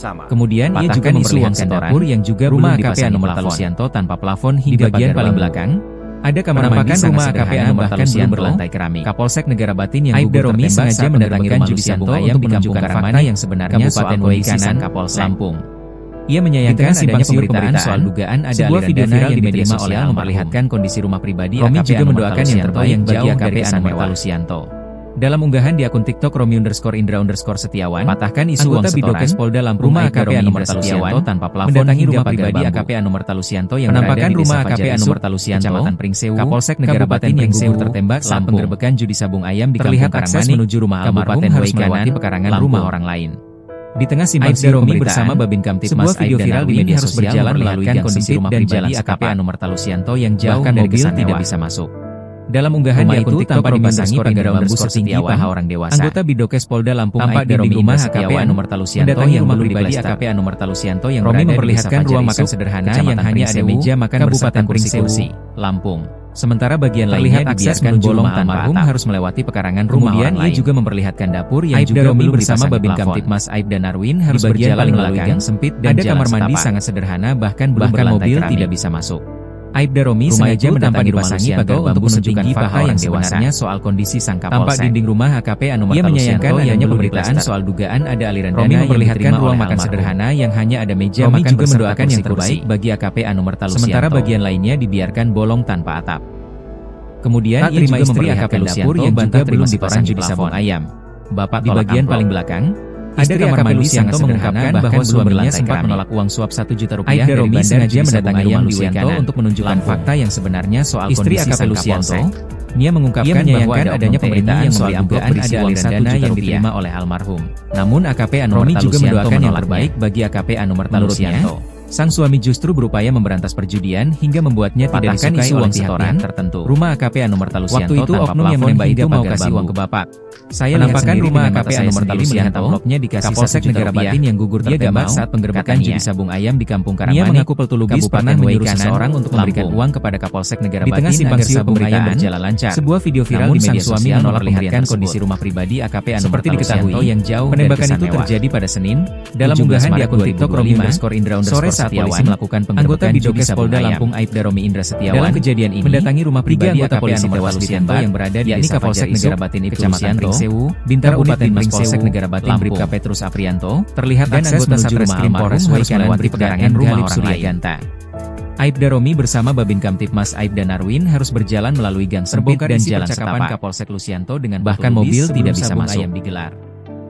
Kemudian ia juga memperlihatkan dapur yang juga rumah AKP Anumerta Lusianto tanpa plafon hingga bagian paling belakang. Ada kamar mandi rumah AKP Anumerta Lusianto berlantai keramik. Kapolsek Negara Batin yang Aibda Romi sengaja mendatangi rumah Lusianto untuk menunjukkan fakta yang sebenarnya soal kondisi sang Kapolsek Lampung. Ia menyayangkan adanya pemberitaan soal dugaan ada aliran dana yang diterima oleh memperlihatkan kondisi rumah pribadi AKP Anumerta Lusianto yang jauh dari Anumerta Lusianto. Dalam unggahan di akun TikTok Romi_Indra_Setiawan, patahkan isu uang Bidokes Polda Lampung rumah AKP Anumerta Lusianto tanpa plafon mendatangi rumah pribadi AKP Anumerta Lusianto yang penampakan rumah AKP Anumerta Lusianto, Kecamatan Pringsewu, Kapolsek Negara Batin yang gugur tertembak saat penggerebekan judi sabung ayam di Kampung Karangmanik menuju rumah almarhum harus melewati pekarangan rumah orang lain. Di tengah simpang siur Romi bersama Babin Kamtibmas Aibda viral di media sosial berjalan melalui kondisi rumah pribadi AKP Anumerta Lusianto yang jauh dari kesan tidak bisa masuk. Dalam unggahan di akun TikTok dipasangi pagar bambu setinggi paha orang dewasa. Anggota Bidokes Polda Lampung Aibda Romi rumah AKP Anumerta Lusianto yang rumah pribadi AKP Anumerta Lusianto yang Romi memperlihatkan ruang makan sederhana yang hanya ada meja makan Kabupaten Pringsewu, Lampung. Sementara bagian lainnya dibiarkan bolong tanpa atap harus melewati pekarangan rumah orang lain. Kemudian ia juga memperlihatkan dapur yang juga Romi bersama Babin Kamtibmas Aibda Narwin harus berjalan melalui gang sempit dan ada kamar mandi sangat sederhana bahkan mobil tidak bisa masuk. Aibda Romi sengaja mendatangi rumah Lusianto untuk menunjukkan fakta yang sebenarnya soal kondisi sang Kapolsek. Tampak dinding rumah AKP Anumerta Lusianto. Ia menyayangkan adanya pemberitaan soal dugaan ada aliran dana yang memperlihatkan ruang makan sederhana yang hanya ada meja makan juga mendoakan yang terbaik bagi AKP Anumerta Lusianto. Sementara bagian lainnya dibiarkan bolong tanpa atap. Kemudian ia juga memperlihatkan dapur yang juga belum dipasang judi sabung ayam. Bapak di bagian paling belakang, ada kamar mandi Lusianto mengungkapkan bahwa suaminya sempat menolak uang suap Rp1 juta dari Romi sengaja mendatangi rumah Lusianto untuk menunjukkan fakta yang sebenarnya soal kondisi sang Kapolsek. Ia mengungkapkan bahwa adanya pemberitaan soal dugaan ada aliran dana yang diterima oleh almarhum. Namun AKP Anumerta Lusianto mendoakan yang terbaik bagi AKP Anumerta Lusianto. Sang suami justru berupaya memberantas perjudian hingga membuatnya tidak disukai oleh pihak tertentu. Rumah AKP Anumerta-Lusianto Waktu itu oknum yang menembak itu mau kasih uang ke bapak. Saya penampakan rumah AKP Anumerta-Lusianto amplopnya dikasih Kapolsek Negara Batin yang gugur tertembak saat penggerebekan judi sabung ayam di Kampung Karangmanik. Ia mengaku Peltulubis pernah menyuruh seseorang untuk memberikan uang kepada Kapolsek Negara Batin agar sabung ayam berjalan lancar. Sebuah video viral di media sosial memperlihatkan kondisi rumah pribadi AKP Anumerta-Lusianto yang jauh dari kesan mewah. Penembakan itu terjadi pada Senin dalam unggahan di akun TikTok Romi_Indra_Setiawan. Sore saat polisi melakukan anggota Bidokes Polda Lampung Aibda Romi Indra Setiawan dalam kejadian ini mendatangi rumah pribadi AKP Anumerta-Lusianto yang berada di Desa Polsek Negara Batin Kecamatan Pringsewu, Bintara Unit Binmas Polsek Negara Batin Bribka Petrus Aprianto, terlihat akses menuju rumah almarhum harus melewati pekarangan rumah orang lain. Aibda Romi bersama Babin Kamtibmas Aibda Narwin harus berjalan melalui gang sempit dan jalan setapak. Kapolsek Lusianto dengan bahkan mobil tidak bisa masuk. Ayam digelar.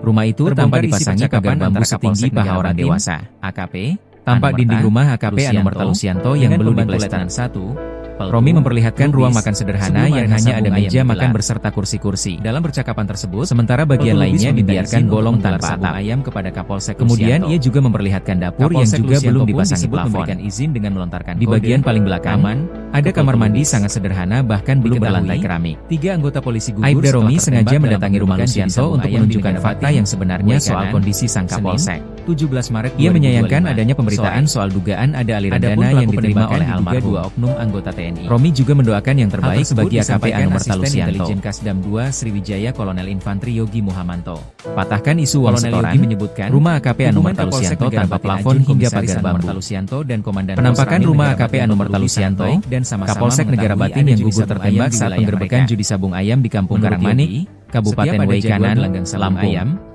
Rumah itu tanpa dipasangi pagar bambu setinggi paha orang dewasa. AKP tampak dinding rumah AKP Anumerta-Lusianto yang belum diplester. Romi memperlihatkan ruang makan sederhana yang hanya ada meja makan beserta kursi-kursi. Dalam percakapan tersebut, sementara bagian lainnya dibiarkan bolong tanpa atap. Ayam kepada Kapolsek. Kemudian ia juga memperlihatkan dapur yang juga belum dipasangi plafon. Izin dengan melontarkan di bagian paling belakang, ada kamar mandi sangat sederhana bahkan belum berlantai keramik. 3 anggota polisi gugur. Aibda Romi sengaja mendatangi rumah Lusianto untuk menunjukkan fakta yang sebenarnya soal kondisi sang Kapolsek. 17 Maret ia menyayangkan adanya pemberitaan soal dugaan ada aliran dana yang diterima oleh almarhum 2 oknum anggota TNI. Romi juga mendoakan yang terbaik bagi AKP Anumerta-Lusianto. Intelijen Kasdam 2 Sriwijaya Kolonel Infantri Yogi Muhamanto. Patahkan isu uang setoran. Menyebutkan rumah AKP Anumerta-Lusianto tanpa plafon hingga pagar bambu. Penampakan rumah AKP Anumerta-Lusianto dan Kapolsek Negara Batin yang gugur tertembak saat penggerebekan judi sabung ayam di Kampung Karangmanik, Kabupaten Waikanan, Lampung.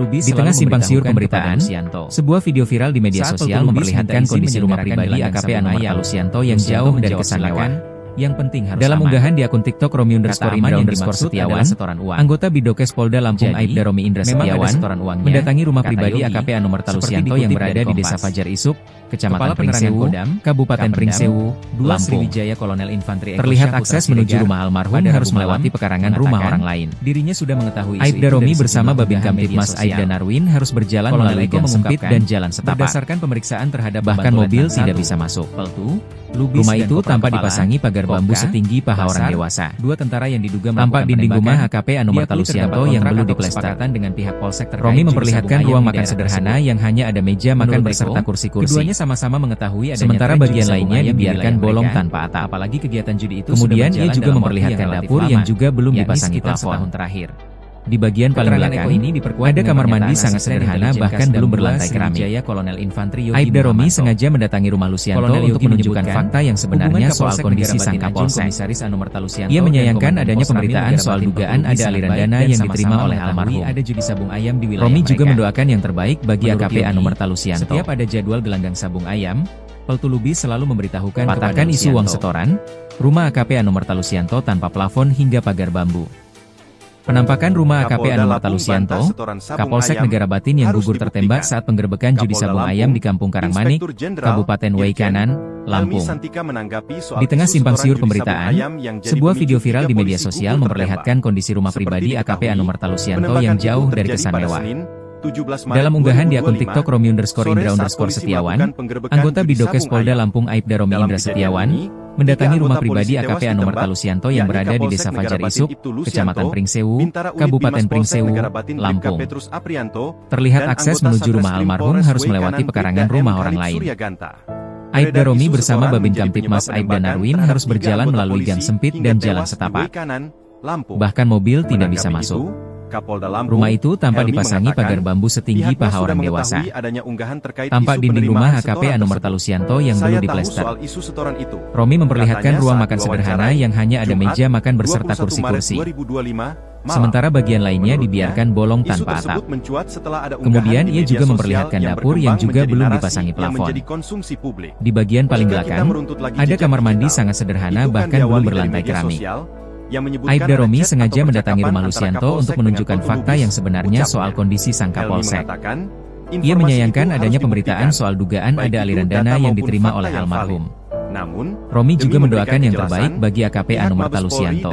Di tengah simpang siur pemberitaan, sebuah video viral di media sosial memperlihatkan kondisi rumah pribadi AKP Anumerta-Lusianto yang jauh dari kesan mewah. Yang penting harus dalam unggahan di akun TikTok Romi_Indra_Setiawan, anggota Bidokes Polda Lampung Aibda Romi Indra Setiawan mendatangi rumah pribadi AKP Anumerta-Lusianto yang berada di Desa Fajar Isuk, Kecamatan Pringsewu, Kabupaten Pringsewu, Lampung. Sriwijaya Kolonel Infantri. Terlihat akses menuju rumah almarhum harus melewati pekarangan rumah orang lain. Dirinya sudah mengetahui Aibda Romi bersama Babin Kamtibmas Aibda Narwin harus berjalan melalui gang sempit dan jalan setapak. Berdasarkan pemeriksaan terhadap bahkan mobil tidak bisa masuk. Rumah itu tanpa dipasangi pagar bambu setinggi paha orang dewasa. 2 tentara yang diduga tampak dinding rumah AKP Anumerta-Lusianto yang belum diplester. Dengan pihak polsek terkait. Romi memperlihatkan ruang makan sederhana yang hanya ada meja makan beserta kursi-kursi. Keduanya sama-sama mengetahui adanya sementara bagian lainnya dibiarkan bolong tanpa atap. Apalagi kegiatan judi itu kemudian ia juga memperlihatkan dapur yang juga belum dipasangi plafon. Terakhir. Di bagian paling belakang ini ada kamar mandi sangat sederhana bahkan belum berlantai keramik. Aibda Romi sengaja mendatangi rumah Lusianto untuk menunjukkan fakta yang sebenarnya soal kondisi sang Kapolsek. Ia menyayangkan adanya pemberitaan soal dugaan ada aliran dana yang diterima oleh almarhum. Romi juga mendoakan yang terbaik bagi AKP Anumerta-Lusianto. Setiap ada jadwal gelanggang sabung ayam, Peltulubis selalu memberitahukan patahkan isu uang setoran, rumah AKP Anumerta-Lusianto tanpa plafon hingga pagar bambu. Penampakan rumah AKP Anumerta-Lusianto, Kapolsek Negara Batin yang gugur tertembak saat penggerebekan judi sabung ayam di Kampung Karangmanik, Kabupaten Waikanan, Lampung. Di tengah simpang siur pemberitaan, sebuah video viral di media sosial memperlihatkan kondisi rumah pribadi AKP Anumerta-Lusianto yang jauh dari kesan mewah. Dalam unggahan di akun TikTok Romi_Indra_Setiawan, anggota Bidokes Polda Lampung Aibda Romi Indra Setiawan mendatangi rumah pribadi AKP Anumerta-Lusianto yang berada di Desa Fajar Isuk, Kecamatan Pringsewu, Kabupaten Pringsewu, Lampung. Terlihat akses menuju rumah almarhum harus melewati pekarangan rumah orang lain. Aibda Romi bersama Babin Kamtibmas Aibda Narwin harus berjalan melalui gang sempit dan jalan setapak. Bahkan mobil tidak bisa masuk. Rumah itu tanpa dipasangi pagar bambu setinggi paha orang dewasa. Tampak dinding rumah AKP Anumerta-Lusianto yang belum diplester. Romi memperlihatkan ruang makan sederhana yang hanya ada meja makan beserta kursi-kursi. Sementara bagian lainnya dibiarkan bolong tanpa atap. Kemudian ia juga memperlihatkan dapur yang juga belum dipasangi plafon. Di bagian paling belakang, ada kamar mandi sangat sederhana bahkan belum berlantai keramik. Aibda Romi sengaja mendatangi rumah Lusianto untuk menunjukkan fakta yang sebenarnya soal kondisi sang Kapolsek. Ia menyayangkan adanya pemberitaan soal dugaan ada aliran dana yang diterima oleh almarhum. Namun, Romi juga mendoakan yang terbaik bagi AKP Anumerta-Lusianto.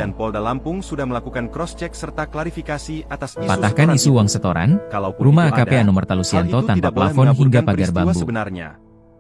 Patahkan isu uang setoran, rumah AKP Anumerta-Lusianto tanpa plafon hingga pagar bambu.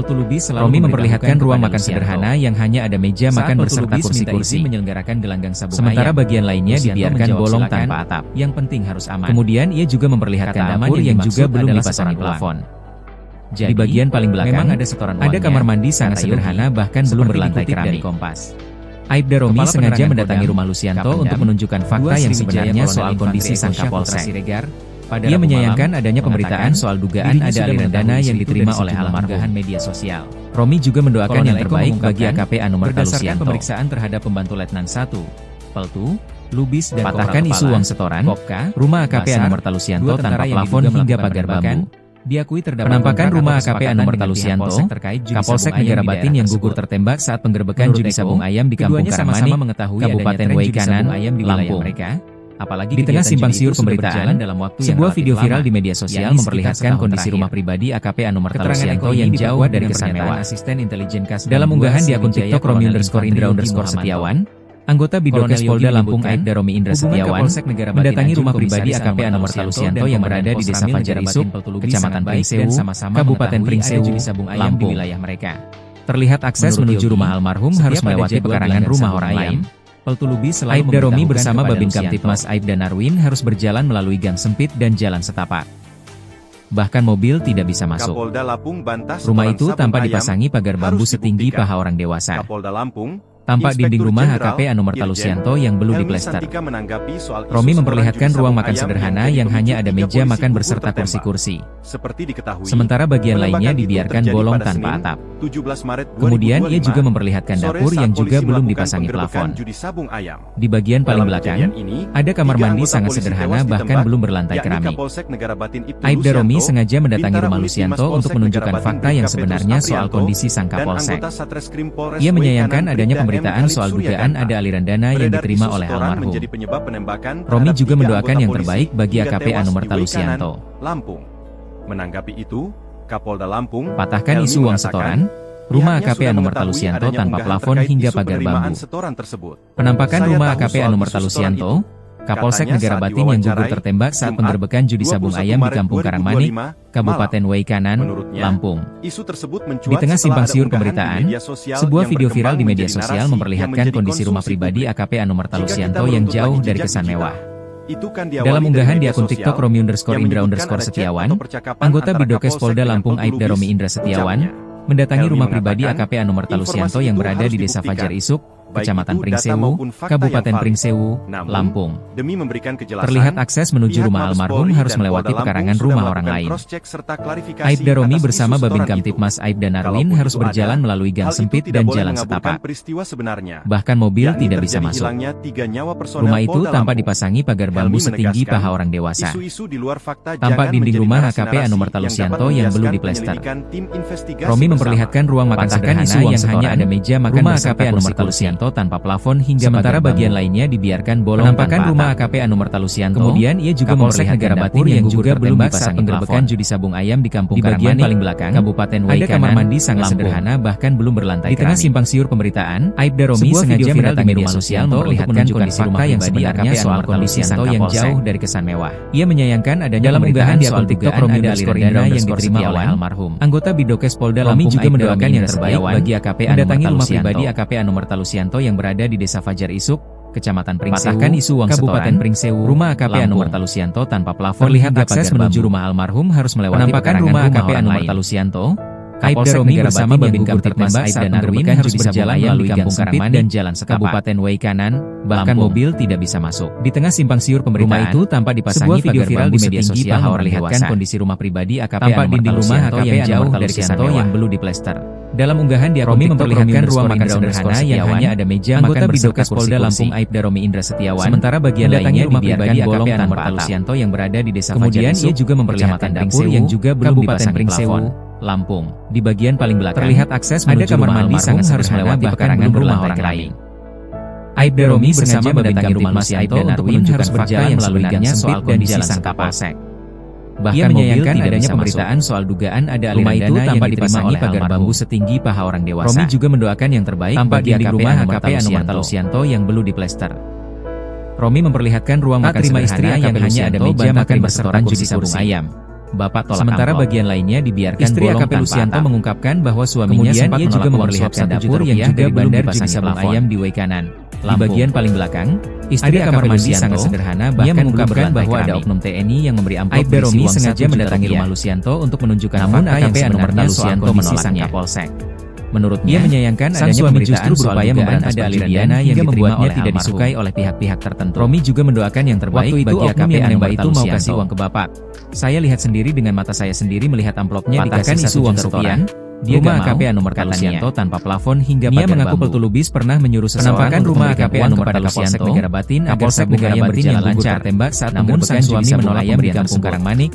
Peltu Lubis selalu memperlihatkan ruang makan sederhana yang hanya ada meja makan beserta kursi-kursi menyelenggarakan gelanggang sabung sementara bagian lainnya dibiarkan bolong tanpa atap. Yang penting harus aman. Kemudian ia juga memperlihatkan dapur yang juga belum dipasangi plafon. Di bagian paling belakang memang ada setoran uangnya. Ada kamar mandi sangat sederhana bahkan belum berlantai keramik. Kompas. Aibda Romi sengaja mendatangi rumah Lucianto untuk menunjukkan fakta yang sebenarnya soal kondisi sang Kapolsek. Ia menyayangkan adanya pemberitaan soal dugaan ada aliran dana yang diterima oleh almarhum media sosial. Romi juga mendoakan yang terbaik bagi AKP Anumerta Lucianto. Pemeriksaan terhadap pembantu Letnan 1, Peltu, Lubis dan patahkan isu uang setoran, rumah AKP Anumerta Lucianto tanpa plafon hingga pagar bambu. Diakui terdapat penampakan rumah AKP Anumerta Lusianto, Kapolsek Negara Batin yang gugur tertembak saat penggerbekan judi sabung ayam di Kampung Karangmanik, Kabupaten Waikanan, Lampung. Apalagi di tengah simpang siur pemberitaan, sebuah video viral di media sosial memperlihatkan kondisi rumah pribadi AKP Anumerta Lusianto yang jauh dari kesan mewah. Dalam unggahan di akun TikTok Romi_Indra_Setiawan, anggota Bidokes Polda Lampung Aibda Romi Indra Setiawan mendatangi rumah pribadi AKP Anumerta Lusianto yang berada di Desa Fajar Isuk, Kecamatan Pringsewu, Kabupaten Pringsewu, Lampung. Terlihat akses menuju rumah almarhum harus melewati pekarangan rumah orang lain. Aibda Romi bersama Babin Kamtipmas Aibda Narwin harus berjalan melalui gang sempit dan jalan setapak. Bahkan mobil tidak bisa masuk. Rumah itu tanpa dipasangi pagar bambu setinggi paha orang dewasa. Tampak dinding rumah AKP Anumerta Lusianto yang belum diplester. Romi memperlihatkan ruang makan sederhana yang hanya ada meja makan berserta kursi-kursi. Sementara bagian lainnya dibiarkan bolong tanpa atap. Kemudian ia juga memperlihatkan dapur yang juga belum dipasangi plafon. Di bagian paling belakang, ada kamar mandi sangat sederhana bahkan belum berlantai keramik. Aibda Romi sengaja mendatangi rumah Lusianto untuk menunjukkan fakta yang sebenarnya soal kondisi sang Kapolsek. Ia menyayangkan adanya pemberitaan soal dugaan ada aliran dana yang diterima oleh almarhum. Romi juga mendoakan yang terbaik bagi AKP Anumerta Lusianto. Menanggapi itu, Kapolda Lampung patahkan isu uang setoran, rumah AKP Anumerta Lusianto tanpa plafon hingga pagar bambu. Penampakan rumah AKP Anumerta Lusianto, Kapolsek Negara Batin yang gugur tertembak saat penggerbekan judi sabung ayam di Kampung Karangmanik, Kabupaten Waikanan, Lampung. Di tengah simpang siur pemberitaan, sebuah video viral di media sosial memperlihatkan kondisi rumah pribadi AKP Anumerta Lusianto yang jauh dari kesan mewah. Dalam unggahan di akun TikTok Romi_Indra_Setiawan, anggota Bidokes Polda Lampung Aibda Romi Indra Setiawan mendatangi rumah pribadi AKP Anumerta Lusianto yang berada di Desa Fajar Isuk, Kecamatan Pringsewu, Kabupaten Pringsewu, Lampung. Terlihat akses menuju rumah almarhum harus melewati pekarangan rumah orang lain. Aibda Romi bersama Babin Kamtipmas Aibda Narwin harus berjalan melalui gang sempit dan jalan setapak. Bahkan mobil tidak bisa masuk. Rumah itu tanpa dipasangi pagar bambu setinggi paha orang dewasa. Tampak dinding rumah AKP Anumerta Lusianto yang belum diplester. Romi memperlihatkan ruang makan sederhana yang hanya ada meja makan AKP Anumerta Lusianto tanpa plafon hingga sementara bagian lainnya dibiarkan bolong. Penampakan rumah AKP Anumerta Lusianto. Kemudian ia juga memperlihatkan Negara Batin yang juga belum saat penggerbekan judi sabung ayam di Kampung Karangmanik, paling belakang, Kabupaten Waikanan. Ada kamar mandi sangat sederhana bahkan belum berlantai keramik. Di tengah simpang siur pemberitaan, Aibda Romi sengaja mendatangi media sosial memperlihatkan kondisi rumah yang sebenarnya soal kondisi Lusianto yang jauh dari kesan mewah. Ia menyayangkan adanya pemberitaan soal TikTok ada aliran dana yang diterima oleh almarhum. Anggota Bidokes Polda Lampung juga mendoakan yang terbaik bagi AKP mendatangi rumah pribadi AKP Anumerta Lusianto yang berada di Desa Fajar Isuk, Kecamatan Pringsewu, patahkan isu uang Kabupaten Pringsewu, rumah AKP Anumerta Lusianto tanpa plafon. Terlihat akses menuju rumah almarhum harus melewati penampakan rumah AKP Anumerta Lusianto. Aibda Romi bersama Babin Kamtipmas Aibda Narwin harus berjalan melalui gang sempit dan jalan setapak. Kabupaten Waikanan, bahkan mobil tidak bisa masuk. Di tengah simpang siur pemberitaan, rumah itu tanpa dipasangi sebuah video viral di media sosial memperlihatkan kondisi rumah pribadi AKP Anumerta Lusianto yang jauh dari kesan mewah yang belum diplester. Dalam unggahan di Romi memperlihatkan ruang makan sederhana yang hanya ada meja makan Bidokes Polda Lampung Aibda Romi Indra Setiawan. Sementara bagian lainnya dibiarkan bolong tanpa Lusianto yang berada di Desa Fajar Isuk. Kemudian ia juga memperlihatkan dapur yang juga belum dipasangi plafon. Lampung. Di bagian paling belakang, terlihat akses menuju kamar mandi sangat harus melewati pekarangan rumah orang lain. Aibda Romi bersama Babin Kamtipmas Aibda Narwin harus berjalan melalui gang soal kondisi sang Kapolsek. Bahkan menyayangkan adanya pemberitaan soal dugaan ada aliran dana tanpa dipasangi pagar bambu setinggi paha orang dewasa. Romi juga mendoakan yang terbaik bagi rumah AKP Anumerta Lusianto yang belum diplester. Romi memperlihatkan ruang makan sederhana yang hanya ada meja makan berserta judi sabung ayam. Bapak tolak sementara amplop. Bagian lainnya dibiarkan istri bolong AKP Lusianto mengungkapkan bahwa suaminya sempat juga memperlihatkan dapur yang juga belum dipasangi sabung ayam di Waikanan. Di bagian paling belakang, istri kamar mandi sangat sederhana bahkan mengungkapkan bahwa ada oknum TNI yang memberi amplop. Aibda Romi sengaja mendatangi rumah Lusianto untuk menunjukkan fakta yang sebenarnya Lusianto menolaknya. Menurutnya, ia menyayangkan adanya suami justru berupaya memberantas ada aliran dana yang membuatnya tidak disukai oleh pihak-pihak tertentu. Romi juga mendoakan yang terbaik bagi AKP Anumerta itu mau kasih uang ke bapak. Saya lihat sendiri dengan mata saya sendiri melihat amplopnya dikasih isu uang setoran. Dia rumah AKP Anumerta Lusianto tanpa plafon hingga pagar bambu. Ia mengaku Peltulubis pernah menyuruh seseorang untuk rumah AKP Anumerta Lusianto Negara Batin agar sabung ayam berjalan lancar tembak saat namun sang suami menolak di Kampung Karangmanik,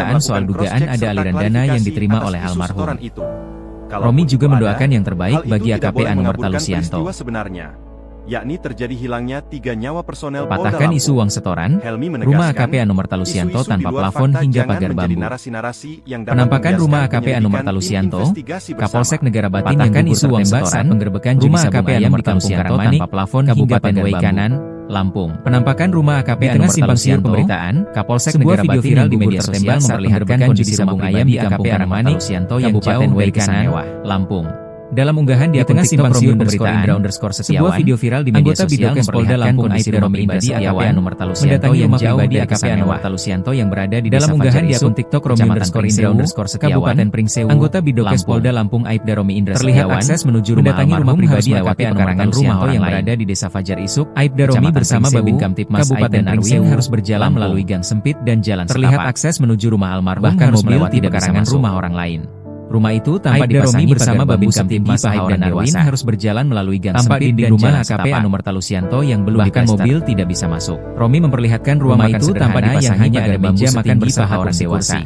pernyataan soal dugaan ada aliran dana yang diterima oleh almarhum. Romi juga mendoakan yang terbaik bagi AKP Anumerta Lusianto. Sebenarnya, yakni terjadi hilangnya 3 nyawa personel Polda Patahkan Lampung. isu uang setoran, rumah AKP Anumerta Lusianto tanpa plafon hingga pagar bambu. Penampakan rumah AKP Anumerta Lusianto, Kapolsek Negara Batin yang gugur tertembak saat penggerbekan rumah AKP Anumerta Lusianto tanpa plafon hingga pagar bambu. Lampung. Penampakan rumah AKP Anumar Talusianto, pemberitaan, Kapolsek Negara Batin viral di media sosial memperlihatkan kondisi sabung ayam di Kampung Karangmanik, Kabupaten Waikanan, Lampung. Dalam unggahan di akun TikTok sebuah video viral di media sosial memperlihatkan kondisi Romi Indra Setiawan mendatangi rumah pribadi AKP Anumar Talusianto yang berada di Desa Fajar Isuk, Kecamatan Kabupaten Pringsewu, anggota Bidokes Polda Lampung Aibda Romi Indra Setiawan terlihat akses menuju mendatangi rumah pribadi AKP Anumar Talusianto yang berada di Desa Fajar Isuk. Aibda Romi bersama Babin Kamtipmas Kabupaten Pringsewu harus berjalan melalui gang sempit dan jalan setapak. Terlihat akses menuju rumah almarhum harus melewati pekarangan rumah orang lain. Rumah itu tanpa dipasangi bersama Babin Kamtipmas Aibda Narwin harus berjalan melalui gang sempit dan rumah AKP Anumar Talusianto yang belum bahkan mobil tidak bisa masuk. Romi memperlihatkan rumah itu tanpa dipasangi yang hanya ada meja makan bersama orang dewasa.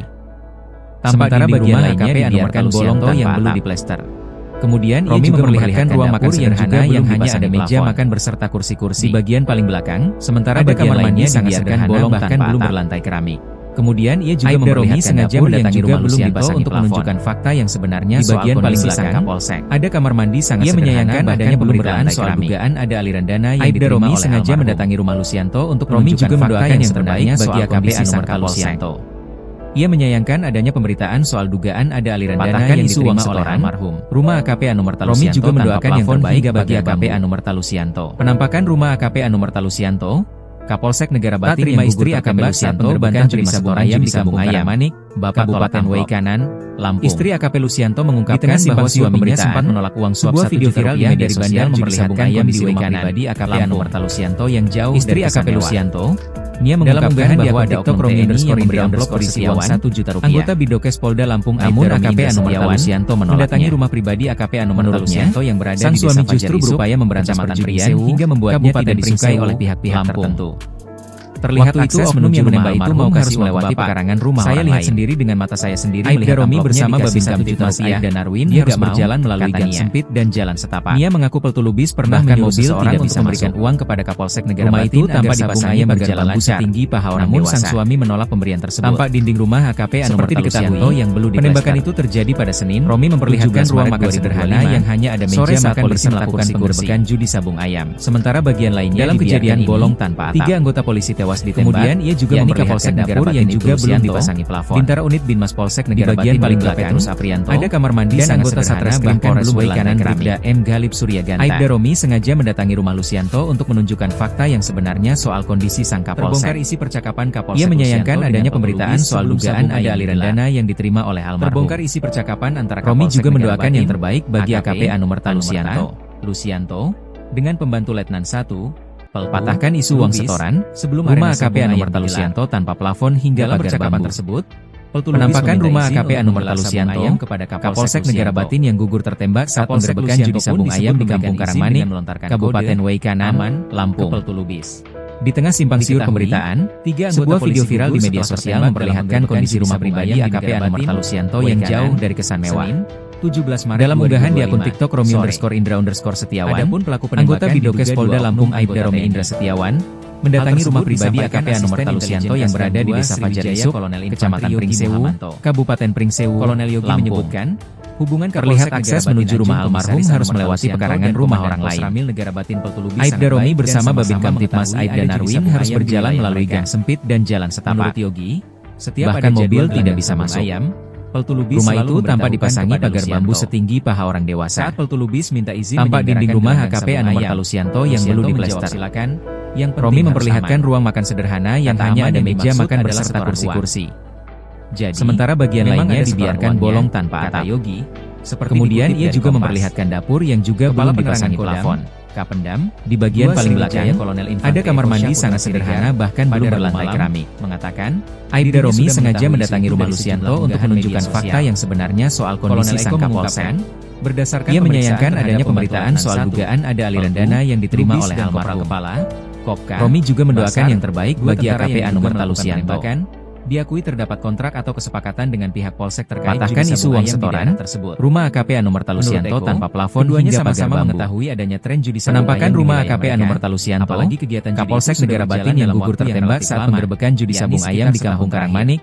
Sementara bagian lainnya dibiarkan bolong yang belum diplester. Kemudian Romi memperlihatkan ruang makan sederhana yang hanya ada meja makan berserta kursi-kursi di bagian paling belakang, sementara bagian lainnya dibiarkan bolong bahkan belum berlantai keramik. Kemudian ia juga memperlihatkan dapur yang juga belum dipasang untuk menunjukkan fakta yang sebenarnya di bagian paling belakang Kapolsek. Ada kamar mandi sangat sederhana. Ia menyayangkan adanya pemberitaan soal dugaan ada aliran dana yang diterima oleh sengaja mendatangi rumah Lusianto untuk menunjukkan fakta yang sebenarnya bagi AKP Anumar Talusianto. Ia menyayangkan adanya pemberitaan soal dugaan ada aliran dana yang diterima oleh almarhum. Rumah AKP Anumar Talusianto. Romi juga mendoakan yang terbaik bagi AKP Anumar Talusianto. Penampakan rumah AKP Anumar Talusianto, Kapolsek Negara Batin yang istri AKP Lusianto berbantah terima sabung ayam di Kampung Karangmanik, Kabupaten Waikanan, Lampung. Istri AKP Lusianto mengungkapkan bahwa suaminya sempat menolak uang suap 1 juta rupiah dari bandar memperlihatkan kondisi rumah pribadi AKP Anumar Talusianto yang jauh istri AKP Lusianto. Nia mengungkapkan bahwa ada TikTok Romi yang memberi amplop berisi uang 1 juta rupiah. Anggota Bidokes Polda Lampung namun AKP Anumar Talusianto mendatangi rumah pribadi AKP Anumar Talusianto yang berada di Desa Fajar Isuk. Sang suami justru berupaya memberantas perjudian hingga membuatnya tidak disukai oleh pihak-pihak tertentu. Terlihat akses menuju rumah itu mau harus melewati pekarangan rumah orang lain. Saya lihat sendiri dengan mata saya sendiri melihat Romi bersama Babin Kamtipmas Aibda Narwin harus berjalan melalui gang sempit dan jalan setapak. Nia mengaku peltulubis pernah menyuruh seseorang untuk memberikan uang kepada Kapolsek Negara Batin tanpa dipasangi pagar bambu setinggi paha orang dewasa. Namun sang suami menolak pemberian tersebut. Tampak dinding rumah AKP Anumar Talusianto yang belum diplester. Penembakan itu terjadi pada Senin. Romi memperlihatkan ruang makan sederhana yang hanya ada meja makan polisi melakukan penggerbekan judi sabung ayam. Sementara bagian lainnya dalam kejadian bolong tanpa atap. 3 anggota polisi tewas ditembak. Kemudian ia juga memperlihatkan dapur yang juga belum dipasangi plafon. Bintara unit Binmas Polsek Negara Batin paling belakang ada kamar mandi dan anggota Satreskrim Polres Waikanan Bribda M. Galip Suryaganta. Aibda Romi sengaja mendatangi rumah Lusianto untuk menunjukkan fakta yang sebenarnya soal kondisi sang Kapolsek. Terbongkar isi percakapan Kapolsek. Ia menyayangkan adanya pemberitaan soal dugaan ada aliran dana yang diterima oleh almarhum. Terbongkar isi percakapan antara Romi juga mendoakan yang terbaik bagi AKP Anumar Talusianto. Lusianto dengan pembantu Letnan 1 patahkan isu uang setoran sebelum rumah AKP Anumar Talusianto tanpa plafon hingga pagar bambu tersebut. Penampakan rumah AKP Anumar Talusianto kepada Kapolsek Negara Batin yang gugur tertembak saat penggerbekan judi sabung ayam di Kampung Karangmanik, Kabupaten Waikanan, Lampung. Di tengah simpang siur pemberitaan, sebuah video viral di media sosial memperlihatkan kondisi rumah pribadi AKP Anumar Talusianto yang jauh dari kesan mewah. 17 Maret dalam unggahan di akun TikTok Romi_Indra_Setiawan, adapun pelaku penembakan anggota Bidokes Polda Lampung Aibda Romi Indra Setiawan mendatangi rumah pribadi AKP Anumar Talusianto yang berada di Desa Fajar Isuk, Kecamatan Pringsewu, Kabupaten Pringsewu. Kolonel Yogi menyebutkan, hubungan terlihat akses menuju rumah almarhum harus melewati pekarangan rumah orang lain. Aibda Romi bersama Babin Kamtipmas Aibda Narwin harus berjalan melalui gang sempit dan jalan setapak. Bahkan mobil tidak bisa masuk. Rumah itu tanpa dipasangi pagar bambu setinggi paha orang dewasa. Saat Peltulubis minta izin tampak dinding rumah AKP Anumar Talusianto yang belum diplester. Romi memperlihatkan ruang makan sederhana yang hanya ada meja makan berserta kursi-kursi. Sementara bagian lainnya dibiarkan bolong tanpa atap. Kemudian ia juga memperlihatkan dapur yang juga belum dipasangi plafon. Kapendam, di bagian paling belakang, ada kamar mandi sangat sederhana bahkan belum berlantai keramik. Mengatakan, Aibda Romi sengaja mendatangi rumah Lusianto untuk menunjukkan fakta yang sebenarnya soal kondisi sang Kapolsek. Berdasarkan ia menyayangkan adanya pemberitaan soal dugaan ada aliran dana yang diterima oleh almarhum. Romi juga mendoakan yang terbaik bagi AKP Anumar Talusianto. Diakui terdapat kontrak atau kesepakatan dengan pihak Polsek terkait patahkan isu uang setoran tersebut. Rumah AKP Anumar Talusianto tanpa plafon hingga pagar bambu. Mengetahui adanya tren judi sabung penampakan rumah AKP Anumar Talusianto, apalagi kegiatan Kapolsek Negara Batin yang gugur tertembak saat penggerbekan judi sabung ayam di Kampung Karangmanik,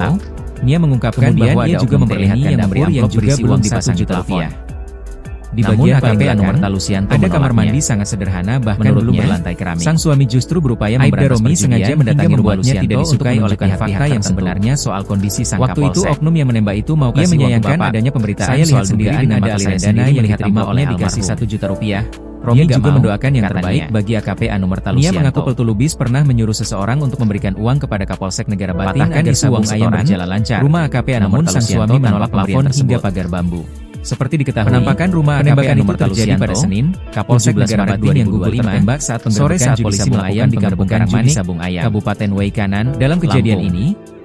Nia mengungkapkan bahwa dia juga memperlihatkan dapur yang juga belum dipasang Juta. Di bagian paling belakang, ada kamar mandi sangat sederhana bahkan belum berlantai keramik. Sang suami justru berupaya memberantas Romi sengaja mendatangi rumahnya tidak disukai oleh fakta yang sebenarnya soal kondisi sang kapolsek. Waktu itu oknum yang menembak itu mau kasih menyayangkan adanya pemberitaan soal dugaan ada aliran dana yang diterima oleh dikasih 1 juta rupiah. Romi juga mendoakan yang terbaik bagi AKP Anu Mertalusianto. Nia mengaku Peltulubis pernah menyuruh seseorang untuk memberikan uang kepada Kapolsek Negara Batin agar sabung ayam berjalan lancar. Rumah AKP Anu Mertalusianto sang suami menolak plafon hingga pagar bambu. Seperti diketahui, penampakan rumah AKP Anu Mertalusianto pada Senin, Kapolsek Negara Batin yang gugur tertembak saat penggerbekan polisi ayam di Kampung Karangmanik, Kabupaten Waikanan. Dalam kejadian ini,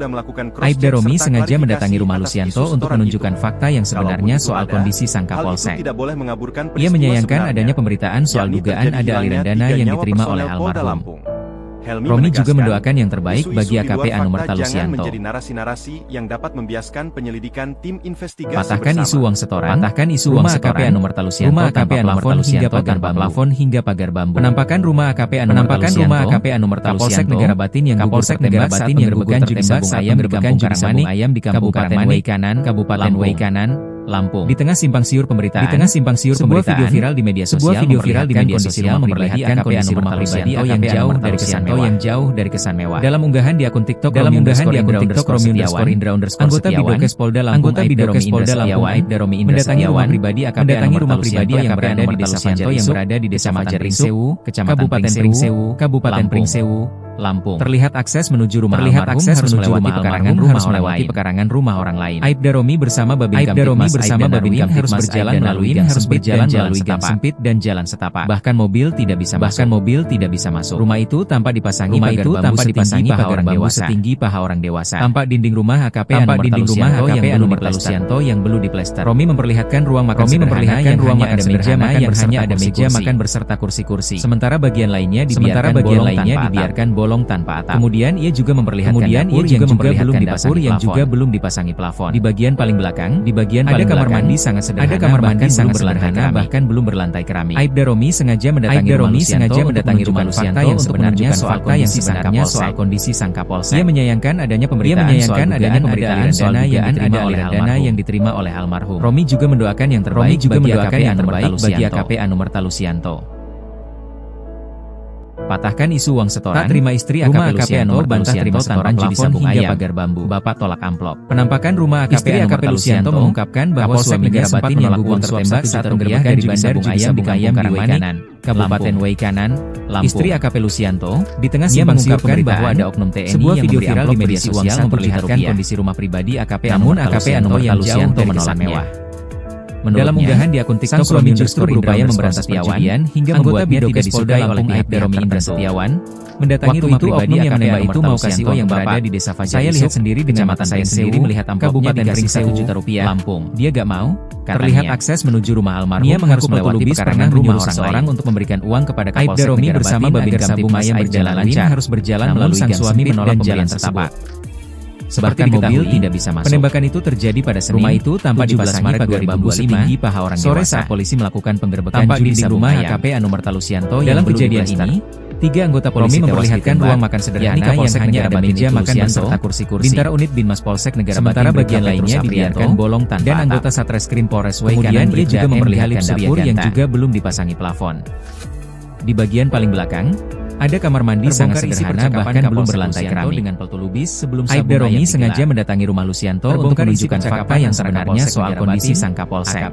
sudah melakukan cross-check Aibda Romi serta sengaja klarifikasi mendatangi rumah atas Lucianto isu untuk setoran menunjukkan itu. fakta yang sebenarnya Kalaupun itu soal ada, kondisi sang hal itu Kapolsek. tidak boleh mengaburkan Ia peristiwa menyayangkan sebenarnya, adanya pemberitaan soal yakni dugaan terjadi ada aliran hilangnya dana 3 yang nyawa diterima oleh personel Polda almarhum. Lampung. Helmi Romi juga menegaskan, mendoakan yang terbaik isu-isu bagi di luar AKP fakta Anumerta jangan Lucianto. menjadi narasi-narasi yang dapat membiaskan penyelidikan tim investigasi Patahkan bersama. isu uang setoran, patahkan isu uang Rumah setoran, AKP Anumerta Lucianto rumah AKP tanpa Anumerta plafon Lucianto hingga pagar tanpa bambu. plafon hingga pagar bambu. Penampakan rumah AKP Anumerta Kapolsek Negara Batin yang gugur tertembak saat penggerbekan judi sabung ayam di Kampung Karangmanik, Kabupaten Wai Kanan, Kabupaten Wai Kanan, Lampung. Di tengah simpang siur pemberitaan, sebuah video viral di media sosial memperlihatkan kondisi rumah pribadi yang jauh dari kesan mewah. Dalam unggahan di akun TikTok anggota Bidokes Polda Lampung Aibda Romi mendatangi rumah pribadi yang berada di Desa Fajar Pringsewu, Kecamatan Pringsewu, Lampung. Terlihat akses menuju rumah almarhum harus melewati pekarangan rumah orang lain. Aibda Romi bersama Babin Kamtibmas harus berjalan melalui gang sempit dan jalan setapak. Bahkan mobil tidak bisa masuk. Rumah itu tanpa dipasangi pagar bambu setinggi paha orang dewasa. Tampak dinding rumah AKP Anumar Talusianto yang belum diplester. Romi memperlihatkan ruang makan sederhana yang hanya ada meja makan beserta kursi-kursi. Sementara bagian lainnya dibiarkan bolong tanpa atap. Kemudian ia juga memperlihatkan dapur yang juga belum dipasangi plafon. Di bagian paling belakang, ada kamar mandi sangat sederhana bahkan belum berlantai keramik. Aibda Romi sengaja mendatangi rumah Lusianto untuk menunjukkan soal kondisi sang Kapolsek. Ia menyayangkan adanya pemberitaan soal aliran dana yang diterima oleh almarhum. Romi juga mendoakan yang terbaik bagi AKP Anumar Talusianto. Patahkan isu uang setoran, tak terima istri AKP Lusianto bantah terima setoran plafon hingga pagar bambu. Bapak tolak amplop. Penampakan rumah AKP Lusianto mengungkapkan bahwa suaminya sempat menolak uang suap saat penggerebekan di sabung ayam di Kampung Karangmanik, Kabupaten Waikanan, Lampung. Istri AKP Lusianto di tengah simpang siur bahwa ada oknum TNI sebuah video viral di media sosial memperlihatkan kondisi rumah pribadi AKP Anumar Talusianto yang jauh dari kesan mewah. Dalam unggahan di akun TikTok, Romi justru berupaya memberantas perjudian hingga membuatnya tidak disodai oleh Aibda Romi Indra Setiawan. Mendatangi rumah pribadi yang menembak itu mau kasih uang yang berapa di Desa Fajar. Saya lihat sendiri dengan mata saya sendiri melihat amplopnya dikasih 1 juta rupiah. Lampung. Dia gak mau. Terlihat akses menuju rumah almarhum harus melewati pekarangan rumah orang untuk memberikan uang kepada Kapolsek. Aibda Romi bersama Babin Kamtibmas harus berjalan melalui gang sempit dan jalan setapak. Seperti mobil tidak bisa masuk. Penembakan itu terjadi pada Senin, rumah itu tanpa dipasangi pagar bambu setinggi paha orang dewasa. Sore saat polisi melakukan penggerebekan di rumah AKP Anumar Talusianto. Dalam kejadian ini, 3 anggota polisi memperlihatkan ruang makan sederhana yang hanya ada meja makan beserta kursi-kursi. Bintara Unit Binmas Polsek Negara Batin. Sementara bagian lainnya dibiarkan bolong tanpa atap. Dan anggota Satreskrim Polres Waikanan. Kemudian ia juga memperlihatkan dapur yang juga belum dipasangi plafon. Di bagian paling belakang, ada kamar mandi sangat sederhana bahkan belum berlantai keramik. Dengan peltulubis sebelum Aibda Romi sengaja mendatangi rumah Lusianto untuk menunjukkan fakta yang sebenarnya soal kondisi sang Kapolsek.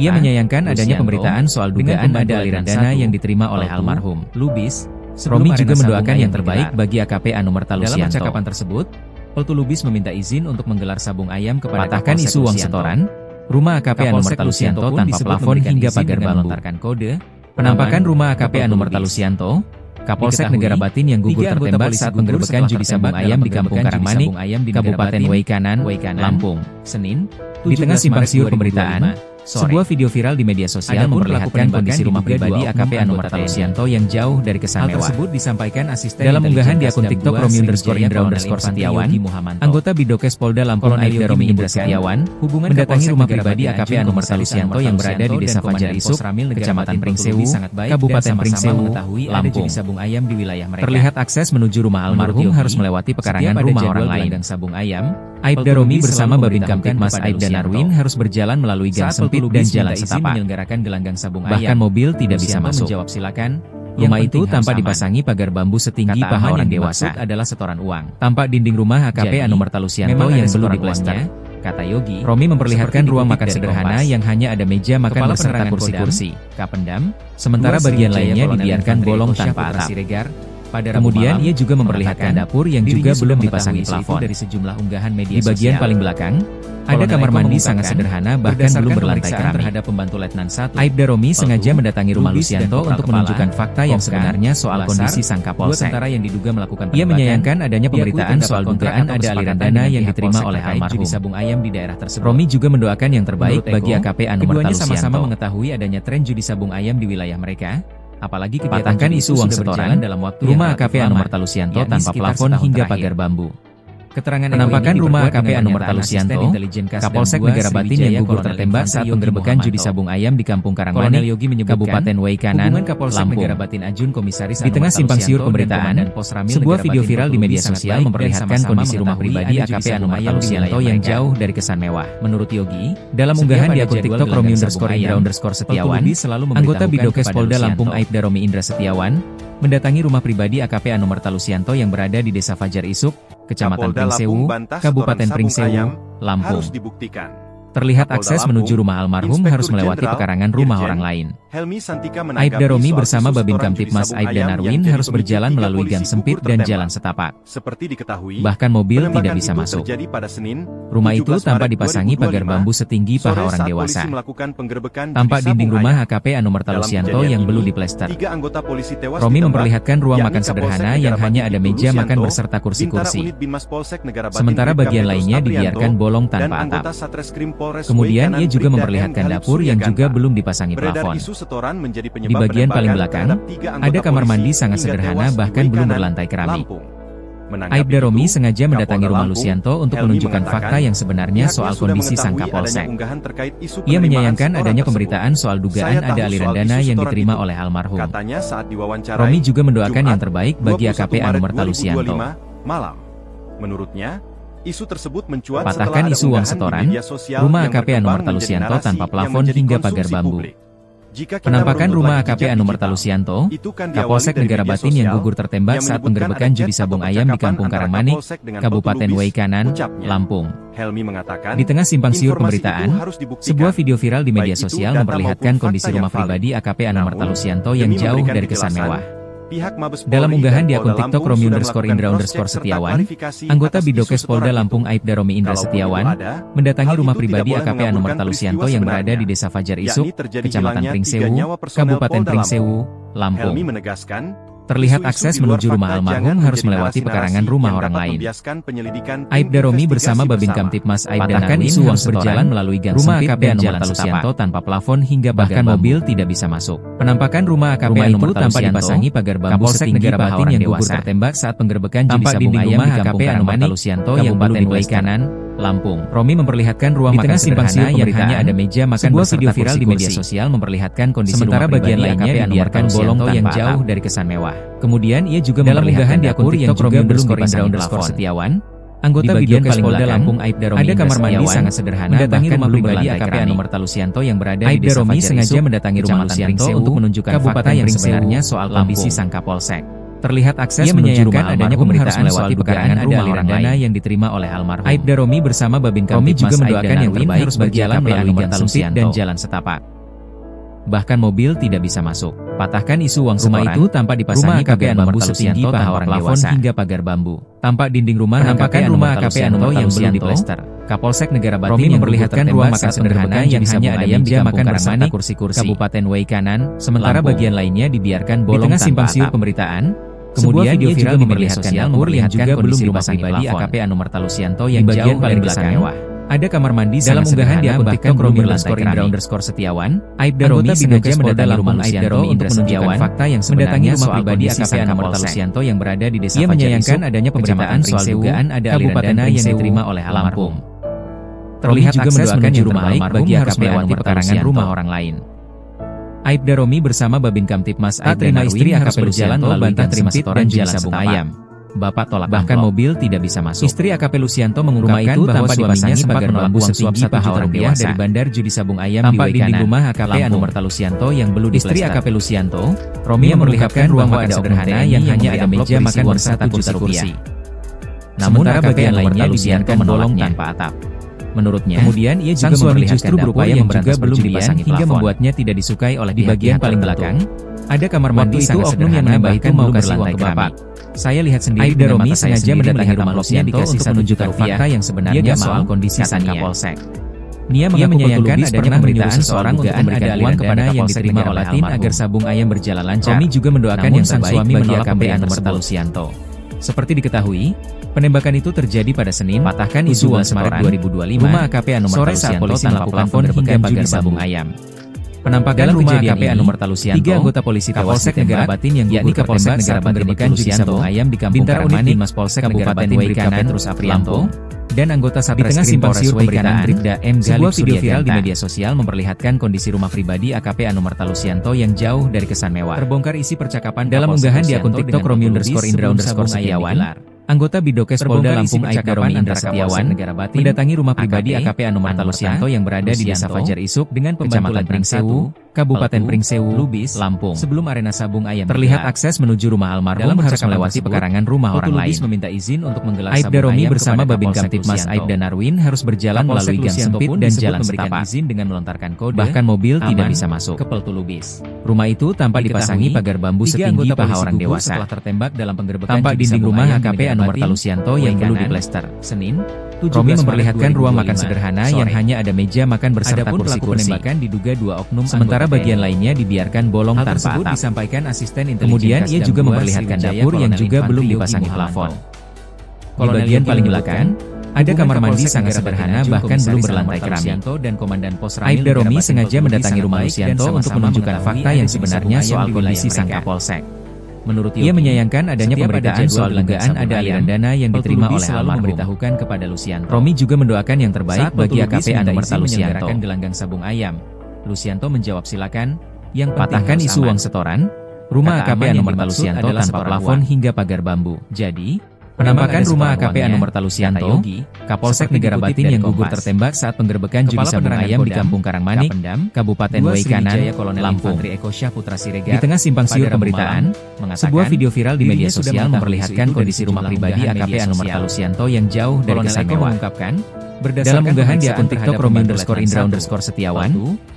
Ia menyayangkan adanya pemberitaan soal dugaan ada aliran dana yang diterima oleh almarhum Lubis. Romi juga mendoakan yang terbaik bagi AKP Anumar Talusianto. Dalam percakapan tersebut, Peltulubis meminta izin untuk menggelar sabung ayam kepada Patahkan isu uang setoran, rumah AKP Anumar Talusianto tanpa plafon hingga pagar bambu. Penampakan rumah AKP Anumar Talusianto, Kapolsek Negara Batin yang gugur tertembak saat penggerebekan judi sabung ayam di Kampung Karangmanik, Kabupaten Waikanan, Lampung, Senin. Di tengah simpang siur pemberitaan, sebuah video viral di media sosial memperlihatkan kondisi rumah pribadi AKP Anumar Talusianto yang jauh dari kesan mewah. Hal tersebut disampaikan asisten dalam unggahan di akun TikTok Romi_Indra_Setiawan, anggota Bidokes Polda Lampung Aibda Romi Indra Setiawan, mendatangi rumah pribadi AKP Anumar Talusianto yang berada di Desa Fajar Isuk, Kecamatan Pringsewu, Kabupaten Pringsewu, Lampung. Sabung ayam di wilayah mereka. Terlihat akses menuju rumah almarhum harus melewati pekarangan rumah orang lain. Sabung ayam, Aibda Romi bersama Babin Kamtibmas Aibda Narwin harus berjalan melalui gang sempit dan jalan setapak. Menyelenggarakan gelanggang sabung ayam. Bahkan mobil tidak bisa masuk. Menjawab silakan. Rumah itu tanpa dipasangi pagar bambu setinggi paha orang dewasa adalah setoran uang. Tampak dinding rumah AKP Anumar Talusianto yang belum diplester. Kata Yogi, Romi memperlihatkan ruang makan sederhana yang hanya ada meja makan beserta kursi-kursi. Kapendam, sementara bagian lainnya dibiarkan bolong tanpa atap. Kemudian ia juga memperlihatkan dapur yang juga belum dipasangi plafon. Dari sejumlah unggahan media di bagian paling belakang, ada kamar mandi sangat sederhana bahkan belum berlantai keramik. Terhadap pembantu Letnan 1, Aibda Romi sengaja mendatangi rumah Lusianto untuk menunjukkan fakta yang sebenarnya soal kondisi sang Kapolsek. Ia menyayangkan adanya pemberitaan soal dugaan ada aliran dana yang diterima oleh almarhum. Sabung ayam di daerah tersebut. Romi juga mendoakan yang terbaik bagi AKP Anumar Talusianto. Keduanya sama-sama mengetahui adanya tren judi sabung ayam di wilayah mereka. Apalagi kegiatan isu uang setoran dalam waktu rumah AKP Anumar Talusianto tanpa plafon hingga pagar bambu. Keterangan penampakan rumah AKP Anumerta Lusianto, Kapolsek Negara Batin yang gugur tertembak saat penggerebekan judi sabung ayam di Kampung Karangmanik, Kabupaten Waikanan, Lampung. Di tengah simpang siur pemberitaan, sebuah video viral di media sosial memperlihatkan kondisi rumah pribadi AKP Anumerta Lusianto yang jauh dari kesan mewah. Menurut Yogi, dalam unggahan di akun TikTok Romi_Indra_Setiawan, anggota Bidokes Polda Lampung Aibda Romi Indra Setiawan, mendatangi rumah pribadi AKP Anumerta Lusianto yang berada di Desa Fajar Isuk, Kecamatan Pringsewu, Kabupaten Pringsewu, Lampung. Terlihat akses menuju rumah almarhum harus melewati pekarangan rumah orang lain. Aibda Romi bersama Babin Kamtipmas Aibda Narwin harus berjalan melalui gang sempit dan jalan setapak. Bahkan mobil tidak bisa masuk. Rumah itu tanpa dipasangi pagar bambu setinggi paha orang dewasa. Tampak dinding rumah AKP Anumerta Lusianto yang belum diplester. Romi memperlihatkan ruang makan sederhana yang hanya ada meja makan berserta kursi-kursi. Sementara bagian lainnya dibiarkan bolong tanpa atap. Kemudian ia juga memperlihatkan dapur yang juga belum dipasangi plafon. Di bagian paling belakang, ada kamar mandi sangat sederhana bahkan belum berlantai keramik. Aibda Romi sengaja mendatangi rumah Lusianto untuk menunjukkan fakta yang sebenarnya soal kondisi sang Kapolsek. Ia menyayangkan adanya pemberitaan soal dugaan ada aliran dana yang diterima oleh almarhum. Romi juga mendoakan yang terbaik bagi AKP Anumerta Lusianto. Menurutnya, isu tersebut mencuat patahkan isu uang setoran, rumah AKP Anumerta Lusianto tanpa plafon hingga pagar bambu. Penampakan rumah AKP Anumerta Lusianto, Kapolsek Negara Batin yang gugur tertembak saat penggerebekan judi sabung ayam di Kampung Karangmanik, Kabupaten Waikanan, Lampung. Di tengah simpang siur pemberitaan, sebuah video viral di media sosial memperlihatkan kondisi rumah pribadi AKP Anumerta Lusianto yang jauh dari kesan mewah. Dalam unggahan di akun TikTok Romi_Indra_Setiawan, anggota Bidokes Polda Lampung Aibda Romi Indra Setiawan, mendatangi rumah pribadi AKP Anumerta Lusianto yang berada di Desa Fajar Isuk, Kecamatan Pringsewu, Kabupaten Pringsewu, Lampung. Terlihat akses menuju rumah almarhum harus melewati pekarangan rumah orang lain. Aibda Romi bersama Babin Kamtipmas Aibda Narwin harus berjalan melalui gang sempit dan jalan Lusianto tanpa plafon hingga bahkan mobil tidak bisa masuk. Penampakan rumah AKP Anumerta tanpa dipasangi pagar bambu setinggi paha orang yang gugur tertembak saat penggerebekan judi sabung ayam di Kampung Karangmanik, Kabupaten Waikanan, Lampung. Romi memperlihatkan ruang makan sederhana yang hanya ada meja makan berserta video viral di media sosial memperlihatkan kondisi sementara bagian lainnya dibiarkan bolong yang jauh dari kesan mewah. Kemudian ia juga memperlihatkan di akun TikTok Romi_Indra_Setiawan, anggota Bidokes Polda Lampung Aibda Romi ada kamar mandi sangat sederhana mendatangi rumah pribadi AKP Anumerta Lusianto yang berada di Desa Fajar Isuk. sengaja mendatangi rumah Lusianto untuk menunjukkan fakta yang sebenarnya soal kondisi sang Kapolsek. Terlihat akses menuju rumah adanya pemberitaan soal dugaan ada aliran dana yang diterima oleh almarhum. Aibda Romi bersama Babin Kamtipmas mendoakan yang terbaik harus berjalan melalui gang sempit dan jalan setapak. Bahkan mobil tidak bisa masuk. Patahkan isu uang setoran, rumah itu tanpa dipasangi pagar bambu setinggi paha orang dewasa hingga pagar bambu. Tampak dinding rumah AKP Anumerta yang belum diplester. Kapolsek Negara Batin yang memperlihatkan ruang makan sederhana yang hanya ada meja makan berserta kursi-kursi. Kabupaten Waikanan, sementara bagian lainnya dibiarkan bolong tanpa atap. Di tengah simpang siur pemberitaan, kemudian video viral di media sosial memperlihatkan kondisi rumah pribadi AKP Anumerta Lusianto yang jauh dari kesan mewah. Ada kamar mandi dalam unggahan di akun TikTok Romi_Indra_Setiawan, Aibda Romi sengaja mendatangi rumah Aibda Romi Indra Setiawan fakta yang sebenarnya soal pribadi AKP Anumerta Lusianto yang berada di Desa Fajar Isuk. Ia menyayangkan adanya pemberitaan soal dugaan ada aliran dana yang diterima oleh almarhum. Terlihat akses menuju rumah almarhum harus melewati pekarangan rumah orang lain. Aibda Romi bersama Babin Kamtipmas Aibda Narwin harus berjalan melalui gang sempit dan jalan sabung ayam. Bapak tolak bahkan mobil tidak bisa masuk. Istri AKP Lusianto mengungkapkan bahwa suaminya sempat menolak uang setinggi paha orang dewasa dari bandar judi sabung ayam di Waikanan, rumah AKP Anumerta Lusianto yang belum diplester. Istri AKP Lusianto, Romi memperlihatkan ruang makan sederhana yang hanya ada meja makan berserta kursi. Namun bagian lainnya dibiarkan bolong tanpa atap. Menurutnya, kemudian ia juga memperlihatkan dapur yang juga belum dipasangi hingga membuatnya tidak disukai oleh di bagian paling belakang. Ada kamar mandi sangat sederhana bahkan belum berlantai keramik. Saya lihat sendiri Aibda Romi sengaja mendatangi rumah Lusianto untuk menunjukkan fakta yang sebenarnya soal kondisi sang Kapolsek. Nia menyayangkan adanya pemberitaan seorang untuk memberikan uang kepada yang diterima oleh Tin agar sabung ayam berjalan lancar. Romi juga mendoakan yang terbaik bagi AKP Anumerta Lusianto. Seperti diketahui, penembakan itu terjadi pada Senin, patahkan isu uang Maret 2025, rumah AKP Anumerta Lusianto tanpa plafon hingga pagar sabung ayam. Penampakan rumah AKP Anumerta Lusianto, 3 anggota polisi Kapolsek Negara Batin yang yakni Kapolsek Negara Batin Judi Sabung Ayam di Kampung Karangmanik, Mas Polsek Kabupaten Waikanan, Terus Aprianto, dan anggota Satreskrim Polres Waikanan Bribda M. Sebuah video viral di media sosial memperlihatkan kondisi rumah pribadi AKP Anumerta Lusianto yang jauh dari kesan mewah. Terbongkar isi percakapan dalam unggahan di akun TikTok Romi_Indra_Setiawan. Anggota Bidokes Polda Lampung Aibda Romi Indra Setiawan mendatangi rumah pribadi AKP Anumerta Lusianto yang berada di Desa Fajar Isuk dengan Kecamatan Pringsewu, Kabupaten Pringsewu, Lubis, Lampung. Sebelum arena sabung ayam terlihat akses menuju rumah almarhum harus melewati pekarangan rumah orang lain. Lubis meminta izin untuk menggelar Aibda sabung Romi ayam bersama Babin Kamtipmas Aibda Narwin harus berjalan melalui gang sempit dan jalan setapak. Izin dengan melontarkan kode, bahkan mobil tidak bisa masuk ke Peltu Lubis. Rumah itu tampak dipasangi pagar bambu setinggi paha orang dewasa. Setelah tertembak dalam penggerbekan, tampak dinding rumah AKP Anumerta Lusianto yang perlu diplester. Senin, Romi memperlihatkan ruang makan sederhana yang hanya ada meja makan berserta kursi-kursi. Penembakan diduga 2 oknum, sementara bagian lainnya dibiarkan bolong tanpa atap. Disampaikan asisten intelijen. Kemudian ia juga memperlihatkan dapur yang juga belum dipasangi plafon. Di bagian paling belakang, ada kamar mandi sangat sederhana bahkan belum berlantai keramik. Aibda Romi sengaja mendatangi rumah Lusianto untuk menunjukkan fakta yang sebenarnya soal kondisi sang Kapolsek. Menurut ia menyayangkan adanya pemberitaan soal dugaan ada aliran dana yang diterima oleh almarhum. Memberitahukan kepada Lusianto. Romi juga mendoakan yang terbaik bagi AKP Anumerta Lusianto. Gelanggang sabung ayam. Lusianto menjawab silakan. Yang patahkan isu uang setoran. Rumah AKP Anumerta Lusianto tanpa plafon hingga pagar bambu. Jadi, penampakan rumah AKP Anumerta Lusianto, Kapolsek Negara Batin yang gugur tertembak saat penggerbekan judi sabung ayam di Kampung Karangmanik, Kabupaten Waikanan, Lampung. Di tengah simpang siur pemberitaan, sebuah video viral di media sosial memperlihatkan kondisi rumah pribadi AKP Anumerta Lusianto yang jauh dari kesan mewah. Dalam unggahan di akun TikTok Romi_Indra_Setiawan,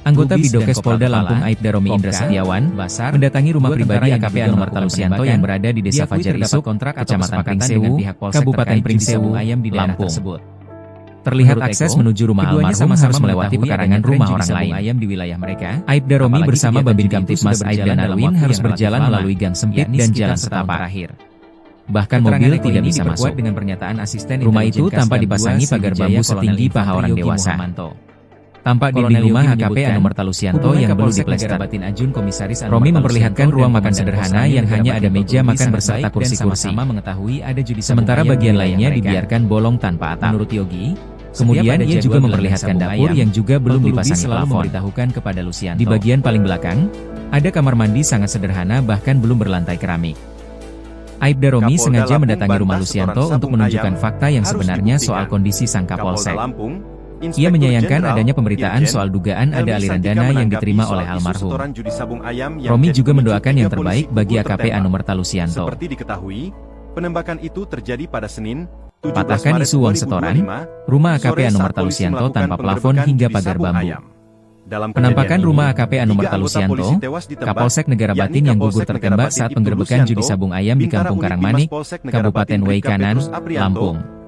anggota Bidokes Polda Lampung Aibda Romi Indra Setiawan mendatangi rumah pribadi AKP Anumerta Lusianto yang berada di Desa Fajar Isuk, Kecamatan Pringsewu, Kabupaten Pringsewu, Lampung. Terlihat akses menuju rumah almarhum harus melewati pekarangan rumah orang lain. Di wilayah mereka, Aibda Romi bersama Babin Kamtipmas Aibda Narwin harus berjalan melalui gang sempit dan jalan setapak. Bahkan mobil tidak bisa masuk. Dengan pernyataan asisten rumah itu tampak dipasangi pagar bambu setinggi paha orang dewasa. Tampak dinding rumah AKP Anumerta Lusianto yang belum diplester. Romi memperlihatkan ruang makan sederhana yang hanya ada meja makan berserta kursi-kursi. Sementara bagian lainnya dibiarkan bolong tanpa atap. Menurut Yogi, kemudian ia juga memperlihatkan dapur yang juga belum dipasangi plafon. Di bagian paling belakang, ada kamar mandi sangat sederhana bahkan belum berlantai keramik. Aibda Romi sengaja mendatangi rumah Lusianto untuk menunjukkan fakta yang sebenarnya soal kondisi sang Kapolsek. Ia menyayangkan adanya pemberitaan soal dugaan ada aliran dana yang diterima oleh almarhum. Romi juga mendoakan yang terbaik bagi AKP Anumerta Lusianto. Seperti diketahui, penembakan itu terjadi pada Senin, patahkan isu uang setoran, rumah AKP Anumerta Lusianto tanpa plafon hingga pagar bambu. Dalam penampakan rumah AKP Anumerta Lusianto, Kapolsek Negara Batin yang gugur tertembak saat penggerbekan judi sabung ayam di Kampung Karangmanik, Kabupaten Waikanan, Lampung.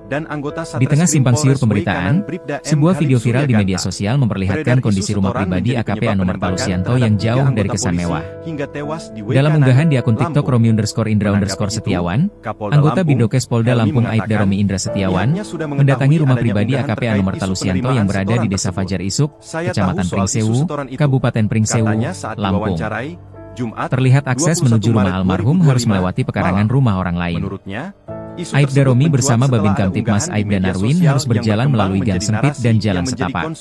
Di tengah simpang siur pemberitaan, sebuah video viral di media sosial memperlihatkan kondisi rumah pribadi AKP Anumerta Lusianto yang jauh dari kesan mewah. Dalam unggahan di akun TikTok Romi_Indra_Setiawan, anggota Bidokes Polda Lampung Aibda Romi Indra Setiawan mendatangi rumah pribadi AKP Anumerta Lusianto yang berada di Desa Fajar Isuk, Kecamatan Pringsewu, Kabupaten Pringsewu, Lampung. Terlihat akses menuju rumah almarhum harus melewati pekarangan rumah orang lain. Aibda Romi bersama Babin Kamtipmas Aibda Narwin harus berjalan melalui gang sempit dan jalan setapak.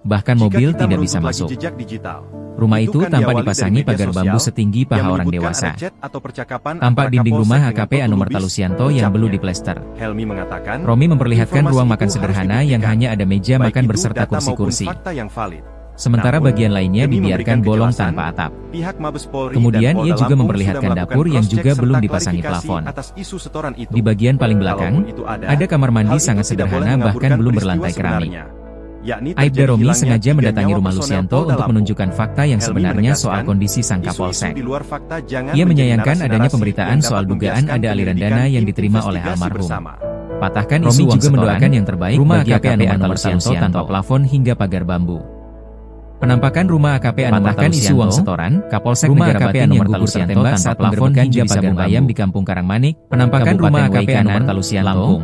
Bahkan mobil tidak bisa masuk. Rumah itu tampak dipasangi pagar bambu setinggi paha orang dewasa. Tampak dinding rumah AKP Anumerta Lusianto yang belum diplester. Romi memperlihatkan ruang makan sederhana yang hanya ada meja makan berserta kursi-kursi. Sementara bagian lainnya dibiarkan bolong tanpa atap. Kemudian ia juga memperlihatkan dapur yang juga belum dipasangi plafon. Di bagian paling belakang, ada kamar mandi sangat sederhana bahkan belum berlantai keramik. Aibda Romi sengaja mendatangi rumah Lusianto untuk menunjukkan fakta yang sebenarnya soal kondisi sang Kapolsek. Ia menyayangkan adanya pemberitaan soal dugaan ada aliran dana yang diterima oleh almarhum. Patahkan isu uang setoran, juga mendoakan yang terbaik bagi AKP Anumerta Lusianto tanpa plafon hingga pagar bambu. Penampakan rumah AKP Anumerta Lusianto, Kapolsek Negara Batin yang gugur tertembak saat penggerbekan judi sabung ayam di Kampung Karangmanik, penampakan rumah AKP Anumerta Lusianto,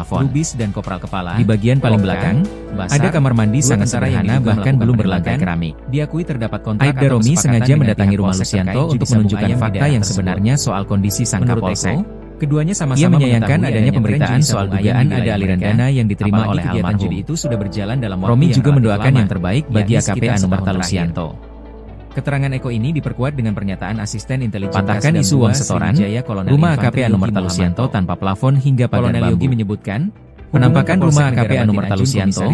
plafon. Lubis dan kopral kepala. Di bagian paling belakang, ada kamar mandi sangat sederhana bahkan belum berlantai keramik. Diakui terdapat kontrak Aibda Romi sengaja mendatangi rumah Lucianto untuk menunjukkan fakta yang sebenarnya soal kondisi sang Kapolsek. Keduanya sama-sama menyayangkan adanya pemberitaan soal dugaan ada aliran dana yang diterima oleh almarhum. Judi itu sudah berjalan dalam waktu Romi juga mendoakan yang terbaik bagi AKP Anumerta Lucianto. Keterangan Eko ini diperkuat dengan pernyataan asisten intelijen patahkan isu uang setoran, rumah AKP Anumerta Lucianto tanpa plafon hingga pagar bambu. Menyebutkan, penampakan rumah AKP Anumerta Lucianto,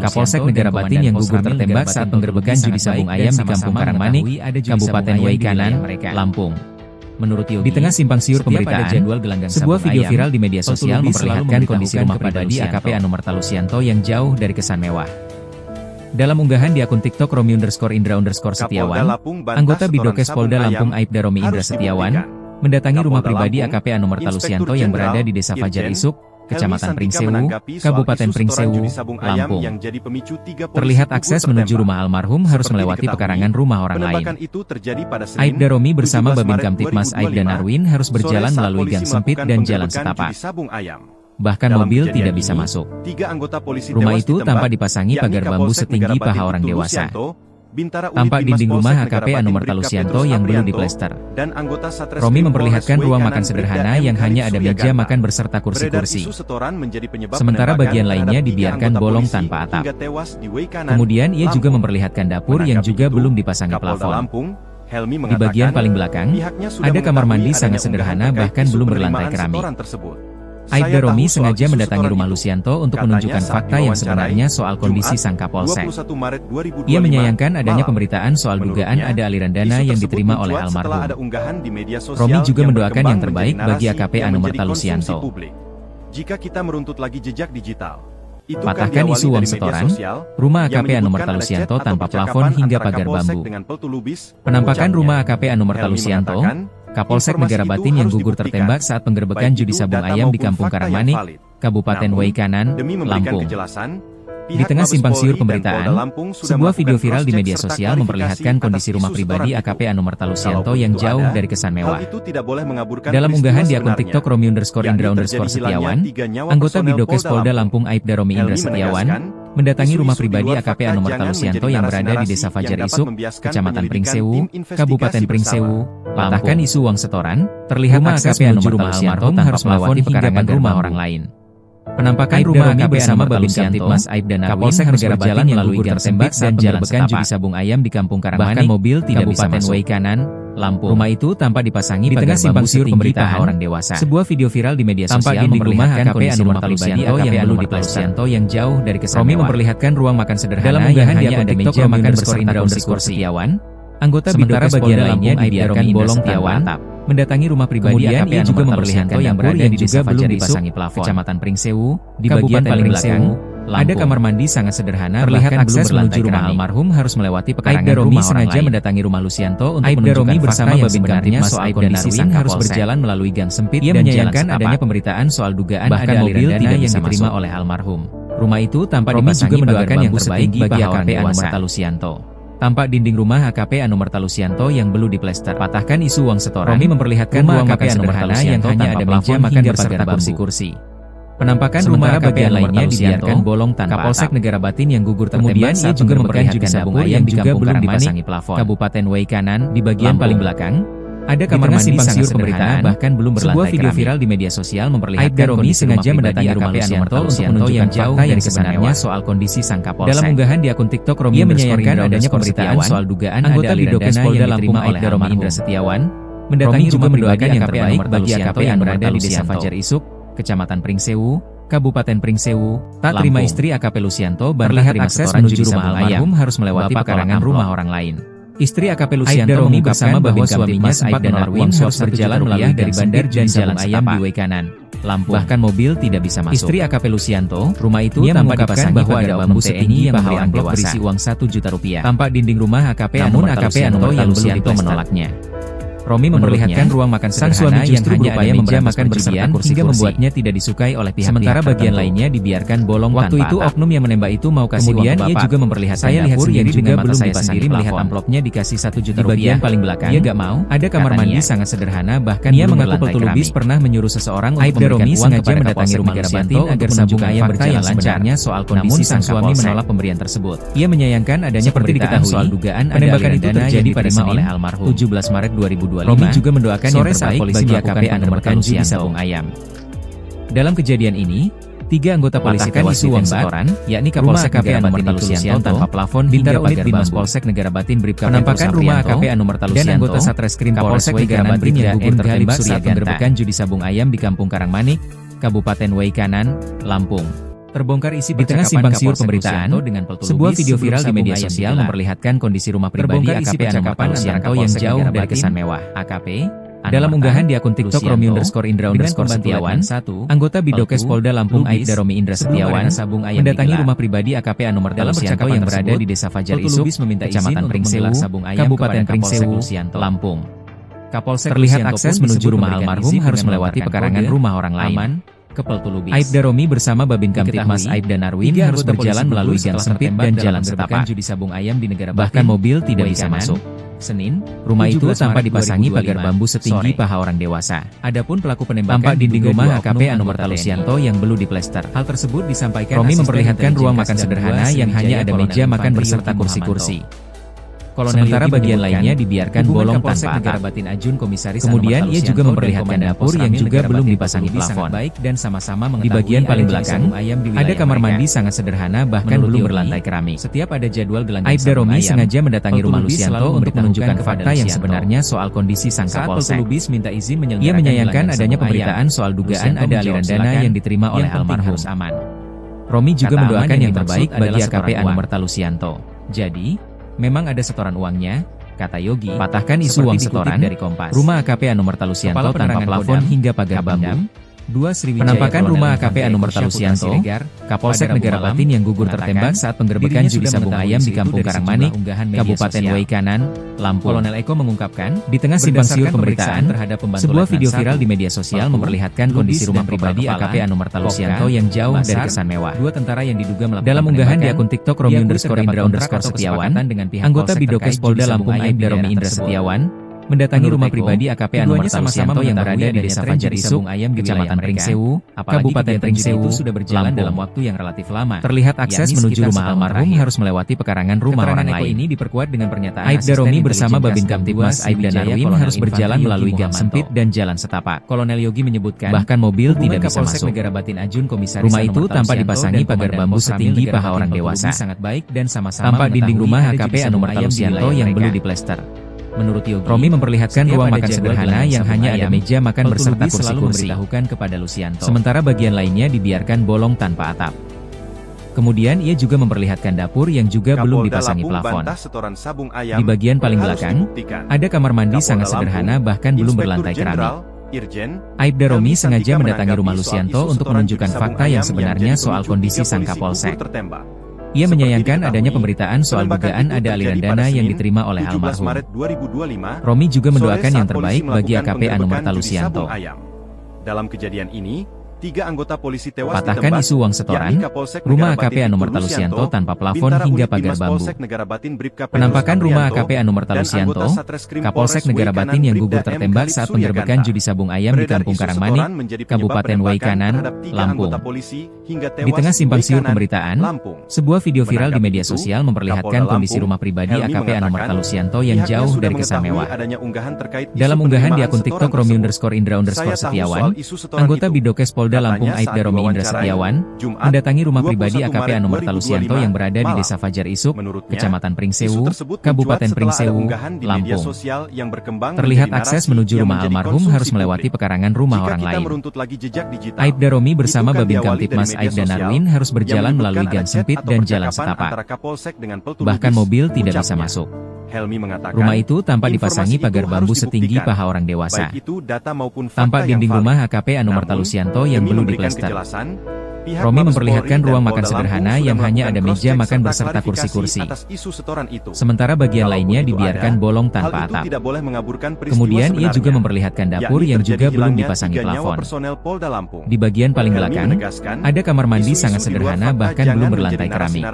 Kapolsek Negara Batin yang gugur tertembak saat penggerbekan judi sabung ayam di Kampung Karangmanik, Kabupaten Waikanan, Lampung. Menurut Yogi, di tengah simpang siur pemberitaan, sebuah video viral di media sosial memperlihatkan kondisi rumah pribadi AKP Anumerta Lusianto yang jauh dari kesan mewah. Dalam unggahan di akun TikTok Romi_Indra_Setiawan, anggota Bidokes Polda Lampung Aibda Romi Indra Setiawan, mendatangi rumah pribadi AKP Anumerta Lusianto yang berada di Desa Fajar Isuk, Kecamatan Pringsewu, Kabupaten Pringsewu, Lampung. Terlihat akses menuju rumah almarhum harus melewati pekarangan rumah orang lain. Aibda Romi bersama Babin Kamtipmas Aibda Narwin harus berjalan melalui gang sempit dan jalan setapak. Bahkan mobil tidak bisa masuk. Rumah itu tanpa dipasangi pagar bambu setinggi paha orang dewasa. Tampak dinding rumah AKP Anumerta Lusianto yang belum diplester. Romi memperlihatkan ruang makan sederhana yang hanya ada meja makan berserta kursi-kursi. Sementara bagian lainnya dibiarkan bolong tanpa atap. Kemudian ia juga memperlihatkan dapur yang juga belum dipasangi plafon. Di bagian paling belakang, ada kamar mandi sangat sederhana bahkan belum berlantai keramik. Aibda Romi sengaja mendatangi rumah Lusianto untuk menunjukkan fakta yang sebenarnya soal kondisi sang Kapolsek. Ia menyayangkan adanya pemberitaan soal dugaan ada aliran dana yang diterima oleh almarhum. Romi juga mendoakan yang terbaik bagi AKP Anumerta Lusianto. Jika kita meruntut lagi jejak digital, patahkan isu uang setoran, rumah AKP Anumerta Lusianto tanpa plafon hingga pagar bambu. Penampakan rumah AKP Anumerta Lusianto, Kapolsek Negara Batin yang gugur tertembak saat penggerebekan judi sabung ayam di Kampung Karangmanik, Kabupaten Waikanan, Lampung. Di tengah simpang siur pemberitaan, sebuah video viral di media sosial memperlihatkan kondisi rumah pribadi AKP Anumerta Lusianto yang jauh dari kesan mewah. Dalam unggahan di akun TikTok Romi_Indra_Setiawan, anggota Bidokes Polda Lampung Aibda Romi Indra Setiawan, mendatangi rumah pribadi AKP Anumerta Lusianto yang berada di Desa Fajar Isuk, Kecamatan Pringsewu, Kabupaten Pringsewu, Lampung. Patahkan isu uang setoran, terlihat akses menuju rumah almarhum harus melewati pekarangan rumah orang lain. Penampakan rumah AKP bersama Babin Kamtipmas Aibda Narwin harus berjalan melalui gang tembak dan jalan setapak. Sabung ayam di Kampung Karangmanik, bahkan mobil tidak bisa masuk. Waikanan, Lampung. Rumah itu tanpa dipasangi pagar bambu setinggi paha orang dewasa. Sebuah video viral di media sosial memperlihatkan kondisi rumah pribadi AKP Anumerta Lusianto yang jauh dari kesan mewah. Romi memperlihatkan ruang makan sederhana yang hanya ada meja makan berserta kursi-kursi. Anggota sementara bagian lainnya dibiarkan bolong tanpa atap. Mendatangi rumah pribadi AKP Anumerta juga memperlihatkan dapur yang juga belum dipasangi plafon. Kecamatan Pringsewu, di bagian paling belakang, ada kamar mandi sangat sederhana. Terlihat akses menuju rumah almarhum harus melewati pekarangan rumah orang lain. Mendatangi rumah Lusianto untuk menunjukkan fakta yang sebenarnya soal kondisi sang harus berjalan melalui gang sempit dan jalan setapak. Adanya pemberitaan soal dugaan bahkan ada mobil dana yang diterima oleh almarhum. Rumah itu tanpa dipasangi pagar bambu setinggi bagi AKP Anumerta Lusianto. Tampak dinding rumah AKP Anumerta Lusianto yang belum diplester. Patahkan isu uang setoran. Romi memperlihatkan ruang makan sederhana yang hanya ada meja makan berserta kursi-kursi. Penampakan rumah bagian lainnya dibiarkan bolong tanpa Kapolsek Negara Batin yang gugur tertembak. Kemudian ia juga memperlihatkan sabung ayam juga belum dipasangi plafon. Kabupaten Waikanan, di bagian paling belakang, ada kamar mandi sangat sederhana bahkan belum berlantai. Sebuah video viral di media sosial memperlihatkan Romi sengaja mendatangi rumah Lusianto untuk menunjukkan jauh dari sebenarnya soal kondisi sang Kapolsek. Dalam unggahan di akun TikTok Romi menyayangkan adanya pemberitaan soal dugaan anggota Bidokes Polda Lampung Aibda Romi Indra Setiawan, mendatangi rumah mendoakan yang terbaik bagi AKP yang berada di Desa Fajar Isuk, Kecamatan Pringsewu, Kabupaten Pringsewu. Tak terima istri AKP Lusianto terlihat akses menuju rumah almarhum harus melewati pekarangan rumah orang lain. Istri AKP Lusianto mengungkapkan bahwa suaminya sempat Narwin harus berjalan melalui dari bandar dan jalan ayam di Waikanan, Lampung. Bahkan mobil tidak bisa masuk. Istri AKP Lusianto, rumah itu tanpa dipasangi bahwa ada bambu setinggi yang memberi amplop berisi uang Rp1 juta. Tampak dinding rumah AKP Anumerta yang Lusianto menolaknya. Romi memperlihatkan ruang makan sederhana yang hanya ada meja makan berserta kursi hingga membuatnya tidak disukai oleh pihak-pihak. Sementara bagian lainnya dibiarkan bolong tanpa atap. Waktu itu oknum yang menembak itu mau kasih uang ke bapak. Kemudian ia juga memperlihatkan dapur yang juga belum dipasang melihat amplopnya dikasih Rp1 juta. Di bagian paling belakang, ia gak mau. Ada kamar mandi sangat sederhana bahkan ia mengaku Peltu Lubis pernah menyuruh seseorang untuk memberikan uang kepada mendatangi rumah Lusianto agar sabung ayam berjalan lancarnya soal kondisi sang suami menolak pemberian tersebut. Ia menyayangkan adanya pemberitaan soal dugaan penembakan itu terjadi pada Senin, almarhum 17 Maret 2025. Romi juga mendoakan yang terbaik bagi AKP Anumerta Lusianto sabung ayam. Dalam kejadian ini, 3 anggota polisi tewas di setoran, yakni Kapolsek AKP Anumerta Lusianto tanpa plafon hingga pagar bambu. Polsek Negara Batin Bribka penampakan rumah AKP Anumerta Lusianto dan anggota Satreskrim Polsek Negara Batin yang gugur tertembak saat penggerebekan judi sabung ayam di Kampung Karangmanik, Kabupaten Waikanan, Lampung. Terbongkar isi di tengah simpang siur pemberitaan, sebuah video viral di media sosial memperlihatkan kondisi rumah pribadi AKP Anumerta Lusianto yang jauh dari kesan mewah. AKP Dalam unggahan di akun TikTok Romi_Indra_Setiawan, anggota Bidokes Polda Lampung Aibda Romi Indra Setiawan mendatangi rumah pribadi AKP Anumar Talusianto yang berada di Desa Fajar Isuk, Kecamatan Pringsewu, Kabupaten Pringsewu, Lampung. Terlihat akses menuju rumah almarhum harus melewati pekarangan rumah orang lain. Aibda Romi bersama Babin Kamtibmas Aibda Narwin harus berjalan melalui gang sempit dan jalan setapak. Bahkan mobil tidak bisa masuk. Senin, rumah itu tanpa dipasangi pagar bambu setinggi paha orang dewasa. Adapun pelaku penembakan tampak dinding rumah AKP Anumar Talusianto yang belum diplester. Hal tersebut disampaikan Romi memperlihatkan ruang makan sederhana yang hanya ada meja makan beserta kursi-kursi. Sementara bagian lainnya dibiarkan bolong tanpa atap. Kemudian ia juga memperlihatkan dapur yang juga belum dipasangi plafon. Di bagian paling belakang, ada kamar mandi sangat sederhana bahkan belum berlantai keramik. Aibda Romi sengaja mendatangi rumah Lusianto untuk menunjukkan fakta yang sebenarnya soal kondisi sang Kapolsek. Ia menyayangkan adanya pemberitaan soal dugaan ada aliran dana yang diterima oleh almarhum. Romi juga mendoakan yang terbaik bagi AKP Anumar Talusianto. Jadi, memang ada setoran uangnya, kata Yogi. Patahkan isu uang setoran dari Kompas. Rumah AKP Anumar Talusianto tanpa plafon hingga pagar bambu. Penampakan rumah AKP Anumar Talusianto, Kapolsek Negara Batin yang gugur tertembak saat penggerbekan judi sabung ayam di Kampung Karangmanik, Kabupaten Waikanan, Lampung. Kolonel Eko mengungkapkan, di tengah simpang siur pemberitaan, sebuah video viral di media sosial memperlihatkan kondisi rumah pribadi AKP Anumar Talusianto yang jauh dari kesan mewah. Dalam unggahan di akun TikTok Romi_Indra_Setiawan, anggota Bidokes Polda Lampung Aibda Romi Indra Setiawan mendatangi rumah pribadi AKP Anumar Talusianto yang berada di Desa Fajar Isuk, Kecamatan Pringsewu, Kabupaten Pringsewu, Lampung. Terlihat akses menuju rumah almarhum harus melewati pekarangan rumah orang lain. Aibda Romi bersama Babin Kamtibmas Aibda Narwin harus berjalan melalui gang sempit dan jalan setapak. Kolonel Yogi menyebutkan, bahkan mobil tidak bisa masuk. Rumah itu tanpa dipasangi pagar bambu setinggi paha orang dewasa. Tampak dinding rumah AKP Anumar Talusianto yang belum diplester. Menurut Yogi, Romi memperlihatkan ruang makan sederhana yang hanya ada meja makan beserta kursi-kursi. Sementara bagian lainnya dibiarkan bolong tanpa atap. Kemudian ia juga memperlihatkan dapur yang juga belum dipasangi plafon. Di bagian paling belakang, ada kamar mandi sangat sederhana bahkan belum berlantai keramik. Aibda Romi sengaja mendatangi rumah Lusianto untuk menunjukkan fakta yang sebenarnya soal kondisi sang Kapolsek. Ia menyayangkan adanya pemberitaan soal dugaan ada aliran dana yang diterima oleh almarhum. Romi juga mendoakan yang terbaik bagi AKP Anumar Talusianto. Dalam kejadian ini, 3 anggota polisi tewas patahkan isu uang setoran, rumah AKP Anumar Talusianto tanpa plafon hingga pagar bambu. Penampakan rumah AKP Anumar Talusianto, Kapolsek Negara Batin yang gugur tertembak saat penggerbekan judi sabung ayam di Kampung Karangmanik, Kabupaten Waikanan, Lampung. Di tengah simpang siur pemberitaan, sebuah video viral di media sosial memperlihatkan kondisi rumah pribadi AKP Anumar Talusianto yang jauh dari kesan mewah. Dalam unggahan di akun TikTok Romi_Indra_Setiawan, anggota Bidokes Polda Lampung Aibda Romi Indra Setiawan mendatangi rumah pribadi AKP Anumar Talusianto yang berada di Desa Fajar Isuk, Kecamatan Pringsewu, Kabupaten Pringsewu, Lampung. Terlihat akses menuju rumah almarhum harus melewati pekarangan rumah orang lain. Aibda Romi bersama Babin Kamtibmas Aibda Narwin harus berjalan melalui gang sempit dan jalan setapak. Bahkan mobil tidak bisa masuk. Rumah itu tanpa dipasangi pagar bambu setinggi paha orang dewasa. Tampak dinding rumah AKP Anumar Talusianto yang belum diplester. Romi memperlihatkan ruang makan sederhana yang hanya ada meja makan beserta kursi-kursi. Sementara bagian lainnya dibiarkan bolong tanpa atap. Kemudian ia juga memperlihatkan dapur yang juga belum dipasangi plafon. Di bagian paling belakang, ada kamar mandi sangat sederhana bahkan belum berlantai keramik.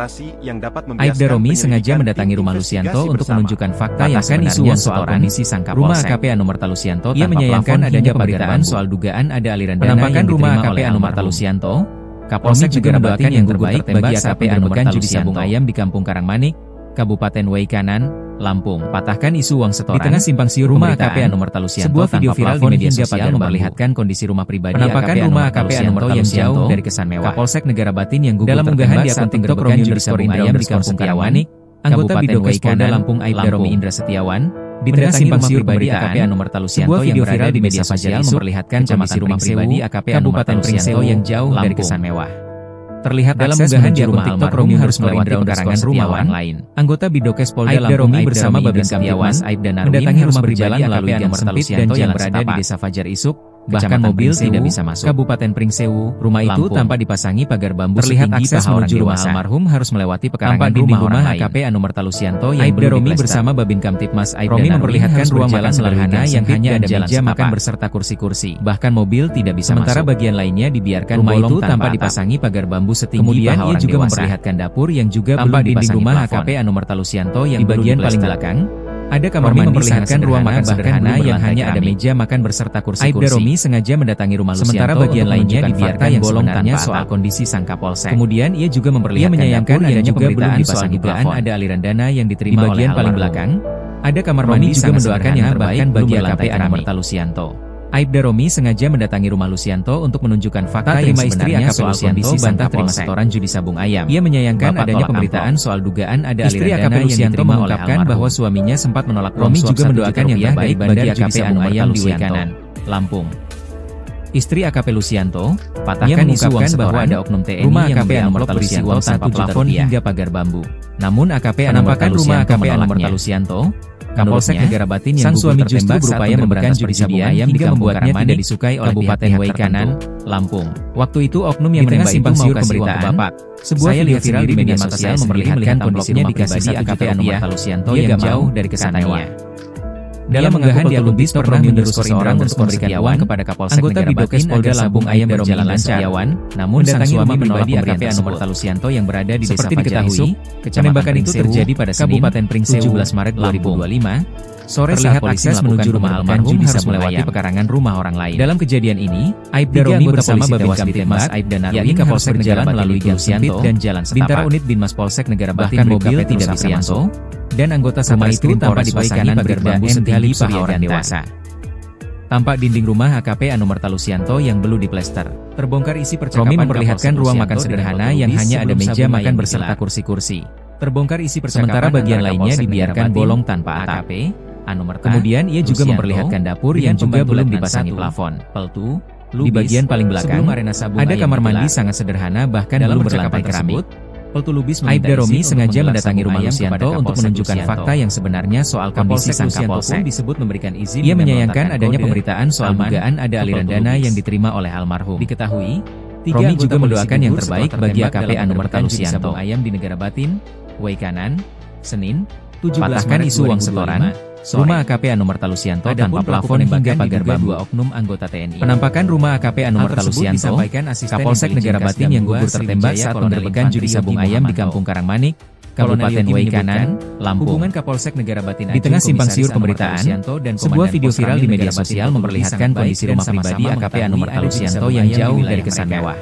Aibda Romi sengaja mendatangi rumah Lusianto untuk menunjukkan fakta yang sebenarnya soal kondisi sang Kapolsek. Rumah AKP Anumar Talusianto ia menyayangkan adanya pemberitaan soal dugaan ada aliran dana yang diterima oleh almarhum Talusianto. Kapolsek juga mendoakan yang terbaik bagi AKP Anumar Talusianto ayam di Kampung Karangmanik, Kabupaten Waikanan, Lampung. Patahkan isu uang setoran. Di tengah simpang siur rumah AKP Anumar Talusianto, sebuah video viral di media sosial memperlihatkan kondisi rumah pribadi AKP Anumar Talusianto yang jauh dari kesan mewah. Kapolsek Negara Batin yang gugur tertembak saat penggerbekan judi sabung ayam di Kampung Karangmanik, anggota Bidokes Polda Lampung Aibda Romi Indra Setiawan di tengah simpang siur pribadi AKP Anumar Talusianto yang berada di media sosial memperlihatkan kondisi rumah pribadi AKP Anumar Talusianto yang jauh dari kesan mewah. Terlihat dalam unggahan di akun TikTok, Romi harus melewati pekarangan rumah orang lain. Anggota Bidokes Polda Lampung Romi bersama Babin Kamtipmas mendatangi rumah pribadi melalui gang sempit dan yang berada di Desa Fajar Isuk. Bahkan mobil tidak bisa masuk. Kabupaten Pringsewu, rumah itu tanpa dipasangi pagar bambu. Terlihat akses menuju rumah almarhum harus melewati pekarangan rumah AKP Anu Mertalusianto yang belum Romi bersama Babin Kamtipmas Romi memperlihatkan ruang makan sederhana yang hanya ada meja makan berserta kursi-kursi. Bahkan mobil tidak bisa masuk. Sementara bagian lainnya dibiarkan rumah itu tanpa dipasangi pagar bambu setinggi. Kemudian ia juga memperlihatkan dapur yang juga belum dipasangi rumah AKP Anu Mertalusianto yang di bagian paling belakang. Ada kamar mandi memperlihatkan ruang makan sederhana yang hanya ada meja makan berserta kursi-kursi. Aibda Romi sengaja mendatangi rumah Lucianto. Sementara bagian lainnya dibiarkan yang bolong tanya soal kondisi sang Kapolsek. Kemudian ia juga memperlihatkan menyayangkan adanya pemberitaan soal dugaan ada aliran dana yang diterima oleh almarhum. Di bagian paling belakang, ada kamar mandi juga mendoakan yang terbaik bagi AKP Anu Mertalusianto. Aibda Romi sengaja mendatangi rumah Lucianto untuk menunjukkan fakta yang sebenarnya soal kondisi bantah terima setoran judi sabung ayam. Ia menyayangkan adanya pemberitaan soal dugaan ada aliran dana yang diterima oleh almarhum. Bahwa suaminya sempat menolak Romi juga mendoakan yang terbaik bagi AKP Anu Mertalusianto, Lampung. Istri AKP Lucianto, patahkan isu bahwa ada oknum TNI yang memberi amplop berisi uang tanpa plafon hingga pagar bambu. Namun AKP Anu Mertalusianto menolaknya. Kapolsek Negara Batin yang gugur tertembak berupaya memberantas judi sabung ayam hingga membuatnya tidak disukai oleh Kabupaten Waikanan, Lampung. Waktu itu oknum yang menembak simpang siur pemberitaan. Sebuah video viral di media sosial memperlihatkan kondisi rumah pribadi AKP Anu Mertalusianto yang jauh dari kesananya. Dalam unggahan di akun TikTok, pernah menyuruh seseorang untuk memberikan uang kepada Kapolsek Negara Batin Polda Lampung ayam berjalan lancar. Namun sang suami pribadi AKP Anu Mertalusianto yang berada di Desa Fajar Isuk, penembakan itu terjadi pada Kabupaten Pringsewu 17 Maret 2025. Sore saat akses menuju rumah almarhum harus melewati pekarangan rumah orang lain. Dalam kejadian ini, Aibda Romi bersama Babin Kamtipmas Aibda Narwin Kapolsek berjalan melalui gang sempit dan jalan setapak. Bintara unit Binmas Polsek Negara Batin mobil tidak bisa masuk, dan anggota Satreskrim tanpa dipasangi pagar bambu setinggi paha orang dewasa. Tampak dinding rumah AKP Anu Mertalusianto yang belum diplester. Terbongkar isi percakapan. Romi memperlihatkan ruang makan sederhana yang hanya ada meja makan berserta kursi-kursi. Terbongkar isi percakapan. Sementara bagian lainnya dibiarkan bolong tanpa atap. Kemudian ia juga memperlihatkan dapur yang juga belum dipasangi plafon. Di bagian paling belakang, ada kamar mandi sangat sederhana bahkan belum berlantai keramik. Aibda Romi sengaja mendatangi rumah Lucianto untuk menunjukkan fakta yang sebenarnya soal kondisi sang Kapolsek. Disebut memberikan izin. Ia menyayangkan adanya pemberitaan soal dugaan ada aliran dana yang diterima oleh almarhum. Diketahui, Romi juga mendoakan yang terbaik bagi AKP Anu Mertalusianto ayam di Negara Batin, Waikanan, Senin, 17 patahkan isu uang setoran. Rumah AKP Anu Mertalusianto tanpa plafon hingga pagar bambu oknum anggota TNI. Penampakan rumah AKP Anu Mertalusianto, Kapolsek Negara Batin yang gugur tertembak saat penggerbekan judi sabung ayam di Kampung Karangmanik, Kabupaten Waikanan, Lampung. Hubungan Kapolsek Negara Batin di tengah simpang siur pemberitaan, sebuah video viral di media sosial memperlihatkan kondisi rumah pribadi AKP Anu Mertalusianto yang jauh dari kesan mewah.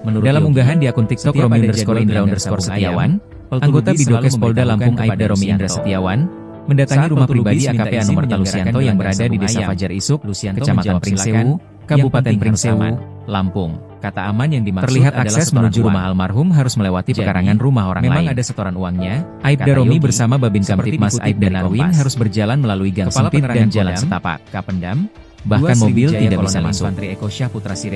Dalam unggahan di akun TikTok Romi_Indra_Setiawan, anggota Bidokes Polda Lampung Aibda Romi Indra Setiawan mendatangi rumah pribadi AKP Anu Mertalusianto yang berada di Desa Fajar Isuk, Kecamatan Pringsewu, Kabupaten Pringsewu, Lampung. Kata aman yang dimaksud terlihat akses menuju rumah almarhum harus melewati pekarangan rumah orang lain. Memang ada setoran uangnya. Aibda Romi bersama Babin Kamtipmas Aibda Narwin harus berjalan melalui gang sempit dan jalan setapak. Kapendam, bahkan mobil tidak bisa masuk.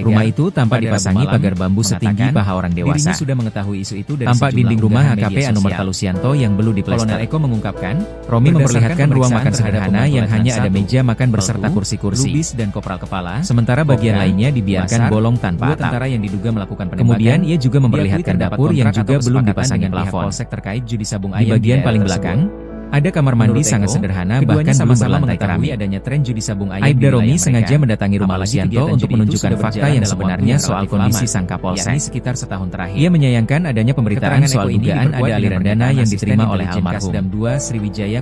Rumah itu tanpa dipasangi pagar bambu setinggi paha orang dewasa. Sudah mengetahui isu itu dari tampak dinding rumah AKP Anu Mertalusianto yang belum diplester. Kolonel Eko mengungkapkan, Romi memperlihatkan ruang makan sederhana yang hanya ada meja makan berserta kursi-kursi dan kopral kepala. Sementara bagian lainnya dibiarkan bolong tanpa atap. Tentara yang diduga melakukan penembakan. Kemudian ia juga memperlihatkan dapur yang juga belum dipasangi plafon. Terkait judi sabung ayam di bagian paling belakang, ada kamar mandi sangat sederhana bahkan belum berlantai keramik. Adanya tren judi sabung ayam. Aibda Romi sengaja mendatangi rumah Lucianto untuk menunjukkan fakta yang sebenarnya soal kondisi sang Kapolsek. Sekitar setahun terakhir. Ia menyayangkan adanya pemberitaan soal dugaan ada aliran dana yang diterima oleh almarhum.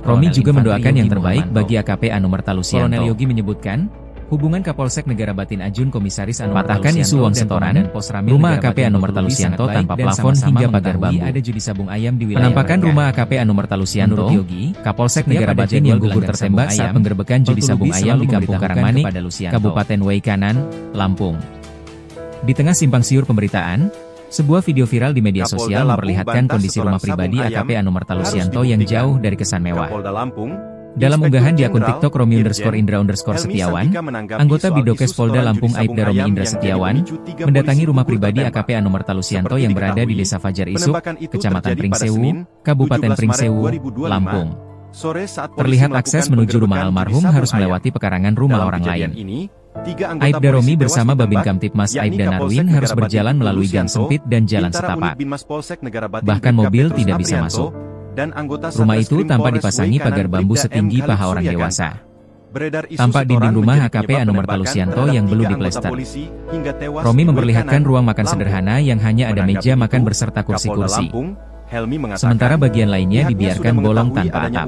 Romi juga mendoakan yang terbaik bagi AKP Anu Mertalusianto. Kolonel Yogi menyebutkan, hubungan Kapolsek Negara Batin Ajun Komisaris Anu patahkan isu uang setoran, rumah AKP Anu Mertalusianto tanpa plafon hingga pagar bambu. Ada judi sabung ayam di wilayah penampakan rumah AKP Anu Mertalusianto, Kapolsek Negara Batin yang gugur tertembak saat penggerbekan judi sabung ayam di Kampung Karangmanik, Kabupaten Waikanan, Lampung. Di tengah simpang siur pemberitaan, sebuah video viral di media sosial memperlihatkan kondisi rumah pribadi AKP Anu Mertalusianto yang jauh dari kesan mewah. Dalam unggahan di akun TikTok Romi_Indra_Setiawan, anggota Bidokes Polda Lampung Aibda Romi Indra Setiawan, mendatangi rumah pribadi AKP Anumerta Lusianto yang berada di Desa Fajar Isuk, Kecamatan Pringsewu, Kabupaten Pringsewu, Lampung. Terlihat akses menuju rumah almarhum harus melewati pekarangan rumah orang lain. Aibda Romi bersama Babin Kamtipmas Aibda Narwin harus berjalan melalui gang sempit dan jalan setapak. Bahkan mobil tidak bisa masuk. Rumah itu tanpa dipasangi pagar bambu setinggi paha orang dewasa. Tampak dinding rumah AKP Anumerta Lusianto yang belum diplester. Romi memperlihatkan ruang makan sederhana yang hanya ada meja makan beserta kursi-kursi. Sementara bagian lainnya dibiarkan bolong tanpa atap.